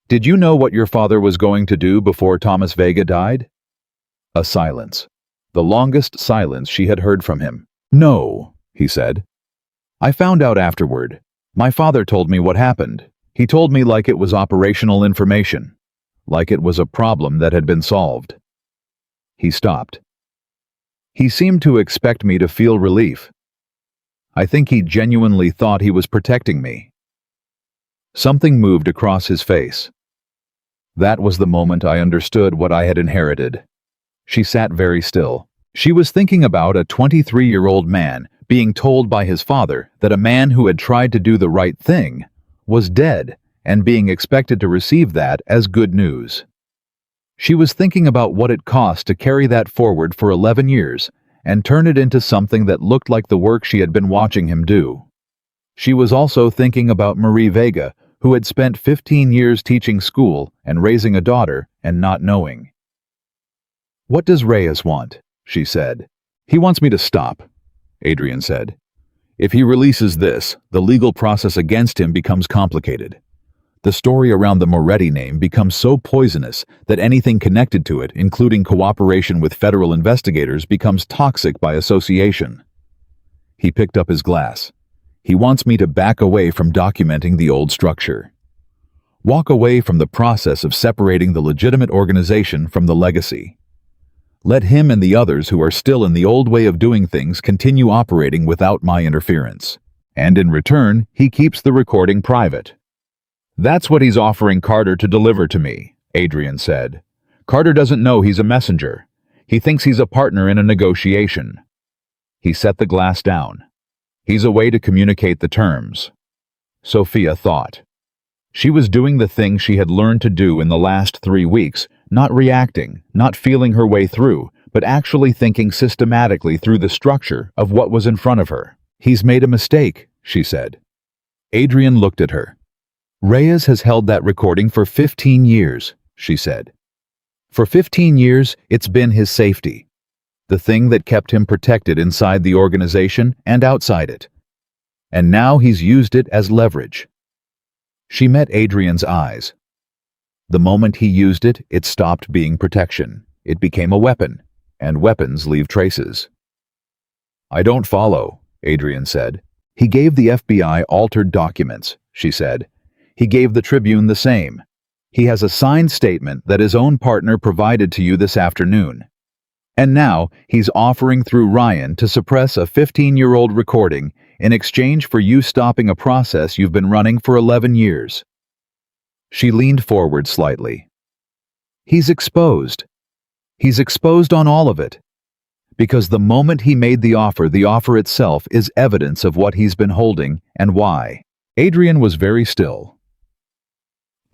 A: did you know what your father was going to do before Thomas Vega died? A silence. The longest silence she had heard from him. No, he said. I found out afterward. My father told me what happened. He told me like it was operational information. Like it was a problem that had been solved. He stopped. He seemed to expect me to feel relief. I think he genuinely thought he was protecting me. Something moved across his face. That was the moment I understood what I had inherited. She sat very still. She was thinking about a 23-year-old man being told by his father that a man who had tried to do the right thing was dead and being expected to receive that as good news. She was thinking about what it cost to carry that forward for 11 years and turn it into something that looked like the work she had been watching him do. She was also thinking about Marie Vega, who had spent 15 years teaching school and raising a daughter and not knowing. What does Reyes want? She said. He wants me to stop, Adrian said. If he releases this, the legal process against him becomes complicated. The story around the Moretti name becomes so poisonous that anything connected to it, including cooperation with federal investigators, becomes toxic by association. He picked up his glass. He wants me to back away from documenting the old structure. Walk away from the process of separating the legitimate organization from the legacy. Let him and the others who are still in the old way of doing things continue operating without my interference. And in return, he keeps the recording private. That's what he's offering Carter to deliver to me, Adrian said. Carter doesn't know he's a messenger. He thinks he's a partner in a negotiation. He set the glass down. He's a way to communicate the terms. Sophia thought. She was doing the thing she had learned to do in the last 3 weeks, not reacting, not feeling her way through, but actually thinking systematically through the structure of what was in front of her. He's made a mistake, she said. Adrian looked at her. Reyes has held that recording for 15 years, she said. For 15 years, it's been his safety. The thing that kept him protected inside the organization and outside it. And now he's used it as leverage. She met Adrian's eyes. The moment he used it, it stopped being protection. It became a weapon, and weapons leave traces. I don't follow, Adrian said. He gave the FBI altered documents, she said. He gave the Tribune the same. He has a signed statement that his own partner provided to you this afternoon. And now he's offering through Ryan to suppress a 15-year-old recording in exchange for you stopping a process you've been running for 11 years. She leaned forward slightly. He's exposed. He's exposed on all of it. Because the moment he made the offer itself is evidence of what he's been holding and why. Adrian was very still.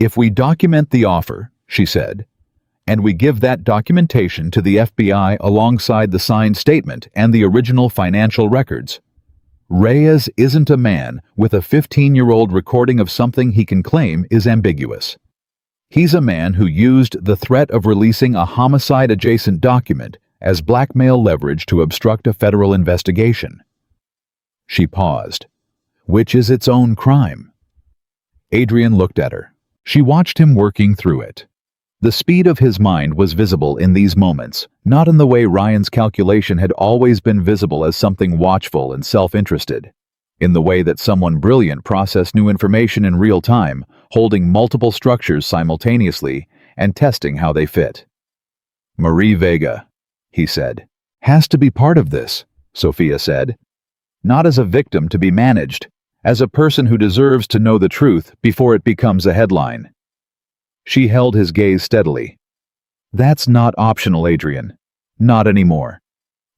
A: If we document the offer, she said, and we give that documentation to the FBI alongside the signed statement and the original financial records, Reyes isn't a man with a 15-year-old recording of something he can claim is ambiguous. He's a man who used the threat of releasing a homicide-adjacent document as blackmail leverage to obstruct a federal investigation. She paused. Which is its own crime. Adrian looked at her. She watched him working through it. The speed of his mind was visible in these moments, not in the way Ryan's calculation had always been visible as something watchful and self-interested, in the way that someone brilliant processed new information in real time, holding multiple structures simultaneously and testing how they fit. Marie Vega, he said, has to be part of this, Sophia said. Not as a victim to be managed, as a person who deserves to know the truth before it becomes a headline. She held his gaze steadily. That's not optional, Adrian. Not anymore.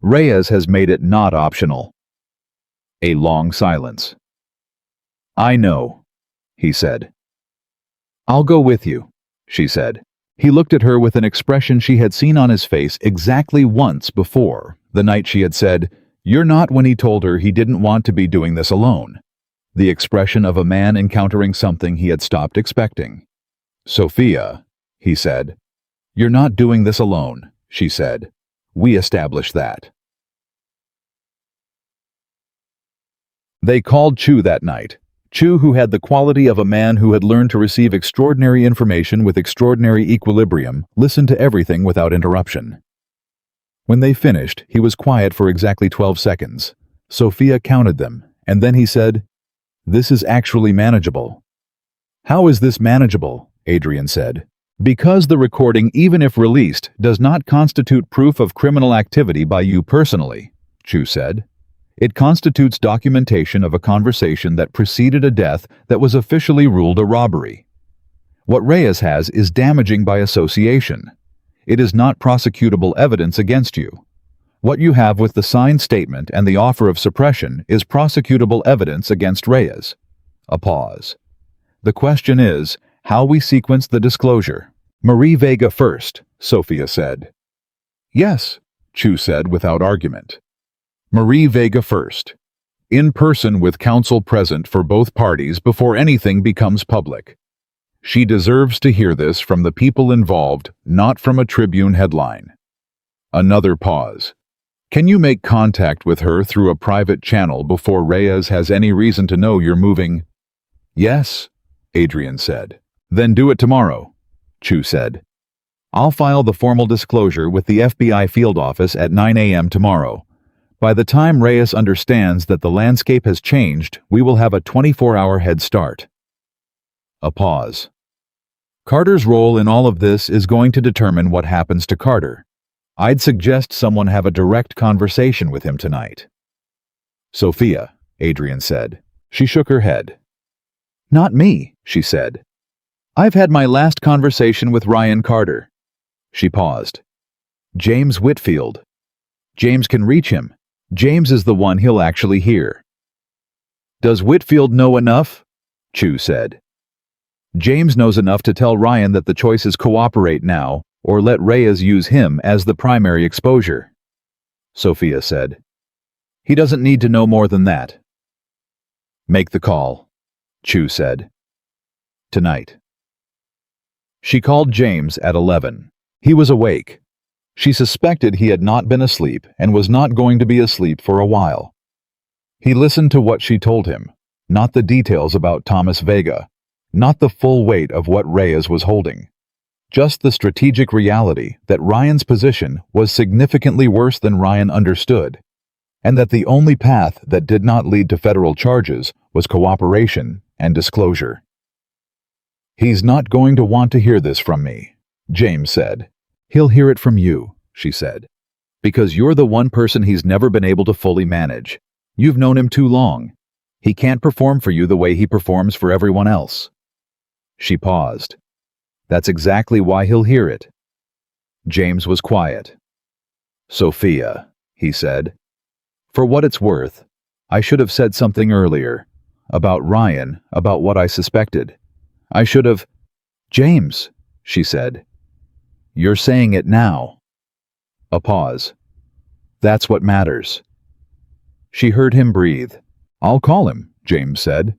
A: Reyes has made it not optional. A long silence. I know, he said. I'll go with you, she said. He looked at her with an expression she had seen on his face exactly once before, the night she had said, "You're not," when he told her he didn't want to be doing this alone. The expression of a man encountering something he had stopped expecting. Sophia, he said. You're not doing this alone, she said. We establish that. They called Chu that night. Chu, who had the quality of a man who had learned to receive extraordinary information with extraordinary equilibrium, listened to everything without interruption. When they finished, he was quiet for exactly 12 seconds. Sophia counted them, and then he said, "This is actually manageable." "How is this manageable?" Adrian said. "Because the recording, even if released, does not constitute proof of criminal activity by you personally," Chu said. "It constitutes documentation of a conversation that preceded a death that was officially ruled a robbery. What Reyes has is damaging by association. It is not prosecutable evidence against you. What you have with the signed statement and the offer of suppression is prosecutable evidence against Reyes." A pause. "The question is, how we sequence the disclosure." "Marie Vega first," Sophia said. "Yes," Chu said without argument. "Marie Vega first. In person with counsel present for both parties before anything becomes public. She deserves to hear this from the people involved, not from a Tribune headline." Another pause. "Can you make contact with her through a private channel before Reyes has any reason to know you're moving?" "Yes," Adrian said. "Then do it tomorrow," Chu said. "I'll file the formal disclosure with the FBI field office at 9 a.m. tomorrow. By the time Reyes understands that the landscape has changed, we will have a 24-hour head start." A pause. "Carter's role in all of this is going to determine what happens to Carter. I'd suggest someone have a direct conversation with him tonight." "Sophia," Adrian said. She shook her head. "Not me," she said. "I've had my last conversation with Ryan Carter." She paused. "James Whitfield. James can reach him. James is the one he'll actually hear." "Does Whitfield know enough?" Chu said. "James knows enough to tell Ryan that the choice is cooperate now or let Reyes use him as the primary exposure," Sophia said. "He doesn't need to know more than that." "Make the call," Chu said. "Tonight." She called James at 11. He was awake. She suspected he had not been asleep and was not going to be asleep for a while. He listened to what she told him, not the details about Thomas Vega, not the full weight of what Reyes was holding, just the strategic reality that Ryan's position was significantly worse than Ryan understood, and that the only path that did not lead to federal charges was cooperation and disclosure. "He's not going to want to hear this from me," James said. "He'll hear it from you," she said, "because you're the one person he's never been able to fully manage. You've known him too long. He can't perform for you the way he performs for everyone else." She paused. "That's exactly why he'll hear it." James was quiet. "Sophia," he said, "for what it's worth, I should have said something earlier. About Ryan, about what I suspected. I should have—" "James," she said. "You're saying it now." A pause. "That's what matters." She heard him breathe. "I'll call him," James said.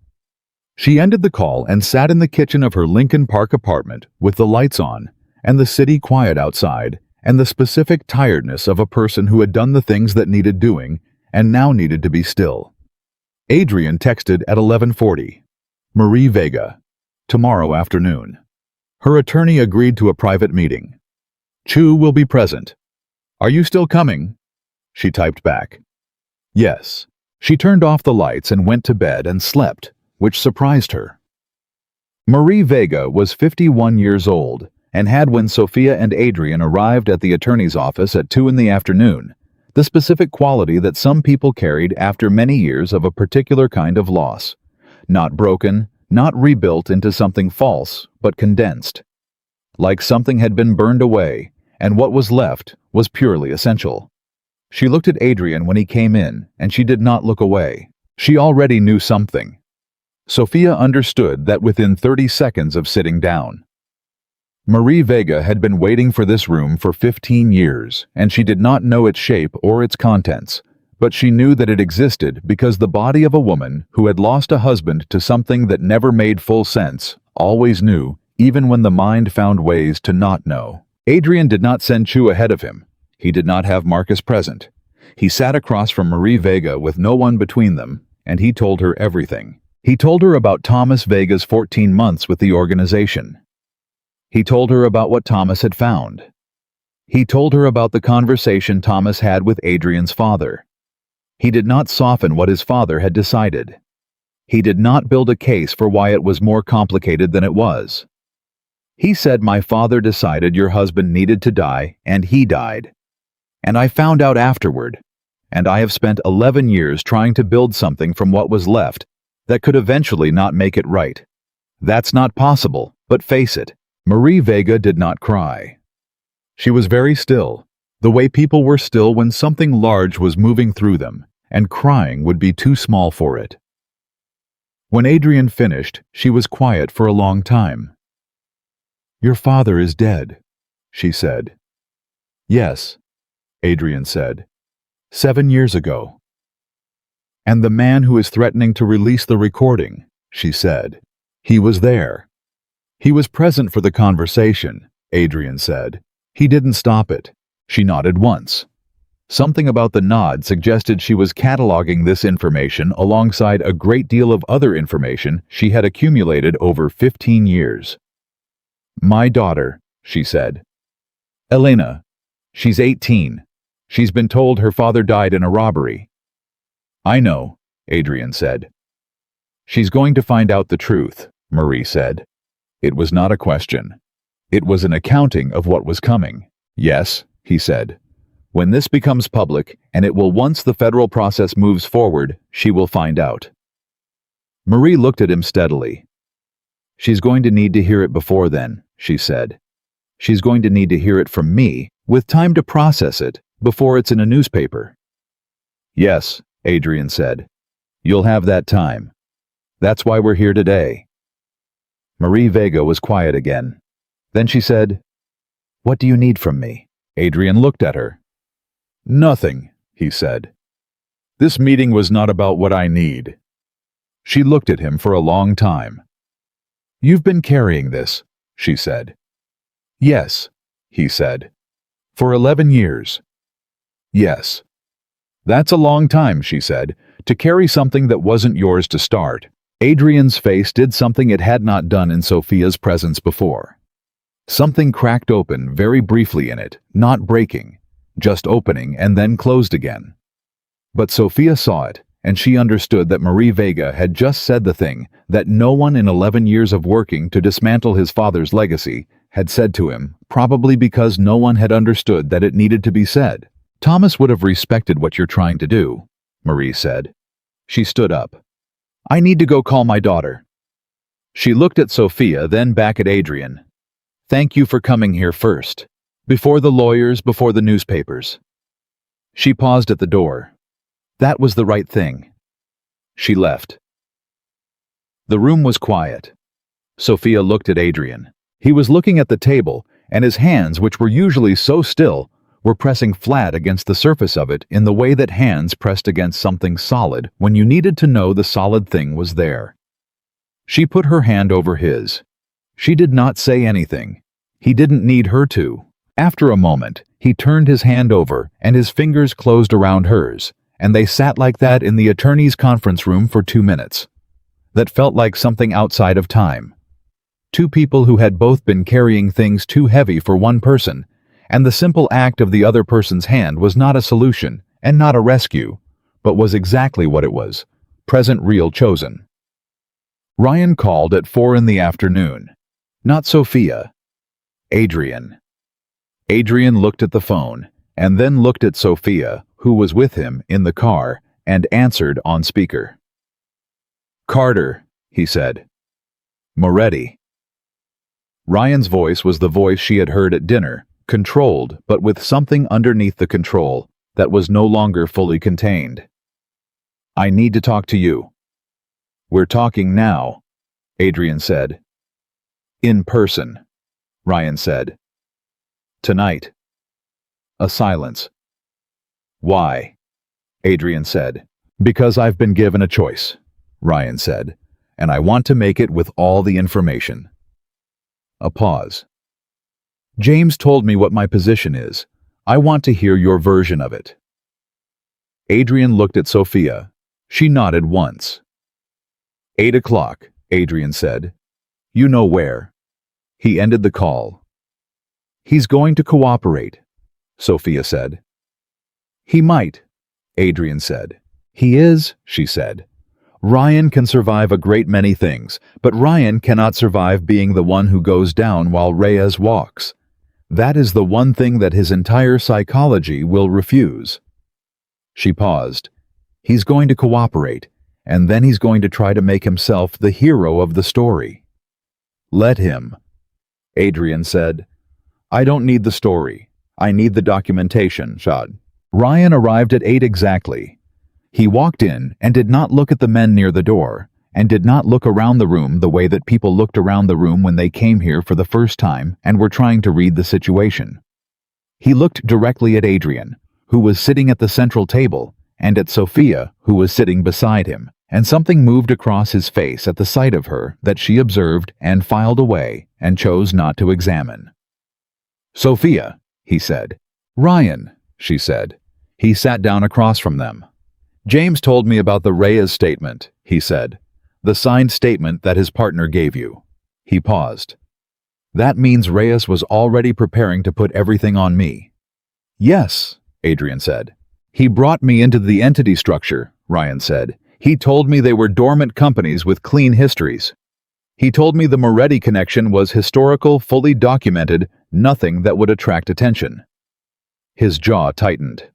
A: She ended the call and sat in the kitchen of her Lincoln Park apartment with the lights on, and the city quiet outside, and the specific tiredness of a person who had done the things that needed doing and now needed to be still. Adrian texted at 11:40. "Marie Vega. Tomorrow afternoon." Her attorney agreed to a private meeting. "Chu will be present. Are you still coming?" She typed back. "Yes." She turned off the lights and went to bed and slept, which surprised her. Marie Vega was 51 years old and had, when Sophia and Adrian arrived at the attorney's office at 2 in the afternoon, the specific quality that some people carried after many years of a particular kind of loss. Not broken, not rebuilt into something false, but condensed. Like something had been burned away, and what was left was purely essential. She looked at Adrian when he came in, and she did not look away. She already knew something. Sophia understood that within 30 seconds of sitting down. Marie Vega had been waiting for this room for 15 years, and she did not know its shape or its contents, but she knew that it existed because the body of a woman who had lost a husband to something that never made full sense always knew, even when the mind found ways to not know. Adrian did not send Chu ahead of him. He did not have Marcus present. He sat across from Marie Vega with no one between them, and he told her everything. He told her about Thomas Vega's 14 months with the organization. He told her about what Thomas had found. He told her about the conversation Thomas had with Adrian's father. He did not soften what his father had decided. He did not build a case for why it was more complicated than it was. He said, "My father decided your husband needed to die, and he died. And I found out afterward, and I have spent 11 years trying to build something from what was left that could eventually not make it right. That's not possible, but face it." Marie Vega did not cry. She was very still, the way people were still when something large was moving through them, and crying would be too small for it. When Adrian finished, she was quiet for a long time. "Your father is dead," she said. "Yes," Adrian said. 7 years ago. "And the man who is threatening to release the recording," she said. "He was there." "He was present for the conversation," Adrian said. "He didn't stop it." She nodded once. Something about the nod suggested she was cataloging this information alongside a great deal of other information she had accumulated over 15 years. "My daughter," she said. "Elena. She's 18. She's been told her father died in a robbery." "I know," Adrian said. "She's going to find out the truth," Marie said. It was not a question. It was an accounting of what was coming. "Yes," he said. "When this becomes public, and it will once the federal process moves forward, she will find out." Marie looked at him steadily. "She's going to need to hear it before then," she said. "She's going to need to hear it from me, with time to process it, before it's in a newspaper." "Yes," Adrian said. "You'll have that time. That's why we're here today." Marie Vega was quiet again. Then she said, "What do you need from me?" Adrian looked at her. "Nothing," he said. "This meeting was not about what I need." She looked at him for a long time. "You've been carrying this," she said. "Yes," he said. "For 11 years." "Yes." "That's a long time," she said, "to carry something that wasn't yours to start." Adrian's face did something it had not done in Sophia's presence before. Something cracked open very briefly in it, not breaking, just opening and then closed again. But Sophia saw it, and she understood that Marie Vega had just said the thing that no one in 11 years of working to dismantle his father's legacy had said to him, probably because no one had understood that it needed to be said. "Thomas would have respected what you're trying to do," Marie said. She stood up. "I need to go call my daughter." She looked at Sophia, then back at Adrian. "Thank you for coming here first. Before the lawyers, before the newspapers." She paused at the door. That was the right thing. She left. The room was quiet. Sophia looked at Adrian. He was looking at the table, and his hands, which were usually so still, were pressing flat against the surface of it in the way that hands pressed against something solid when you needed to know the solid thing was there. She put her hand over his. She did not say anything. He didn't need her to. After a moment, he turned his hand over, and his fingers closed around hers, and they sat like that in the attorney's conference room for 2 minutes. That felt like something outside of time. Two people who had both been carrying things too heavy for one person, and the simple act of the other person's hand was not a solution and not a rescue, but was exactly what it was, present real chosen. Ryan called at 4 in the afternoon. Not Sophia. Adrian. Adrian looked at the phone, and then looked at Sophia, who was with him in the car, and answered on speaker. "Carter," he said. "Moretti." Ryan's voice was the voice she had heard at dinner, controlled, but with something underneath the control that was no longer fully contained. "I need to talk to you." "We're talking now," Adrian said. "In person," Ryan said. "Tonight." A silence. "Why?" Adrian said. "Because I've been given a choice," Ryan said, "and I want to make it with all the information." A pause. "James told me what my position is. I want to hear your version of it." Adrian looked at Sophia. She nodded once. 8 o'clock, Adrian said. "You know where." He ended the call. "He's going to cooperate," Sophia said. "He might," Adrian said. "He is," she said. "Ryan can survive a great many things, but Ryan cannot survive being the one who goes down while Reyes walks. That is the one thing that his entire psychology will refuse." She paused. "He's going to cooperate, and then he's going to try to make himself the hero of the story." "Let him," Adrian said. "I don't need the story. I need the documentation, Shad." Ryan arrived at 8 exactly. He walked in and did not look at the men near the door, and did not look around the room the way that people looked around the room when they came here for the first time and were trying to read the situation. He looked directly at Adrian, who was sitting at the central table, and at Sophia, who was sitting beside him, and something moved across his face at the sight of her that she observed and filed away and chose not to examine. "Sophia," he said. "Ryan," she said. He sat down across from them. "James told me about the Reyes statement," he said. "The signed statement that his partner gave you." He paused. "That means Reyes was already preparing to put everything on me." "Yes," Adrian said. "He brought me into the entity structure," Ryan said. "He told me they were dormant companies with clean histories. He told me the Moretti connection was historical, fully documented, nothing that would attract attention." His jaw tightened.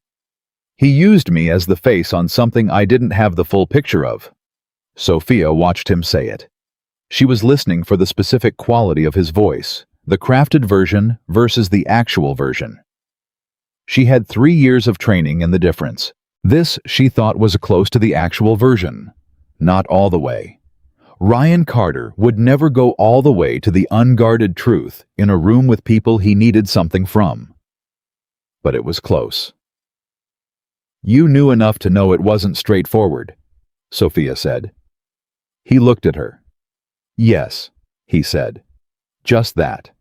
A: "He used me as the face on something I didn't have the full picture of." Sophia watched him say it. She was listening for the specific quality of his voice, the crafted version versus the actual version. She had 3 years of training in the difference. This, she thought, was close to the actual version. Not all the way. Ryan Carter would never go all the way to the unguarded truth in a room with people he needed something from. But it was close. "You knew enough to know it wasn't straightforward," Sophia said. He looked at her. "Yes," he said. "Just that."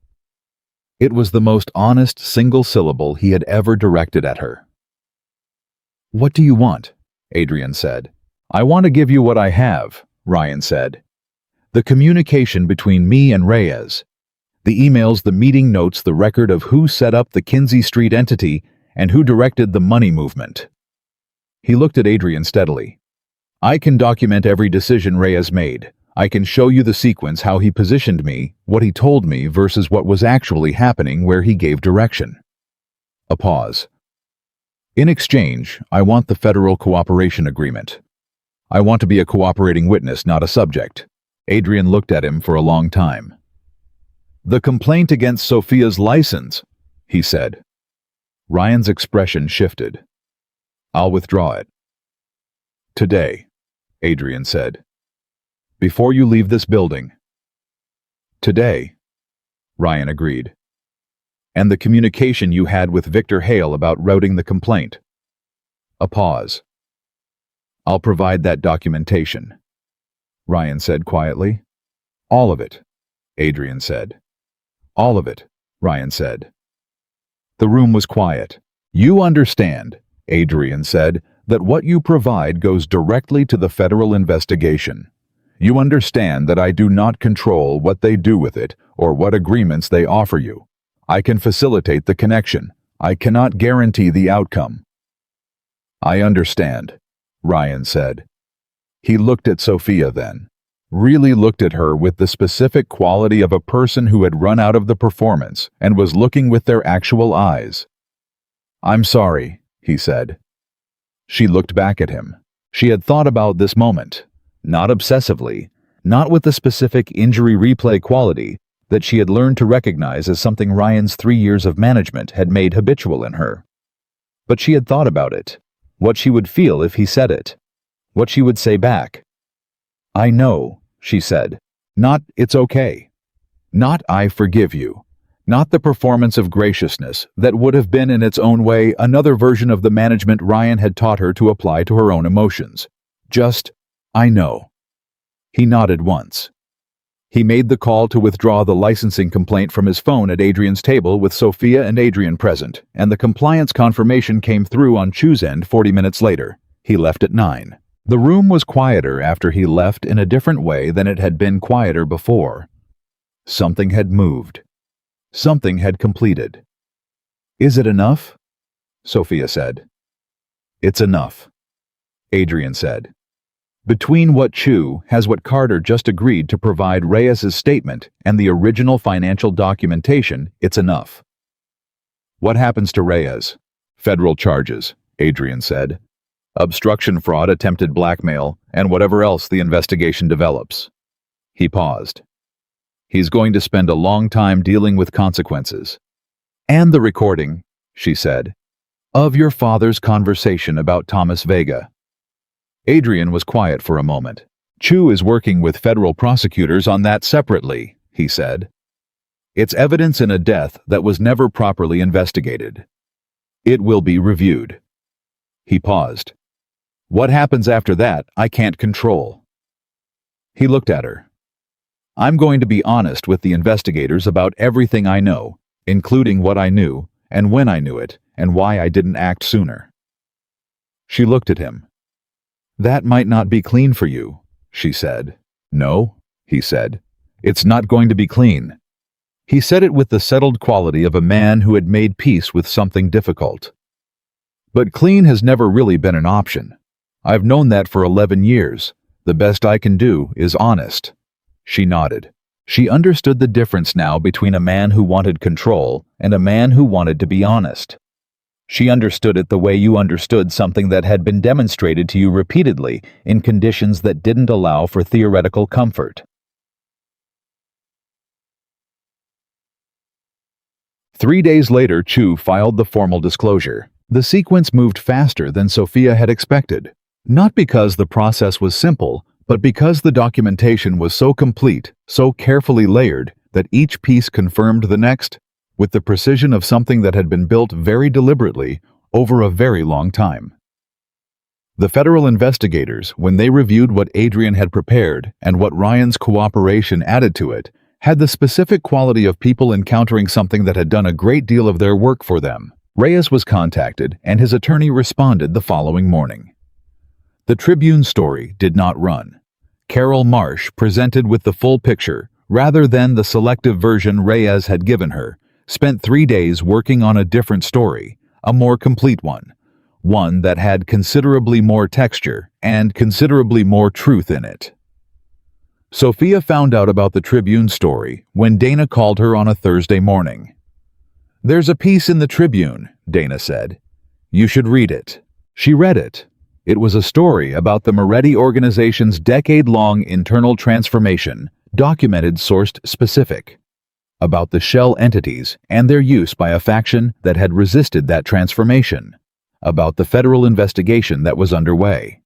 A: It was the most honest single syllable he had ever directed at her. "What do you want?" Adrian said. "I want to give you what I have," Ryan said. "The communication between me and Reyes. The emails, the meeting notes, the record of who set up the Kinsey Street entity and who directed the money movement." He looked at Adrian steadily. "I can document every decision Reyes made. I can show you the sequence, how he positioned me, what he told me versus what was actually happening where he gave direction." A pause. "In exchange, I want the federal cooperation agreement. I want to be a cooperating witness, not a subject." Adrian looked at him for a long time. "The complaint against Sophia's license," he said. Ryan's expression shifted. "I'll withdraw it." "Today," Adrian said. "Before you leave this building." "Today," Ryan agreed. "And the communication you had with Victor Hale about routing the complaint." A pause. "I'll provide that documentation," Ryan said quietly. "All of it," Adrian said. "All of it," Ryan said. The room was quiet. "You understand," Adrian said, "that what you provide goes directly to the federal investigation. You understand that I do not control what they do with it or what agreements they offer you. I can facilitate the connection. I cannot guarantee the outcome." "I understand," Ryan said. He looked at Sophia then, really looked at her with the specific quality of a person who had run out of the performance and was looking with their actual eyes. "I'm sorry," he said. She looked back at him. She had thought about this moment, not obsessively, not with the specific injury replay quality that she had learned to recognize as something Ryan's 3 years of management had made habitual in her. But she had thought about it, what she would feel if he said it, what she would say back. "I know," she said. Not, "it's okay." Not, "I forgive you." Not the performance of graciousness that would have been in its own way another version of the management Ryan had taught her to apply to her own emotions. Just, "I know." He nodded once. He made the call to withdraw the licensing complaint from his phone at Adrian's table with Sophia and Adrian present, and the compliance confirmation came through on Chu's end 40 minutes later. He left at 9. The room was quieter after he left in a different way than it had been quieter before. Something had moved. Something had completed. "Is it enough?" Sophia said. "It's enough," Adrian said. "Between what Chu has what Carter just agreed to provide Reyes's statement and the original financial documentation, it's enough." "What happens to Reyes?" "Federal charges," Adrian said. "Obstruction, fraud, attempted blackmail, and whatever else the investigation develops." He paused. "He's going to spend a long time dealing with consequences." "And the recording," she said, "of your father's conversation about Thomas Vega." Adrian was quiet for a moment. "Chu is working with federal prosecutors on that separately," he said. "It's evidence in a death that was never properly investigated. It will be reviewed." He paused. "What happens after that, I can't control." He looked at her. "I'm going to be honest with the investigators about everything I know, including what I knew, and when I knew it, and why I didn't act sooner." She looked at him. "That might not be clean for you," she said. "No," he said. "It's not going to be clean." He said it with the settled quality of a man who had made peace with something difficult. "But clean has never really been an option. I've known that for 11 years. The best I can do is honest." She nodded. She understood the difference now between a man who wanted control and a man who wanted to be honest. She understood it the way you understood something that had been demonstrated to you repeatedly in conditions that didn't allow for theoretical comfort. 3 days later, Chu filed the formal disclosure. The sequence moved faster than Sophia had expected. Not because the process was simple, but because the documentation was so complete, so carefully layered, that each piece confirmed the next, with the precision of something that had been built very deliberately over a very long time. The federal investigators, when they reviewed what Adrian had prepared and what Ryan's cooperation added to it, had the specific quality of people encountering something that had done a great deal of their work for them. Reyes was contacted, and his attorney responded the following morning. The Tribune story did not run. Carol Marsh presented with the full picture, rather than the selective version Reyes had given her, spent 3 days working on a different story, a more complete one that had considerably more texture and considerably more truth in it. Sophia found out about the Tribune story when Dana called her on a Thursday morning. "There's a piece in the Tribune," Dana said. "You should read it." She read it. It was a story about the Moretti organization's decade-long internal transformation, documented, sourced, specific. About the shell entities and their use by a faction that had resisted that transformation. About the federal investigation that was underway.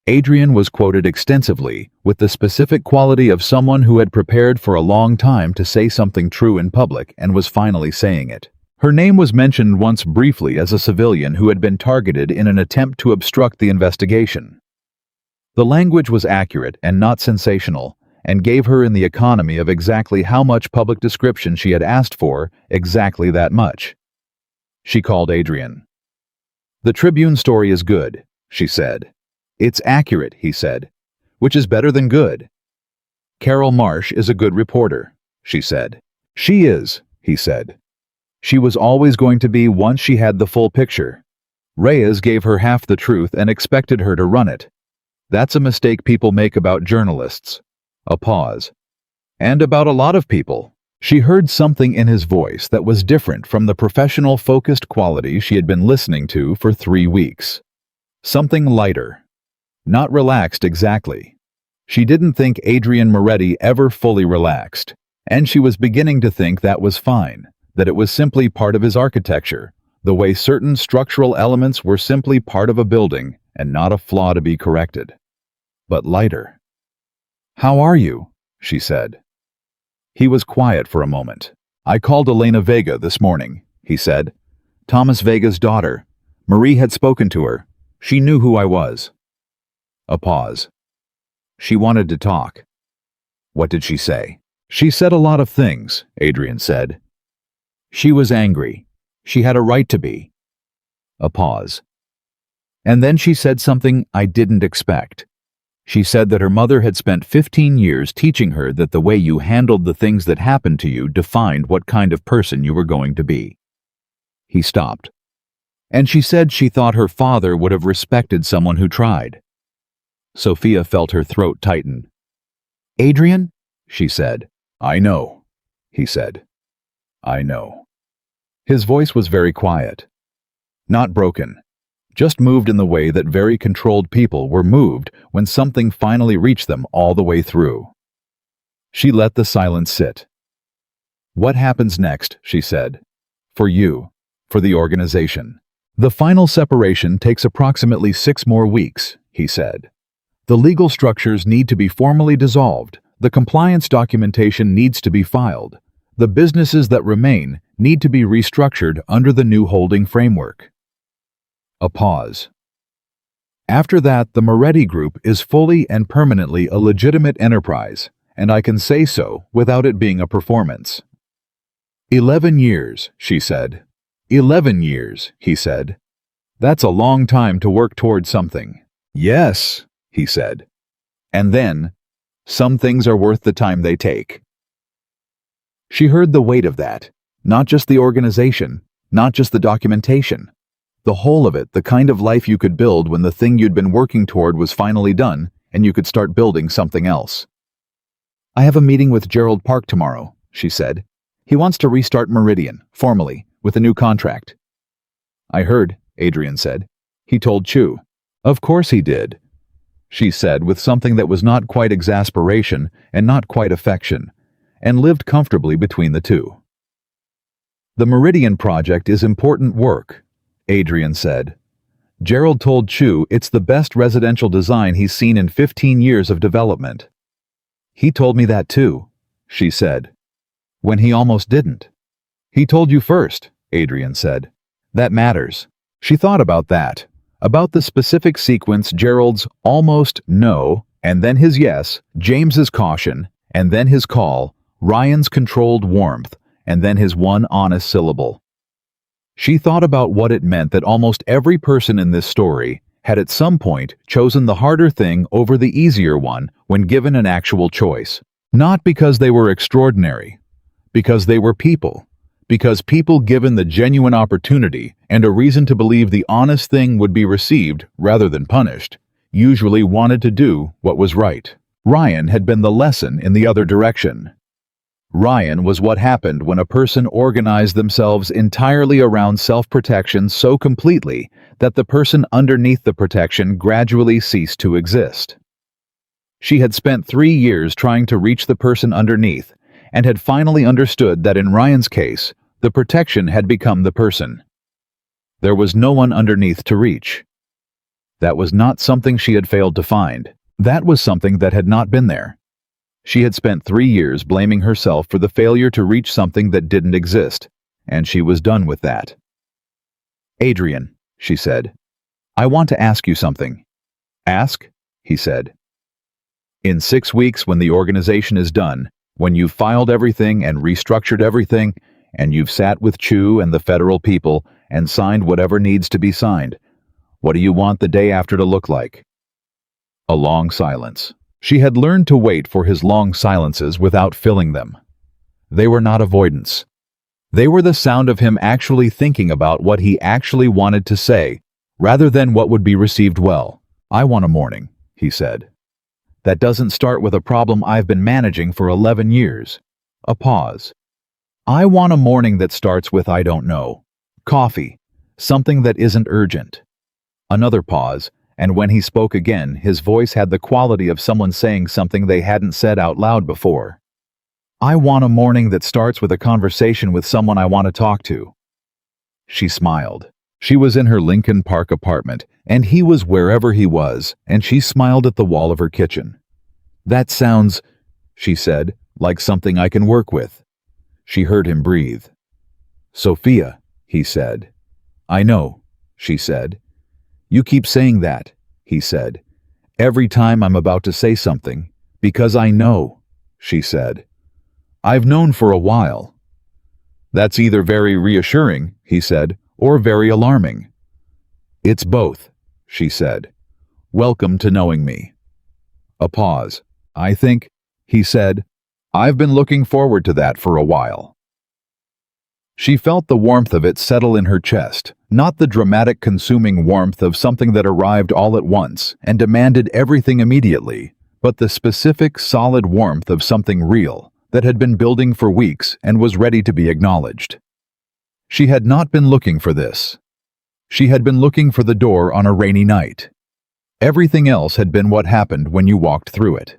A: Adrian was quoted extensively, with the specific quality of someone who had prepared for a long time to say something true in public and was finally saying it. Her name was mentioned once briefly as a civilian who had been targeted in an attempt to obstruct the investigation. The language was accurate and not sensational, and gave her in the economy of exactly how much public description she had asked for, exactly that much. She called Adrian. "The Tribune story is good," she said. "It's accurate," he said, "which is better than good." "Carol Marsh is a good reporter," she said. "She is," he said. "She was always going to be once she had the full picture. Reyes gave her half the truth and expected her to run it. That's a mistake people make about journalists." A pause. "And about a lot of people." She heard something in his voice that was different from the professional, focused quality she had been listening to for 3 weeks. Something lighter. Not relaxed exactly. She didn't think Adrian Moretti ever fully relaxed, and she was beginning to think that was fine, that it was simply part of his architecture, the way certain structural elements were simply part of a building and not a flaw to be corrected. But lighter. "How are you?" she said. He was quiet for a moment. "I called Elena Vega this morning," he said. "Thomas Vega's daughter. Marie had spoken to her. She knew who I was." A pause. "She wanted to talk." What did she say? She said a lot of things, Adrian said. She was angry. She had a right to be. A pause. And then she said something I didn't expect. She said that her mother had spent 15 years teaching her that the way you handled the things that happened to you defined what kind of person you were going to be. He stopped. And she said she thought her father would have respected someone who tried. Sophia felt her throat tighten. Adrian? She said. I know, he said. I know. His voice was very quiet. Not broken. Just moved in the way that very controlled people were moved when something finally reached them all the way through. She let the silence sit. What happens next, she said. For you, for the organization. The final separation takes approximately 6 more weeks, he said. The legal structures need to be formally dissolved. The compliance documentation needs to be filed. The businesses that remain need to be restructured under the new holding framework. A pause. After that, the Moretti Group is fully and permanently a legitimate enterprise, and I can say so without it being a performance. 11 years, she said. 11 years, he said. That's a long time to work toward something. Yes, he said. And then, some things are worth the time they take. She heard the weight of that, not just the organization, not just the documentation. The whole of it, the kind of life you could build when the thing you'd been working toward was finally done and you could start building something else. I have a meeting with Gerald Park tomorrow, she said. He wants to restart Meridian, formally, with a new contract. I heard, Adrian said. He told Chu. Of course he did, she said with something that was not quite exasperation and not quite affection, and lived comfortably between the two. The Meridian project is important work, Adrian said. Gerald told Chu it's the best residential design he's seen in 15 years of development. He told me that too, she said. When he almost didn't. He told you first, Adrian said. That matters. She thought about that, about the specific sequence Gerald's almost no, and then his yes, James's caution, and then his call, Ryan's controlled warmth, and then his one honest syllable. She thought about what it meant that almost every person in this story had at some point chosen the harder thing over the easier one when given an actual choice. Not because they were extraordinary, because they were people. Because people given the genuine opportunity and a reason to believe the honest thing would be received rather than punished, usually wanted to do what was right. Ryan had been the lesson in the other direction. Ryan was what happened when a person organized themselves entirely around self-protection so completely that the person underneath the protection gradually ceased to exist. She had spent 3 years trying to reach the person underneath and had finally understood that in Ryan's case, the protection had become the person. There was no one underneath to reach. That was not something she had failed to find. That was something that had not been there. She had spent 3 years blaming herself for the failure to reach something that didn't exist, and she was done with that. Adrian, she said, I want to ask you something. Ask, he said. In 6 weeks, when the organization is done, when you've filed everything and restructured everything, and you've sat with Chu and the federal people and signed whatever needs to be signed, what do you want the day after to look like? A long silence. She had learned to wait for his long silences without filling them. They were not avoidance. They were the sound of him actually thinking about what he actually wanted to say, rather than what would be received well. I want a morning, he said. That doesn't start with a problem I've been managing for 11 years. A pause. I want a morning that starts with I don't know. Coffee. Something that isn't urgent. Another pause, and when he spoke again, his voice had the quality of someone saying something they hadn't said out loud before. I want a morning that starts with a conversation with someone I want to talk to. She smiled. She was in her Lincoln Park apartment, and he was wherever he was, and she smiled at the wall of her kitchen. That sounds, she said, like something I can work with. She heard him breathe. Sophia, he said. I know, she said. You keep saying that, he said. Every time I'm about to say something, because I know. she said. "I've known for a while." "That's either very reassuring," he said, "or very alarming." "It's both," she said. "Welcome to knowing me." A pause. "I think," he said, "I've been looking forward to that for a while." She felt the warmth of it settle in her chest, not the dramatic consuming warmth of something that arrived all at once and demanded everything immediately, but the specific, solid warmth of something real that had been building for weeks and was ready to be acknowledged. She had not been looking for this. She had been looking for the door on a rainy night. Everything else had been what happened when you walked through it.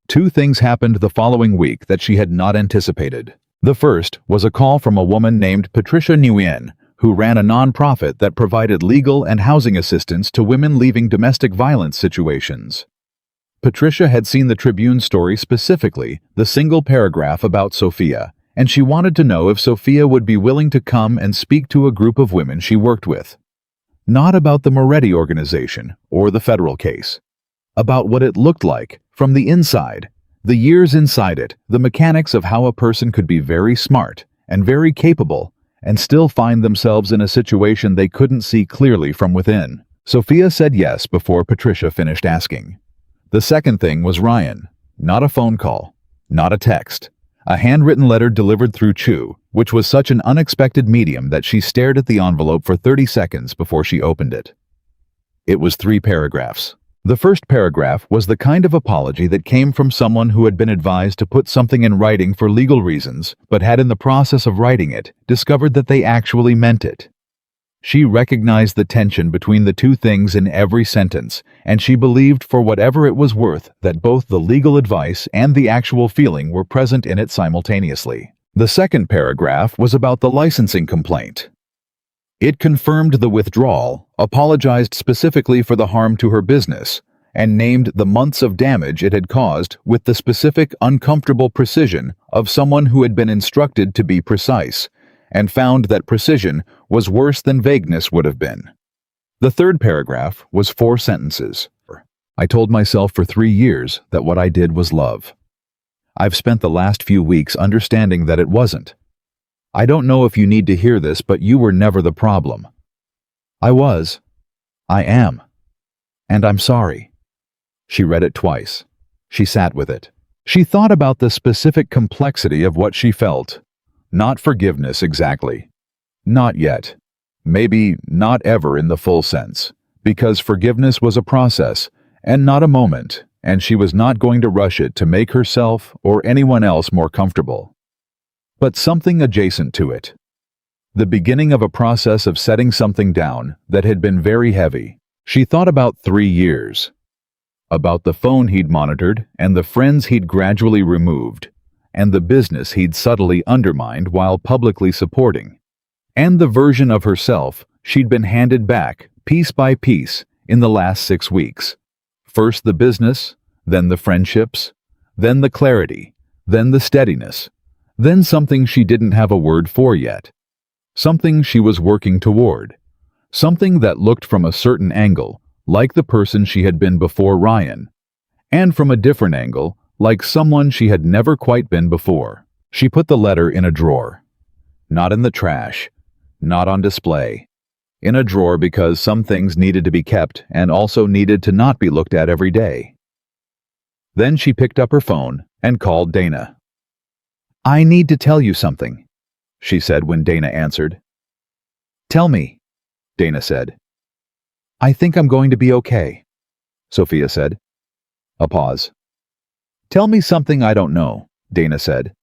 A: Two things happened the following week that she had not anticipated. The first was a call from a woman named Patricia Nguyen, who ran a nonprofit that provided legal and housing assistance to women leaving domestic violence situations. Patricia had seen the Tribune story, specifically the single paragraph about Sophia, and she wanted to know if Sophia would be willing to come and speak to a group of women she worked with. Not about the Moretti organization or the federal case. About what it looked like from the inside, the years inside it, the mechanics of how a person could be very smart and very capable and still find themselves in a situation they couldn't see clearly from within. Sophia said yes before Patricia finished asking. The second thing was Ryan. Not a phone call, not a text. A handwritten letter delivered through Chew, which was such an unexpected medium that she stared at the envelope for 30 seconds before she opened it. It was 3 paragraphs. The first paragraph was the kind of apology that came from someone who had been advised to put something in writing for legal reasons, but had in the process of writing it, discovered that they actually meant it. She recognized the tension between the two things in every sentence, and she believed for whatever it was worth that both the legal advice and the actual feeling were present in it simultaneously. The second paragraph was about the licensing complaint. It confirmed the withdrawal, apologized specifically for the harm to her business, and named the months of damage it had caused with the specific, uncomfortable precision of someone who had been instructed to be precise, and found that precision was worse than vagueness would have been. The third paragraph was 4 sentences. I told myself for 3 years that what I did was love. I've spent the last few weeks understanding that it wasn't. I don't know if you need to hear this, but you were never the problem. I was. I am. And I'm sorry. She read it twice. She sat with it. She thought about the specific complexity of what she felt. Not forgiveness exactly. Not yet. Maybe not ever in the full sense, because forgiveness was a process and not a moment, and she was not going to rush it to make herself or anyone else more comfortable. But something adjacent to it. The beginning of a process of setting something down that had been very heavy. She thought about 3 years. About the phone he'd monitored and the friends he'd gradually removed, and the business he'd subtly undermined while publicly supporting, and the version of herself she'd been handed back, piece by piece, in the last 6 weeks. First the business, then the friendships, then the clarity, then the steadiness, then something she didn't have a word for yet. Something she was working toward. Something that looked from a certain angle, like the person she had been before Ryan, and from a different angle, like someone she had never quite been before. She put the letter in a drawer. Not in the trash. Not on display. In a drawer because some things needed to be kept and also needed to not be looked at every day. Then she picked up her phone and called Dana. I need to tell you something, she said when Dana answered. Tell me, Dana said. I think I'm going to be okay, Sophia said. A pause. Tell me something I don't know, Dana said.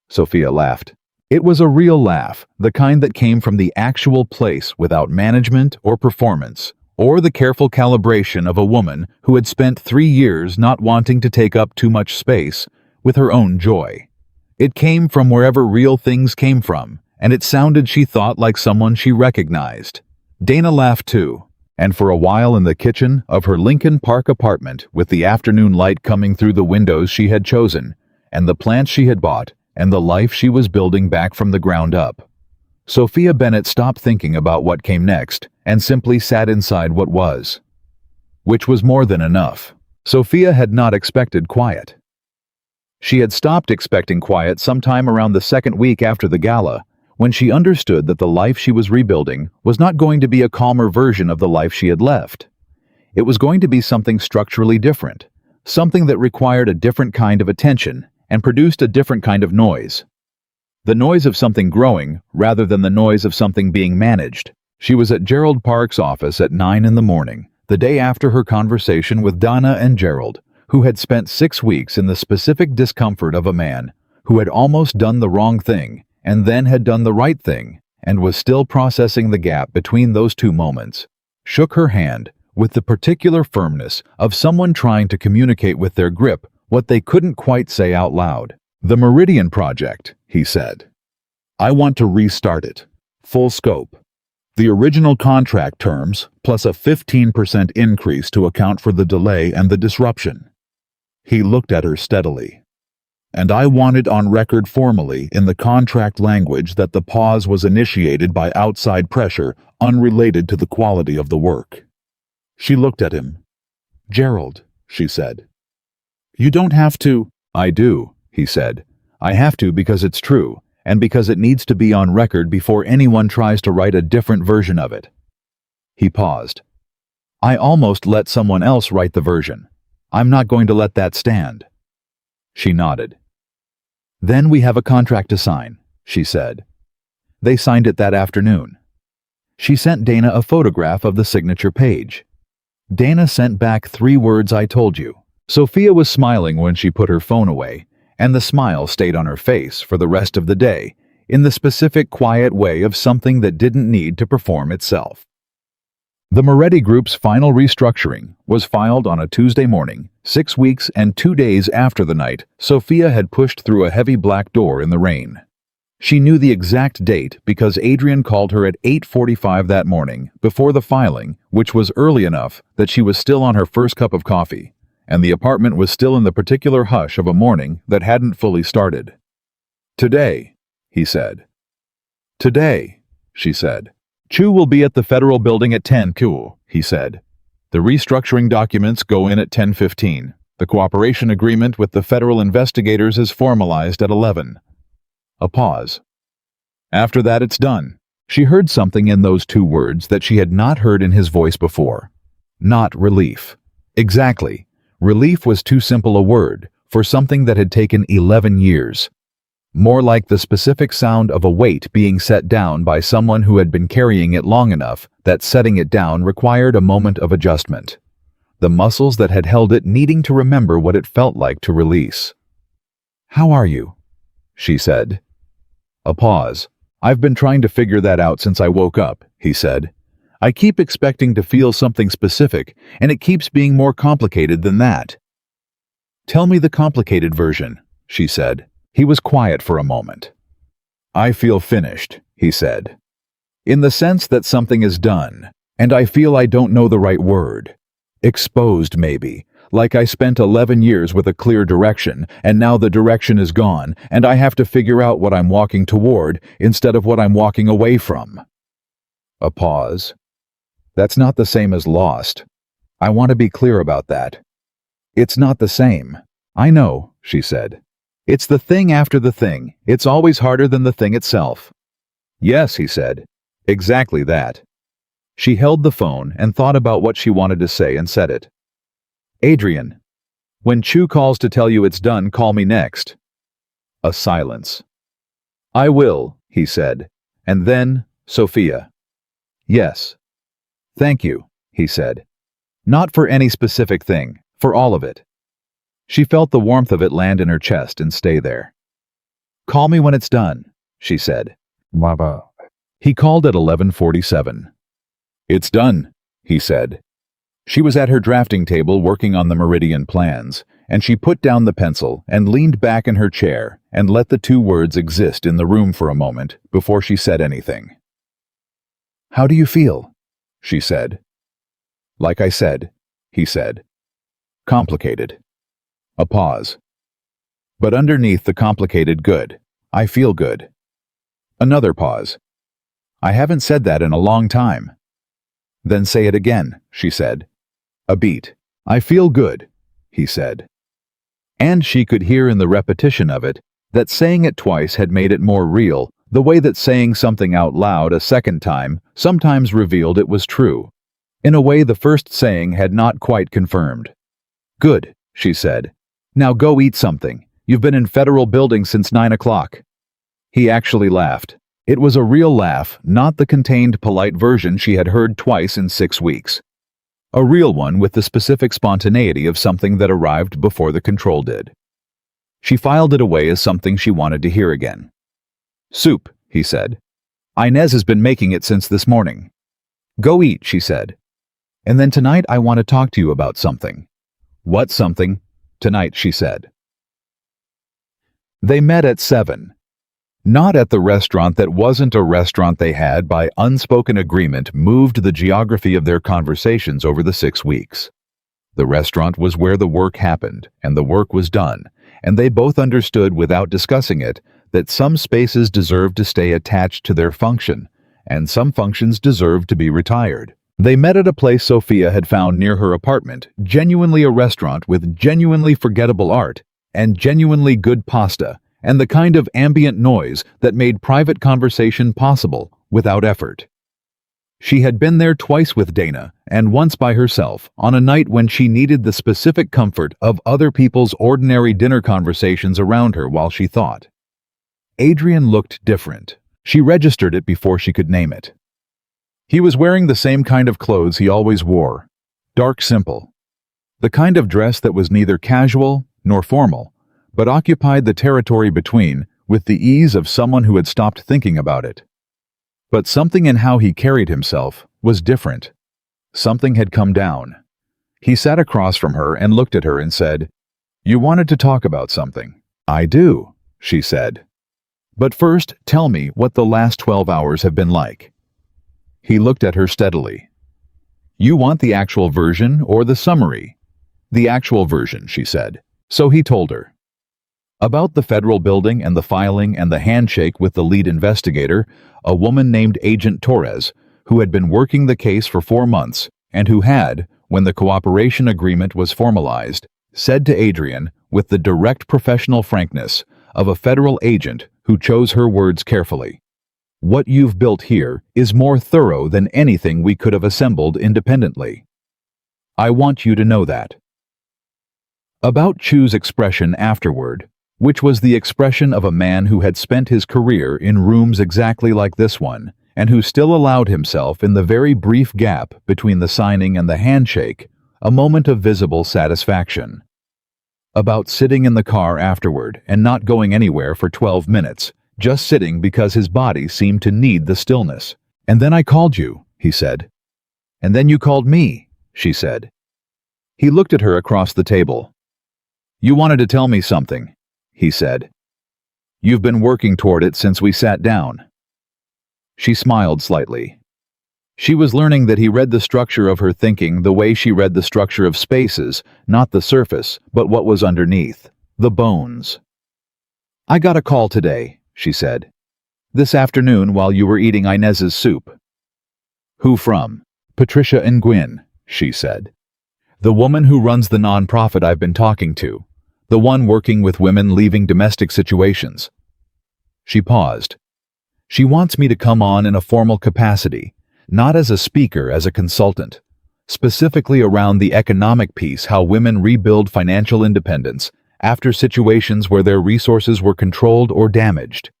A: Sophia laughed. It was a real laugh, the kind that came from the actual place without management or performance, or the careful calibration of a woman who had spent 3 years not wanting to take up too much space with her own joy. It came from wherever real things came from, and it sounded, she thought, like someone she recognized. Dana laughed too, and for a while in the kitchen of her Lincoln Park apartment with the afternoon light coming through the windows she had chosen, and the plants she had bought, and the life she was building back from the ground up. Sophia Bennett stopped thinking about what came next and simply sat inside what was. Which was more than enough. Sophia had not expected quiet. She had stopped expecting quiet sometime around the second week after the gala, when she understood that the life she was rebuilding was not going to be a calmer version of the life she had left. It was going to be something structurally different, something that required a different kind of attention and produced a different kind of noise. The noise of something growing rather than the noise of something being managed. She was at Gerald Park's office at 9 in the morning, the day after her conversation with Donna and Gerald, who had spent 6 weeks in the specific discomfort of a man who had almost done the wrong thing and then had done the right thing and was still processing the gap between those two moments, shook her hand with the particular firmness of someone trying to communicate with their grip what they couldn't quite say out loud. "The Meridian Project," he said. "I want to restart it. Full scope. The original contract terms, plus a 15% increase to account for the delay and the disruption." He looked at her steadily. "And I want it on record formally in the contract language that the pause was initiated by outside pressure unrelated to the quality of the work." She looked at him. "Gerald," she said. "You don't have to." "I do," he said. "I have to because it's true, and because it needs to be on record before anyone tries to write a different version of it." He paused. "I almost let someone else write the version. I'm not going to let that stand." She nodded. "Then we have a contract to sign," she said. They signed it that afternoon. She sent Dana a photograph of the signature page. Dana sent back 3 words, "I told you." Sophia was smiling when she put her phone away, and the smile stayed on her face for the rest of the day, in the specific quiet way of something that didn't need to perform itself. The Moretti Group's final restructuring was filed on a Tuesday morning, 6 weeks and 2 days after the night Sophia had pushed through a heavy black door in the rain. She knew the exact date because Adrian called her at 8:45 that morning before the filing, which was early enough that she was still on her first cup of coffee, and the apartment was still in the particular hush of a morning that hadn't fully started. "Today," he said. "Today," she said. "Chu will be at the federal building at 10 Q, he said. "The restructuring documents go in at 10:15. The cooperation agreement with the federal investigators is formalized at 11. A pause. "After that, it's done." She heard something in those 2 words that she had not heard in his voice before. Not relief. Exactly. Relief was too simple a word for something that had taken 11 years. More like the specific sound of a weight being set down by someone who had been carrying it long enough that setting it down required a moment of adjustment. The muscles that had held it needing to remember what it felt like to release. "How are you?" she said. A pause. "I've been trying to figure that out since I woke up," he said. "I keep expecting to feel something specific, and it keeps being more complicated than that." "Tell me the complicated version," she said. He was quiet for a moment. "I feel finished," he said. "In the sense that something is done, and I feel I don't know the right word. Exposed, maybe. Like I spent 11 years with a clear direction, and now the direction is gone, and I have to figure out what I'm walking toward instead of what I'm walking away from." A pause. "That's not the same as lost. I want to be clear about that." "It's not the same." "I know," she said. "It's the thing after the thing. It's always harder than the thing itself." "Yes," he said. "Exactly that." She held the phone and thought about what she wanted to say and said it. "Adrian, when Chu calls to tell you it's done, call me next." A silence. "I will," he said. And then, "Sophia." "Yes." "Thank you," he said. "Not for any specific thing, for all of it." She felt the warmth of it land in her chest and stay there. "Call me when it's done," she said.
B: Baba.
A: He called at 11:47. "It's done," he said. She was at her drafting table working on the Meridian plans, and she put down the pencil and leaned back in her chair and let the 2 words exist in the room for a moment before she said anything. "How do you feel?" she said. "Like I said," he said. "Complicated." A pause. "But underneath the complicated good, I feel good." Another pause. "I haven't said that in a long time." "Then say it again," she said. A beat. "I feel good," he said. And she could hear in the repetition of it that saying it twice had made it more real, the way that saying something out loud a second time sometimes revealed it was true, in a way the first saying had not quite confirmed. "Good," she said. "Now go eat something. You've been in federal building since 9 o'clock. He actually laughed. It was a real laugh, not the contained, polite version she had heard twice in 6 weeks. A real one with the specific spontaneity of something that arrived before the control did. She filed it away as something she wanted to hear again. "Soup," he said. "Inez has been making it since this morning." "Go eat," she said. "And then tonight I want to talk to you about something." "What something?" "Tonight," she said. They met at 7. Not at the restaurant that wasn't a restaurant. They had, by unspoken agreement, moved the geography of their conversations over the 6 weeks. The restaurant was where the work happened, and the work was done, and they both understood without discussing it that some spaces deserved to stay attached to their function, and some functions deserved to be retired. They met at a place Sophia had found near her apartment, genuinely a restaurant with genuinely forgettable art, and genuinely good pasta, and the kind of ambient noise that made private conversation possible without effort. She had been there twice with Dana, and once by herself, on a night when she needed the specific comfort of other people's ordinary dinner conversations around her while she thought. Adrian looked different. She registered it before she could name it. He was wearing the same kind of clothes he always wore, dark simple. The kind of dress that was neither casual nor formal, but occupied the territory between with the ease of someone who had stopped thinking about it. But something in how he carried himself was different. Something had come down. He sat across from her and looked at her and said, "You wanted to talk about something." "I do," she said. "But first, tell me what the last 12 hours have been like." He looked at her steadily. "You want the actual version or the summary?" "The actual version," she said. So he told her. About the federal building and the filing and the handshake with the lead investigator, a woman named Agent Torres, who had been working the case for 4 months and who had, when the cooperation agreement was formalized, said to Adrian, with the direct professional frankness of a federal agent who chose her words carefully, "What you've built here is more thorough than anything we could have assembled independently. I want you to know that." About Chu's expression afterward, which was the expression of a man who had spent his career in rooms exactly like this one, and who still allowed himself, in the very brief gap between the signing and the handshake, a moment of visible satisfaction. About sitting in the car afterward and not going anywhere for 12 minutes, just sitting because his body seemed to need the stillness. "And then I called you," he said. "And then you called me," she said. He looked at her across the table. "You wanted to tell me something," he said. "You've been working toward it since we sat down." She smiled slightly. She was learning that he read the structure of her thinking the way she read the structure of spaces, not the surface, but what was underneath, the bones. "I got a call today," she said. "This afternoon while you were eating Inez's soup." "Who from?" "Patricia and Gwyn," she said. "The woman who runs the nonprofit I've been talking to. The one working with women leaving domestic situations." She paused. "She wants me to come on in a formal capacity, not as a speaker, as a consultant, specifically around the economic piece, how women rebuild financial independence after situations where their resources were controlled or damaged,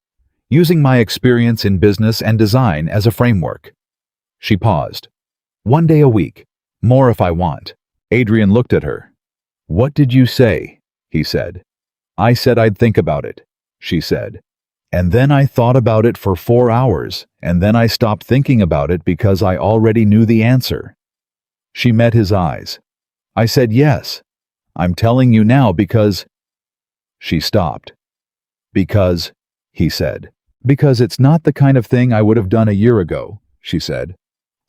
A: using my experience in business and design as a framework." She paused. "1 day a week, more if I want." Adrian looked at her. "What did you say?" he said. "I said I'd think about it," she said. "And then I thought about it for 4 hours, and then I stopped thinking about it because I already knew the answer." She met his eyes. "I said yes. I'm telling you now because—" She stopped. "Because," he said. "Because it's not the kind of thing I would have done a year ago," she said.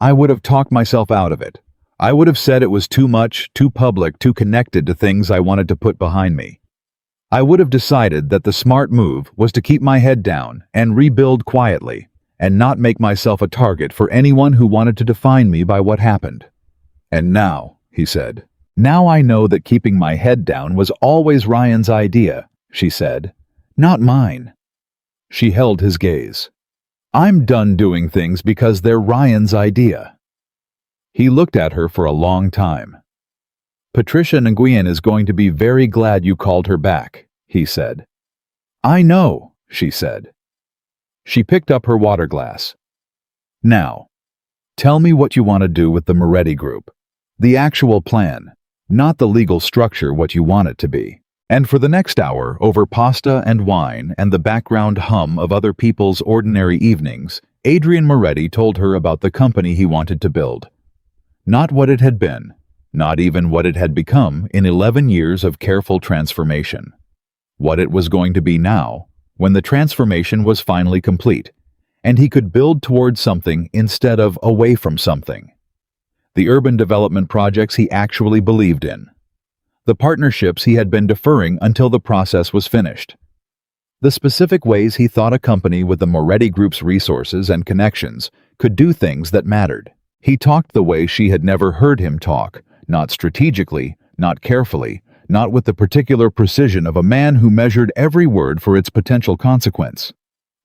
A: "I would have talked myself out of it. I would have said it was too much, too public, too connected to things I wanted to put behind me. I would have decided that the smart move was to keep my head down and rebuild quietly, and not make myself a target for anyone who wanted to define me by what happened." "And now," he said, Now I know that keeping my head down was always Ryan's idea, she said. Not mine. She held his gaze. I'm done doing things because they're Ryan's idea. He looked at her for a long time. Patricia Nguyen is going to be very glad you called her back, he said. I know, she said. She picked up her water glass. Now, tell me what you want to do with the Moretti Group. The actual plan, not the legal structure what you want it to be. And for the next hour, over pasta and wine and the background hum of other people's ordinary evenings, Adrian Moretti told her about the company he wanted to build. Not what it had been, not even what it had become in 11 years of careful transformation. What it was going to be now, when the transformation was finally complete, and he could build towards something instead of away from something. The urban development projects he actually believed in. The partnerships he had been deferring until the process was finished. The specific ways he thought a company with the Moretti Group's resources and connections could do things that mattered. He talked the way she had never heard him talk, not strategically, not carefully, not with the particular precision of a man who measured every word for its potential consequence.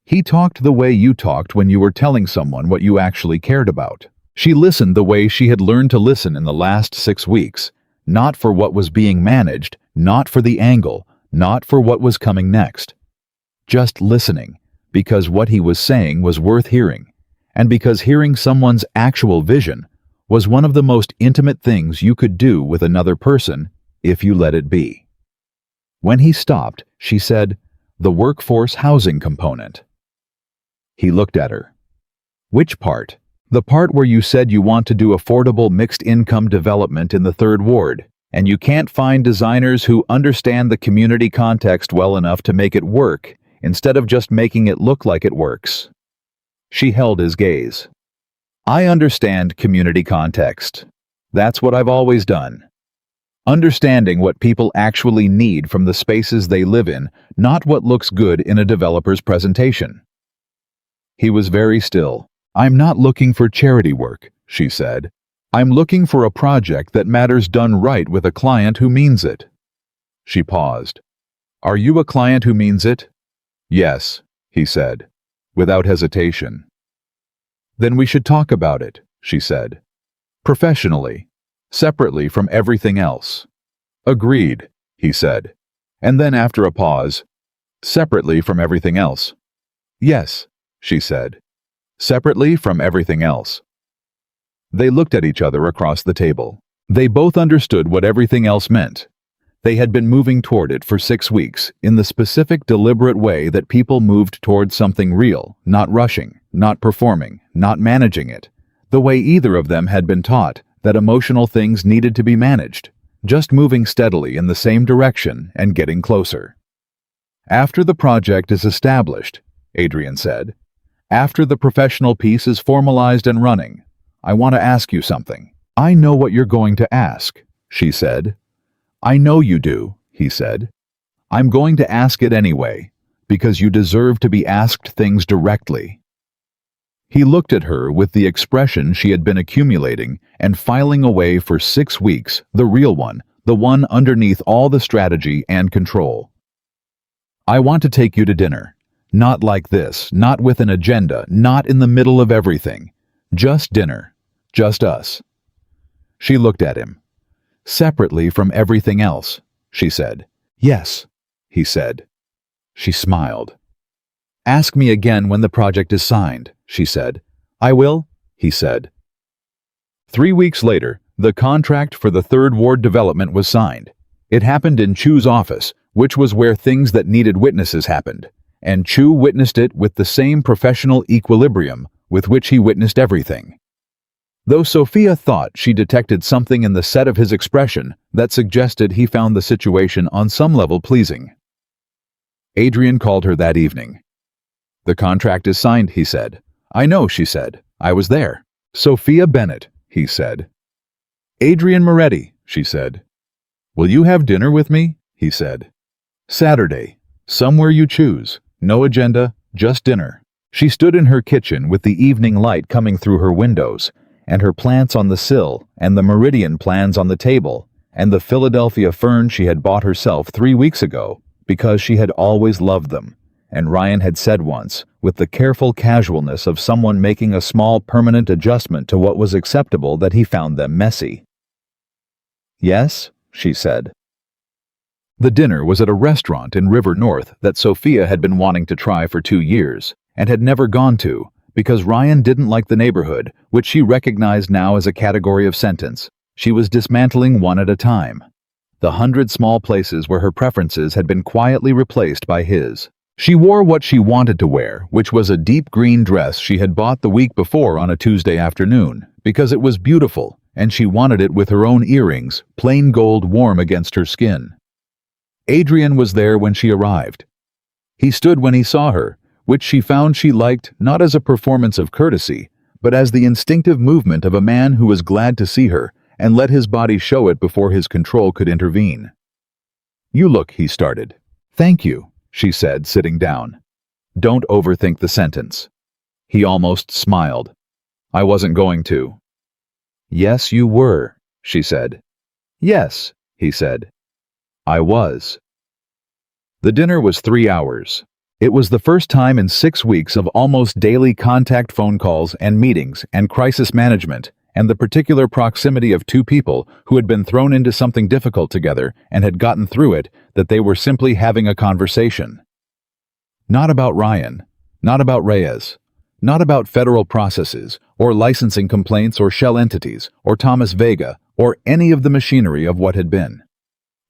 A: He talked the way you talked when you were telling someone what you actually cared about. She listened the way she had learned to listen in the last 6 weeks, not for what was being managed, not for the angle, not for what was coming next. Just listening, because what he was saying was worth hearing, and because hearing someone's actual vision was one of the most intimate things you could do with another person if you let it be. When he stopped, she said, "The workforce housing component." He looked at her. "Which part?" "The part where you said you want to do affordable mixed-income development in the Third Ward, and you can't find designers who understand the community context well enough to make it work, instead of just making it look like it works." She held his gaze. "I understand community context. That's what I've always done. Understanding what people actually need from the spaces they live in, not what looks good in a developer's presentation." He was very still. "I'm not looking for charity work," she said. "I'm looking for a project that matters done right with a client who means it." She paused. "Are you a client who means it?" "Yes," he said, without hesitation. "Then we should talk about it," she said. "Professionally, separately from everything else." "Agreed," he said. And then after a pause, "Separately from everything else." "Yes," she said. "Separately from everything else." They looked at each other across the table. They both understood what everything else meant. They had been moving toward it for 6 weeks, in the specific, deliberate way that people moved toward something real, not rushing, not performing, not managing it, the way either of them had been taught that emotional things needed to be managed, just moving steadily in the same direction and getting closer. "After the project is established," Adrian said, "after the professional piece is formalized and running, I want to ask you something." "I know what you're going to ask," she said. "I know you do," he said. "I'm going to ask it anyway, because you deserve to be asked things directly." He looked at her with the expression she had been accumulating and filing away for 6 weeks, the real one, the one underneath all the strategy and control. "I want to take you to dinner. Not like this, not with an agenda, not in the middle of everything. Just dinner. Just us." She looked at him. "Separately from everything else," she said. "Yes," he said. She smiled. "Ask me again when the project is signed," she said. "I will," he said. 3 weeks later, the contract for the Third Ward development was signed. It happened in Chu's office, which was where things that needed witnesses happened, and Chu witnessed it with the same professional equilibrium with which he witnessed everything. Though Sophia thought she detected something in the set of his expression that suggested he found the situation on some level pleasing. Adrian called her that evening. "The contract is signed," he said. "I know," she said. "I was there." "Sophia Bennett," he said. "Adrian Moretti," she said. "Will you have dinner with me?" he said. "Saturday. Somewhere you choose. No agenda, just dinner." She stood in her kitchen with the evening light coming through her windows, and her plants on the sill and the Meridian plans on the table, and the Philadelphia fern she had bought herself 3 weeks ago, because she had always loved them, and Ryan had said once, with the careful casualness of someone making a small permanent adjustment to what was acceptable, that he found them messy. "Yes," she said. The dinner was at a restaurant in River North that Sophia had been wanting to try for 2 years, and had never gone to, because Ryan didn't like the neighborhood, which she recognized now as a category of sentence. She was dismantling one at a time. The 100 small places where her preferences had been quietly replaced by his. She wore what she wanted to wear, which was a deep green dress she had bought the week before on a Tuesday afternoon, because it was beautiful, and she wanted it with her own earrings, plain gold warm against her skin. Adrian was there when she arrived. He stood when he saw her, which she found she liked not as a performance of courtesy, but as the instinctive movement of a man who was glad to see her and let his body show it before his control could intervene. "You look," he started. "Thank you," she said, sitting down. "Don't overthink the sentence." He almost smiled. "I wasn't going to." "Yes, you were," she said. "Yes," he said. "I was." The dinner was 3 hours. It was the first time in 6 weeks of almost daily contact phone calls and meetings and crisis management, and the particular proximity of two people who had been thrown into something difficult together and had gotten through it, that they were simply having a conversation. Not about Ryan, not about Reyes, not about federal processes, or licensing complaints or shell entities, or Thomas Vega, or any of the machinery of what had been.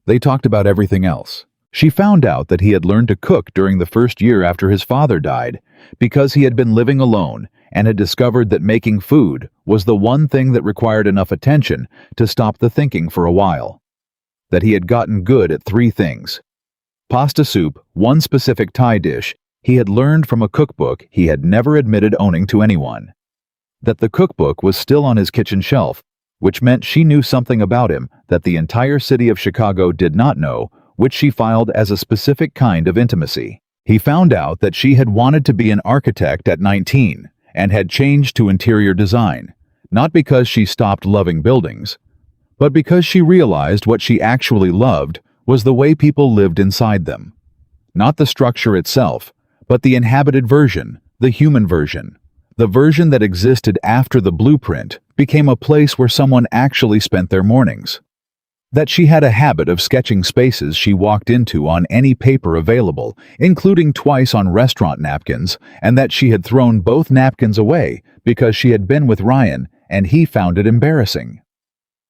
A: They talked about everything else. She found out that he had learned to cook during the first year after his father died, because he had been living alone and had discovered that making food was the one thing that required enough attention to stop the thinking for a while. That he had gotten good at 3 things. Pasta soup, one specific Thai dish he had learned from a cookbook he had never admitted owning to anyone. That the cookbook was still on his kitchen shelf, which meant she knew something about him that the entire city of Chicago did not know, which she filed as a specific kind of intimacy. He found out that she had wanted to be an architect at 19 and had changed to interior design, not because she stopped loving buildings, but because she realized what she actually loved was the way people lived inside them. Not the structure itself, but the inhabited version, the human version. The version that existed after the blueprint became a place where someone actually spent their mornings. That she had a habit of sketching spaces she walked into on any paper available, including twice on restaurant napkins, and that she had thrown both napkins away because she had been with Ryan and he found it embarrassing.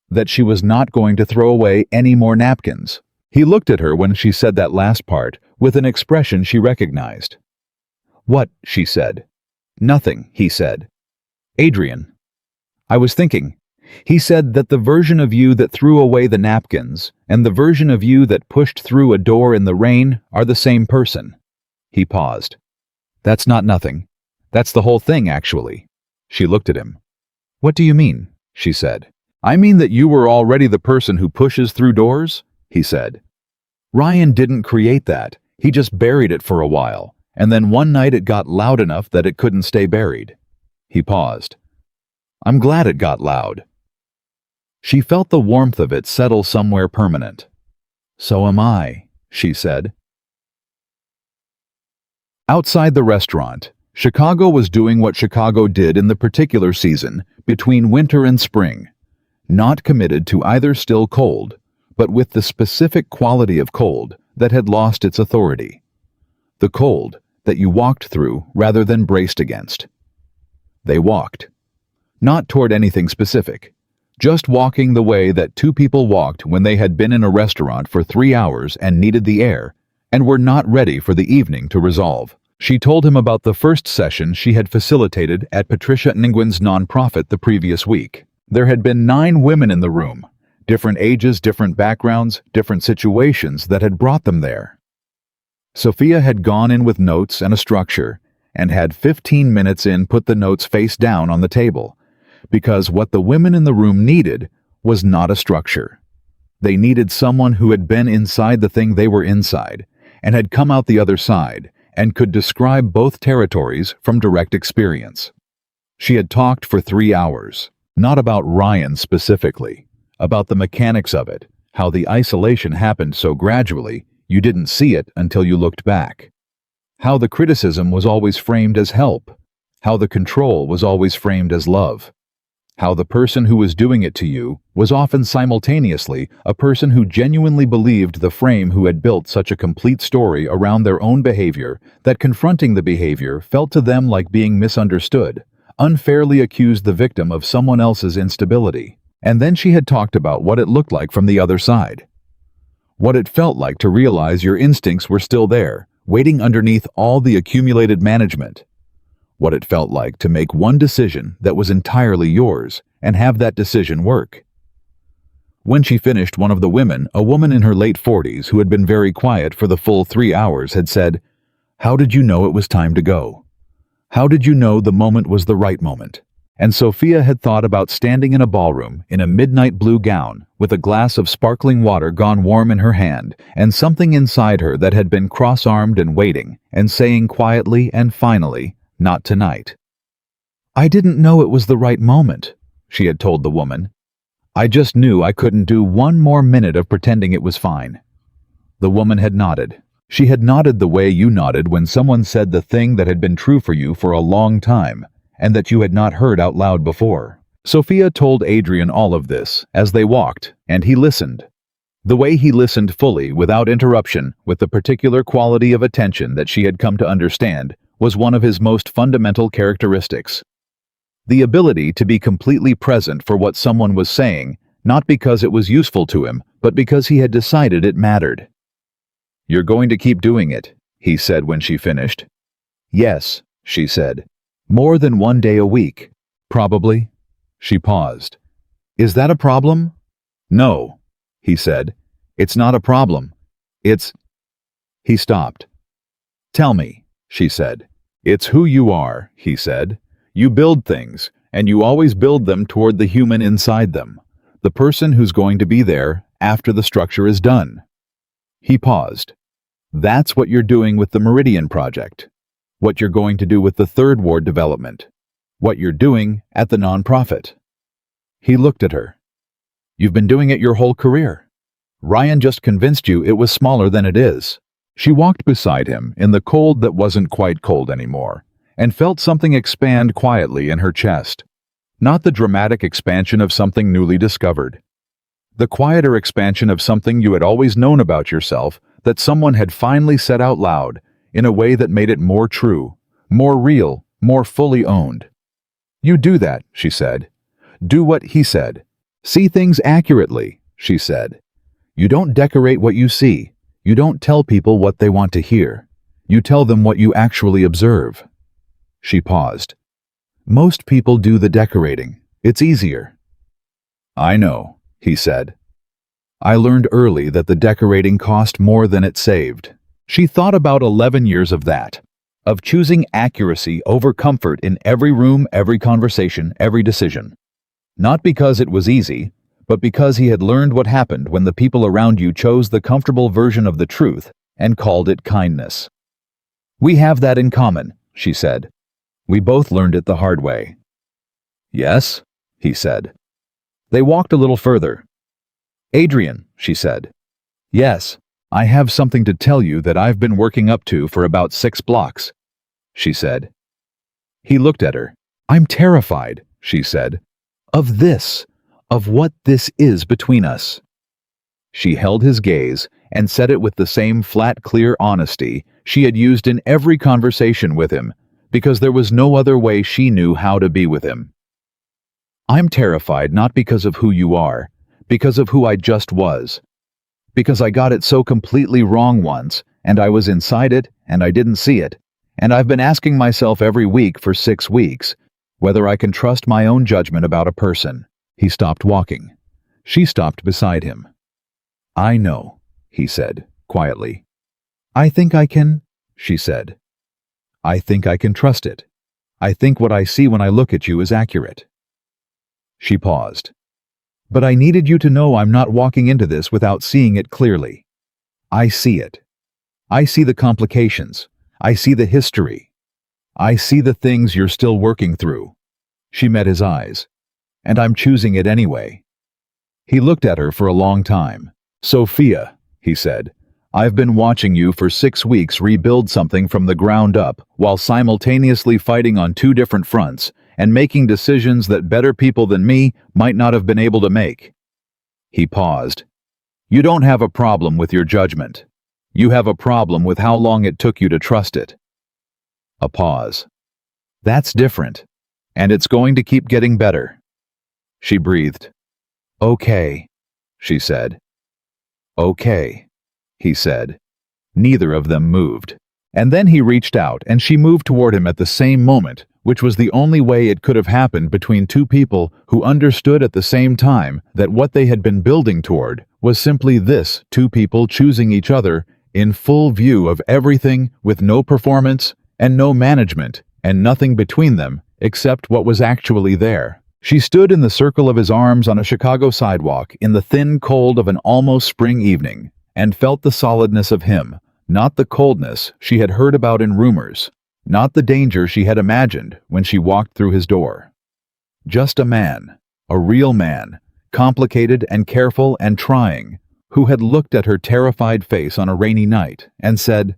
A: That she was not going to throw away any more napkins. He looked at her when she said that last part with an expression she recognized. "What?" she said. "Nothing," he said. "Adrian." "I was thinking." He said that the version of you that threw away the napkins and the version of you that pushed through a door in the rain are the same person. He paused. "That's not nothing. That's the whole thing, actually." She looked at him. "What do you mean?" she said. "I mean that you were already the person who pushes through doors," he said. "Ryan didn't create that. He just buried it for a while, and then one night it got loud enough that it couldn't stay buried." He paused. "I'm glad it got loud." She felt the warmth of it settle somewhere permanent. "So am I," she said. Outside the restaurant, Chicago was doing what Chicago did in the particular season between winter and spring. Not committed to either still cold, but with the specific quality of cold that had lost its authority. The cold that you walked through rather than braced against. They walked. Not toward anything specific. Just walking the way that two people walked when they had been in a restaurant for 3 hours and needed the air, and were not ready for the evening to resolve. She told him about the first session she had facilitated at Patricia Nguyen's nonprofit the previous week. There had been 9 women in the room, different ages, different backgrounds, different situations that had brought them there. Sophia had gone in with notes and a structure, and had 15 minutes in put the notes face down on the table, because what the women in the room needed was not a structure. They needed someone who had been inside the thing they were inside, and had come out the other side, and could describe both territories from direct experience. She had talked for 3 hours, not about Ryan specifically, about the mechanics of it, How the isolation happened so gradually, you didn't see it until you looked back. How the criticism was always framed as help. How the control was always framed as love. How the person who was doing it to you was often simultaneously a person who genuinely believed the frame who had built such a complete story around their own behavior that confronting the behavior felt to them like being misunderstood, unfairly accused the victim of someone else's instability. And then she had talked about what it looked like from the other side. What it felt like to realize your instincts were still there, waiting underneath all the accumulated management. What it felt like to make one decision that was entirely yours and have that decision work. When she finished, one of the women, a woman in her late 40s who had been very quiet for the full 3 hours, had said, "How did you know it was time to go? How did you know the moment was the right moment?" And Sophia had thought about standing in a ballroom in a midnight blue gown with a glass of sparkling water gone warm in her hand and something inside her that had been cross-armed and waiting and saying quietly and finally, "Not tonight." "I didn't know it was the right moment," she had told the woman. "I just knew I couldn't do one more minute of pretending it was fine." The woman had nodded. She had nodded the way you nodded when someone said the thing that had been true for you for a long time and that you had not heard out loud before. Sophia told Adrian all of this as they walked, and he listened. The way he listened fully, without interruption, with the particular quality of attention that she had come to understand, was one of his most fundamental characteristics. The ability to be completely present for what someone was saying, not because it was useful to him, but because he had decided it mattered. "You're going to keep doing it," he said when she finished. "Yes," she said. "More than 1 day a week." "Probably." She paused. "Is that a problem?" "No," he said. "It's not a problem. It's—" He stopped. "Tell me," she said. "It's who you are," he said. "You build things, and you always build them toward the human inside them, the person who's going to be there after the structure is done." He paused. "That's what you're doing with the Meridian Project. What you're going to do with the Third Ward development. What you're doing at the nonprofit." He looked at her. "You've been doing it your whole career. Ryan just convinced you it was smaller than it is." She walked beside him in the cold that wasn't quite cold anymore, and felt something expand quietly in her chest. Not the dramatic expansion of something newly discovered. The quieter expansion of something you had always known about yourself that someone had finally said out loud, in a way that made it more true, more real, more fully owned. "You do that," she said. "Do what he said. See things accurately," she said. "You don't decorate what you see. You don't tell people what they want to hear. You tell them what you actually observe." She paused. "Most people do the decorating. It's easier." "I know," he said. "I learned early that the decorating cost more than it saved." She thought about 11 years of that, of choosing accuracy over comfort in every room, every conversation, every decision. Not because it was easy, but because he had learned what happened when the people around you chose the comfortable version of the truth and called it kindness. "We have that in common," she said. "We both learned it the hard way." "Yes?" he said. They walked a little further. "Adrian," she said. "Yes. I have something to tell you that I've been working up to for about 6 blocks, she said. He looked at her. "I'm terrified," she said, "of this, of what this is between us." She held his gaze and said it with the same flat, clear honesty she had used in every conversation with him, because there was no other way she knew how to be with him. "I'm terrified not because of who you are, because of who I just was. Because I got it so completely wrong once, and I was inside it, and I didn't see it, and I've been asking myself every week for 6 weeks whether I can trust my own judgment about a person." He stopped walking. She stopped beside him. "I know," he said, quietly. "I think I can," she said. "I think I can trust it. I think what I see when I look at you is accurate." She paused. "But I needed you to know I'm not walking into this without seeing it clearly. I see it. I see the complications. I see the history. I see the things you're still working through." She met his eyes. "And I'm choosing it anyway." He looked at her for a long time. Sophia, he said, I've been watching you for 6 weeks rebuild something from the ground up while simultaneously fighting on two different fronts and making decisions that better people than me might not have been able to make. He paused. You don't have a problem with your judgment. You have a problem with how long it took you to trust it. A pause. That's different. And it's going to keep getting better. She breathed. Okay, she said. Okay, he said. Neither of them moved. And then he reached out and she moved toward him at the same moment, which was the only way it could have happened between two people who understood at the same time that what they had been building toward was simply this: two people choosing each other in full view of everything, with no performance and no management and nothing between them except what was actually there. She stood in the circle of his arms on a Chicago sidewalk in the thin cold of an almost spring evening and felt the solidness of him, not the coldness she had heard about in rumors, not the danger she had imagined when she walked through his door. Just a man, a real man, complicated and careful and trying, who had looked at her terrified face on a rainy night and said,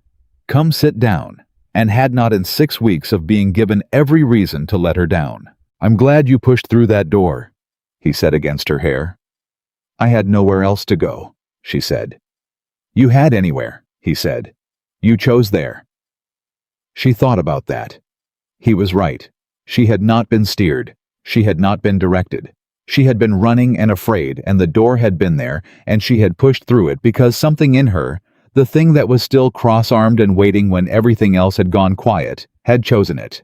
A: "Come sit down," and had not in 6 weeks of being given every reason to let her down. "I'm glad you pushed through that door," he said against her hair. "I had nowhere else to go," she said. "You had anywhere," he said. "You chose there." She thought about that. He was right. She had not been steered. She had not been directed. She had been running and afraid, and the door had been there, and she had pushed through it because something in her, the thing that was still cross-armed and waiting when everything else had gone quiet, had chosen it.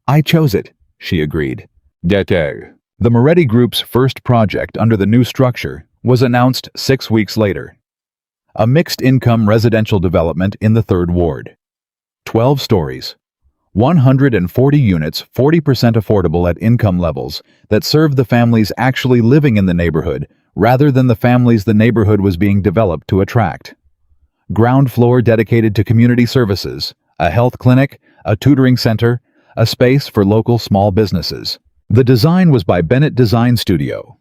A: "I chose it," she agreed. The Moretti Group's first project under the new structure was announced 6 weeks later. A mixed-income residential development in the 3rd Ward. 12 stories. 140 units, 40% affordable at income levels that served the families actually living in the neighborhood rather than the families the neighborhood was being developed to attract. Ground floor dedicated to community services, a health clinic, a tutoring center, a space for local small businesses. The design was by Bennett Design Studio.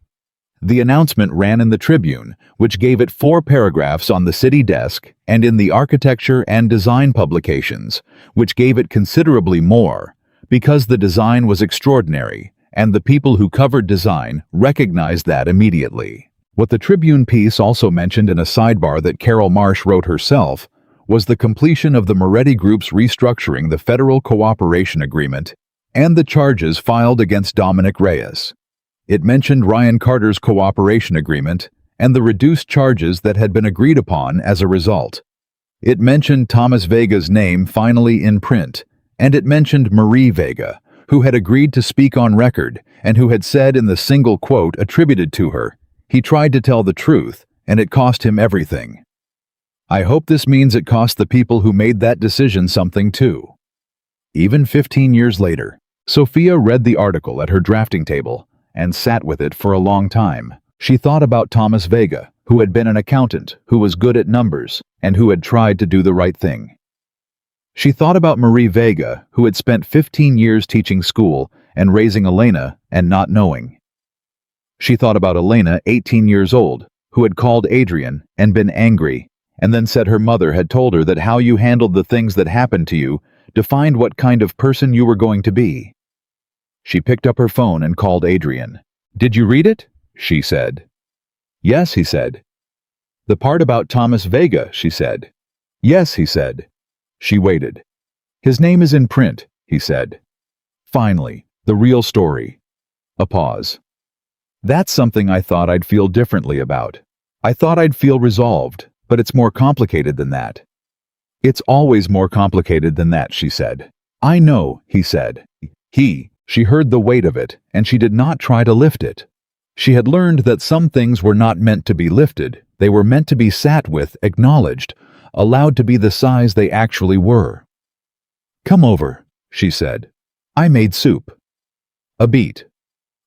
A: The announcement ran in the Tribune, which gave it 4 paragraphs on the city desk, and in the architecture and design publications, which gave it considerably more, because the design was extraordinary, and the people who covered design recognized that immediately. What the Tribune piece also mentioned in a sidebar that Carol Marsh wrote herself was the completion of the Moretti Group's restructuring the Federal Cooperation Agreement and the charges filed against Dominic Reyes. It mentioned Ryan Carter's cooperation agreement and the reduced charges that had been agreed upon as a result. It mentioned Thomas Vega's name finally in print, and it mentioned Marie Vega, who had agreed to speak on record and who had said in the single quote attributed to her, "He tried to tell the truth, and it cost him everything." I hope this means it cost the people who made that decision something too. Even 15 years later, Sophia read the article at her drafting table and sat with it for a long time. She thought about Thomas Vega, who had been an accountant, who was good at numbers, and who had tried to do the right thing. She thought about Marie Vega, who had spent 15 years teaching school and raising Elena and not knowing. She thought about Elena, 18 years old, who had called Adrian and been angry, and then said her mother had told her that how you handled the things that happened to you defined what kind of person you were going to be. She picked up her phone and called Adrian. "Did you read it?" she said. "Yes," he said. "The part about Thomas Vega," she said. "Yes," he said. She waited. "His name is in print," he said. "Finally, the real story." A pause. "That's something I thought I'd feel differently about. I thought I'd feel resolved, but it's more complicated than that." "It's always more complicated than that," she said. "I know," he said. She heard the weight of it, and she did not try to lift it. She had learned that some things were not meant to be lifted, they were meant to be sat with, acknowledged, allowed to be the size they actually were. "Come over," she said. "I made soup." A beat.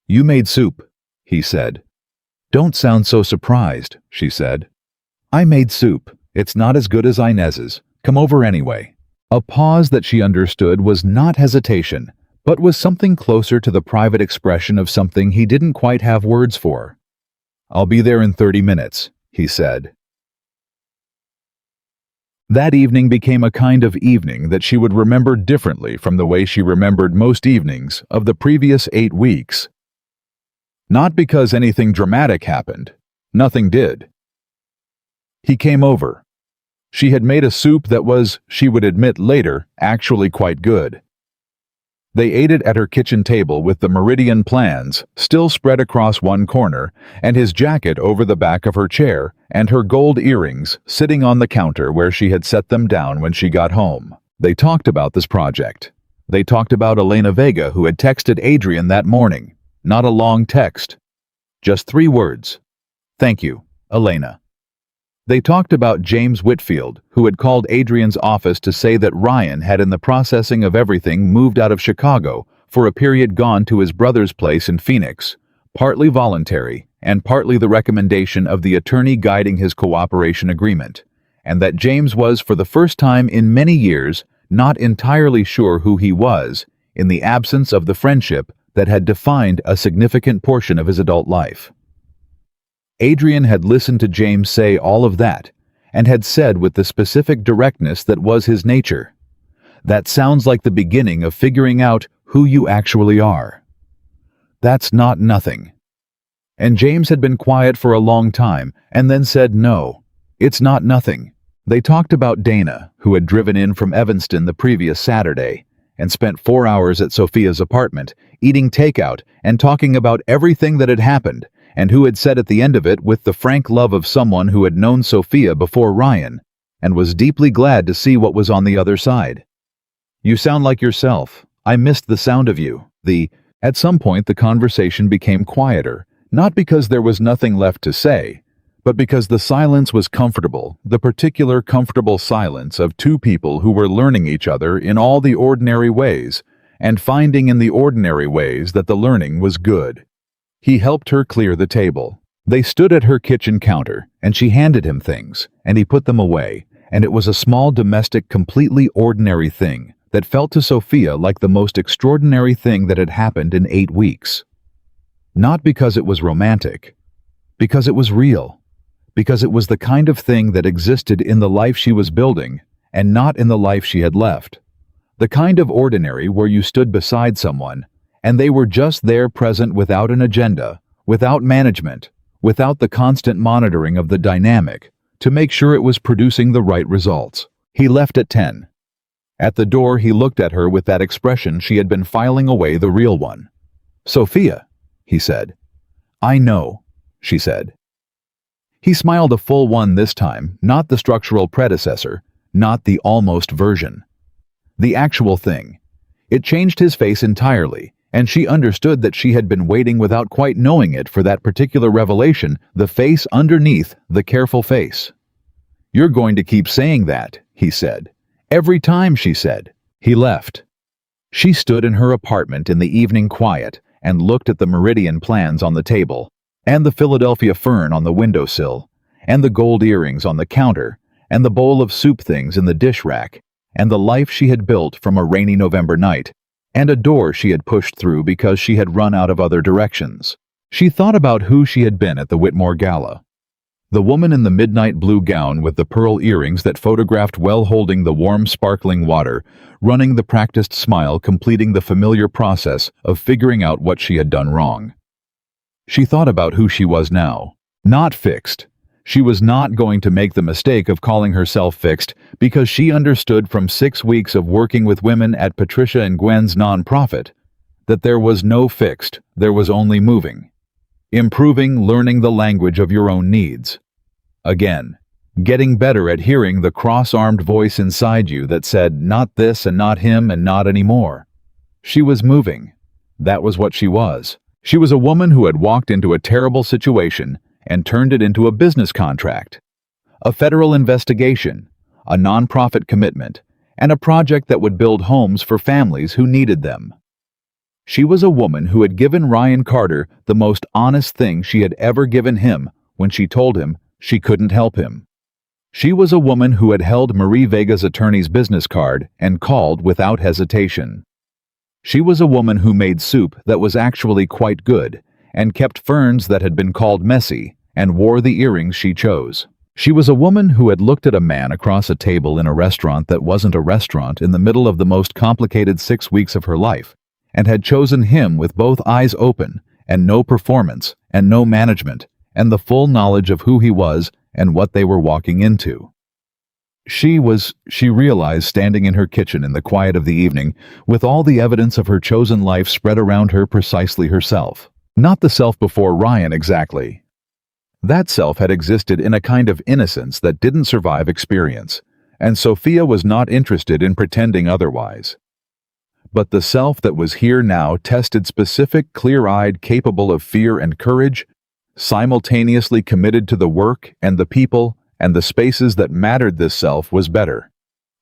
A: "You made soup," he said. "Don't sound so surprised," she said. "I made soup. It's not as good as Inez's. Come over anyway." A pause that she understood was not hesitation, but was something closer to the private expression of something he didn't quite have words for. "I'll be there in 30 minutes," he said. That evening became a kind of evening that she would remember differently from the way she remembered most evenings of the previous 8 weeks. Not because anything dramatic happened. Nothing did. He came over. She had made a soup that was, she would admit later, actually quite good. They ate it at her kitchen table with the meridian plans still spread across one corner and his jacket over the back of her chair and her gold earrings sitting on the counter where she had set them down when she got home. They talked about this project. They talked about Elena Vega, who had texted Adrian that morning. Not a long text. Just 3 words. "Thank you, Elena." They talked about James Whitfield, who had called Adrian's office to say that Ryan had, in the processing of everything, moved out of Chicago, for a period gone to his brother's place in Phoenix, partly voluntary and partly the recommendation of the attorney guiding his cooperation agreement, and that James was, for the first time in many years, not entirely sure who he was, in the absence of the friendship that had defined a significant portion of his adult life. Adrian had listened to James say all of that, and had said with the specific directness that was his nature, "That sounds like the beginning of figuring out who you actually are. That's not nothing." And James had been quiet for a long time, and then said, "No, it's not nothing." They talked about Dana, who had driven in from Evanston the previous Saturday, and spent 4 hours at Sophia's apartment, eating takeout and talking about everything that had happened, and who had said at the end of it with the frank love of someone who had known Sophia before Ryan, and was deeply glad to see what was on the other side. "You sound like yourself. I missed the sound of you." At some point the conversation became quieter, not because there was nothing left to say, but because the silence was comfortable, the particular comfortable silence of 2 people who were learning each other in all the ordinary ways, and finding in the ordinary ways that the learning was good. He helped her clear the table. They stood at her kitchen counter, and she handed him things, and he put them away, and it was a small domestic, completely ordinary thing that felt to Sophia like the most extraordinary thing that had happened in 8 weeks. Not because it was romantic, because it was real, because it was the kind of thing that existed in the life she was building, and not in the life she had left. The kind of ordinary where you stood beside someone, and they were just there, present, without an agenda, without management, without the constant monitoring of the dynamic, to make sure it was producing the right results. He left at 10. At the door he looked at her with that expression she had been filing away the real one. "Sophia," he said. "I know," she said. He smiled a full one this time, not the structural predecessor, not the almost version. The actual thing. It changed his face entirely, and she understood that she had been waiting without quite knowing it for that particular revelation, the face underneath the careful face. "You're going to keep saying that," he said. "Every time," she said. He left. She stood in her apartment in the evening quiet and looked at the meridian plans on the table, and the Philadelphia fern on the windowsill, and the gold earrings on the counter, and the bowl of soup things in the dish rack, and the life she had built from a rainy November night, and a door she had pushed through because she had run out of other directions. She thought about who she had been at the Whitmore Gala. The woman in the midnight blue gown with the pearl earrings that photographed well holding the warm sparkling water, running the practiced smile, completing the familiar process of figuring out what she had done wrong. She thought about who she was now. Not fixed. She was not going to make the mistake of calling herself fixed because she understood from 6 weeks of working with women at Patricia and Gwen's nonprofit that there was no fixed, there was only moving. Improving, learning the language of your own needs. Again, getting better at hearing the cross-armed voice inside you that said, not this and not him and not anymore. She was moving. That was what she was. She was a woman who had walked into a terrible situation and turned it into a business contract, a federal investigation, a nonprofit commitment, and a project that would build homes for families who needed them. She was a woman who had given Ryan Carter the most honest thing she had ever given him when she told him she couldn't help him. She was a woman who had held Marie Vega's attorney's business card and called without hesitation. She was a woman who made soup that was actually quite good and kept ferns that had been called messy and wore the earrings she chose. She was a woman who had looked at a man across a table in a restaurant that wasn't a restaurant in the middle of the most complicated 6 weeks of her life, and had chosen him with both eyes open, and no performance, and no management, and the full knowledge of who he was and what they were walking into. She realized, standing in her kitchen in the quiet of the evening, with all the evidence of her chosen life spread around her, precisely herself. Not the self before Ryan exactly. That self had existed in a kind of innocence that didn't survive experience, and Sophia was not interested in pretending otherwise. But the self that was here now, tested, specific, clear-eyed, capable of fear and courage, simultaneously committed to the work and the people and the spaces that mattered. This self was better.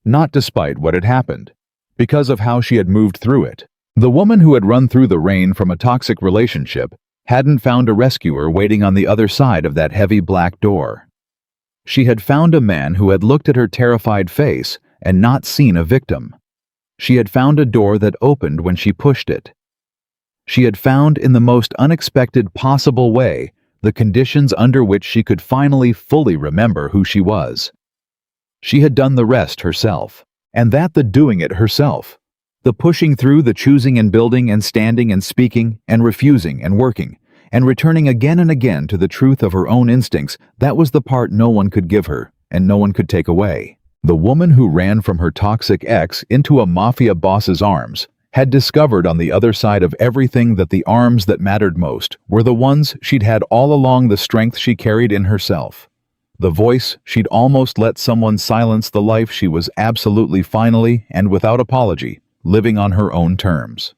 A: Not despite what had happened, because of how she had moved through it. The woman who had run through the rain from a toxic relationship hadn't found a rescuer waiting on the other side of that heavy black door. She had found a man who had looked at her terrified face and not seen a victim. She had found a door that opened when she pushed it. She had found, in the most unexpected possible way, the conditions under which she could finally fully remember who she was. She had done the rest herself, and the doing it herself. The pushing through, the choosing and building and standing and speaking and refusing and working, and returning again and again to the truth of her own instincts, that was the part no one could give her, and no one could take away. The woman who ran from her toxic ex into a mafia boss's arms had discovered on the other side of everything that the arms that mattered most were the ones she'd had all along, the strength she carried in herself, the voice she'd almost let someone silence, the life she was absolutely, finally, and without apology, living on her own terms.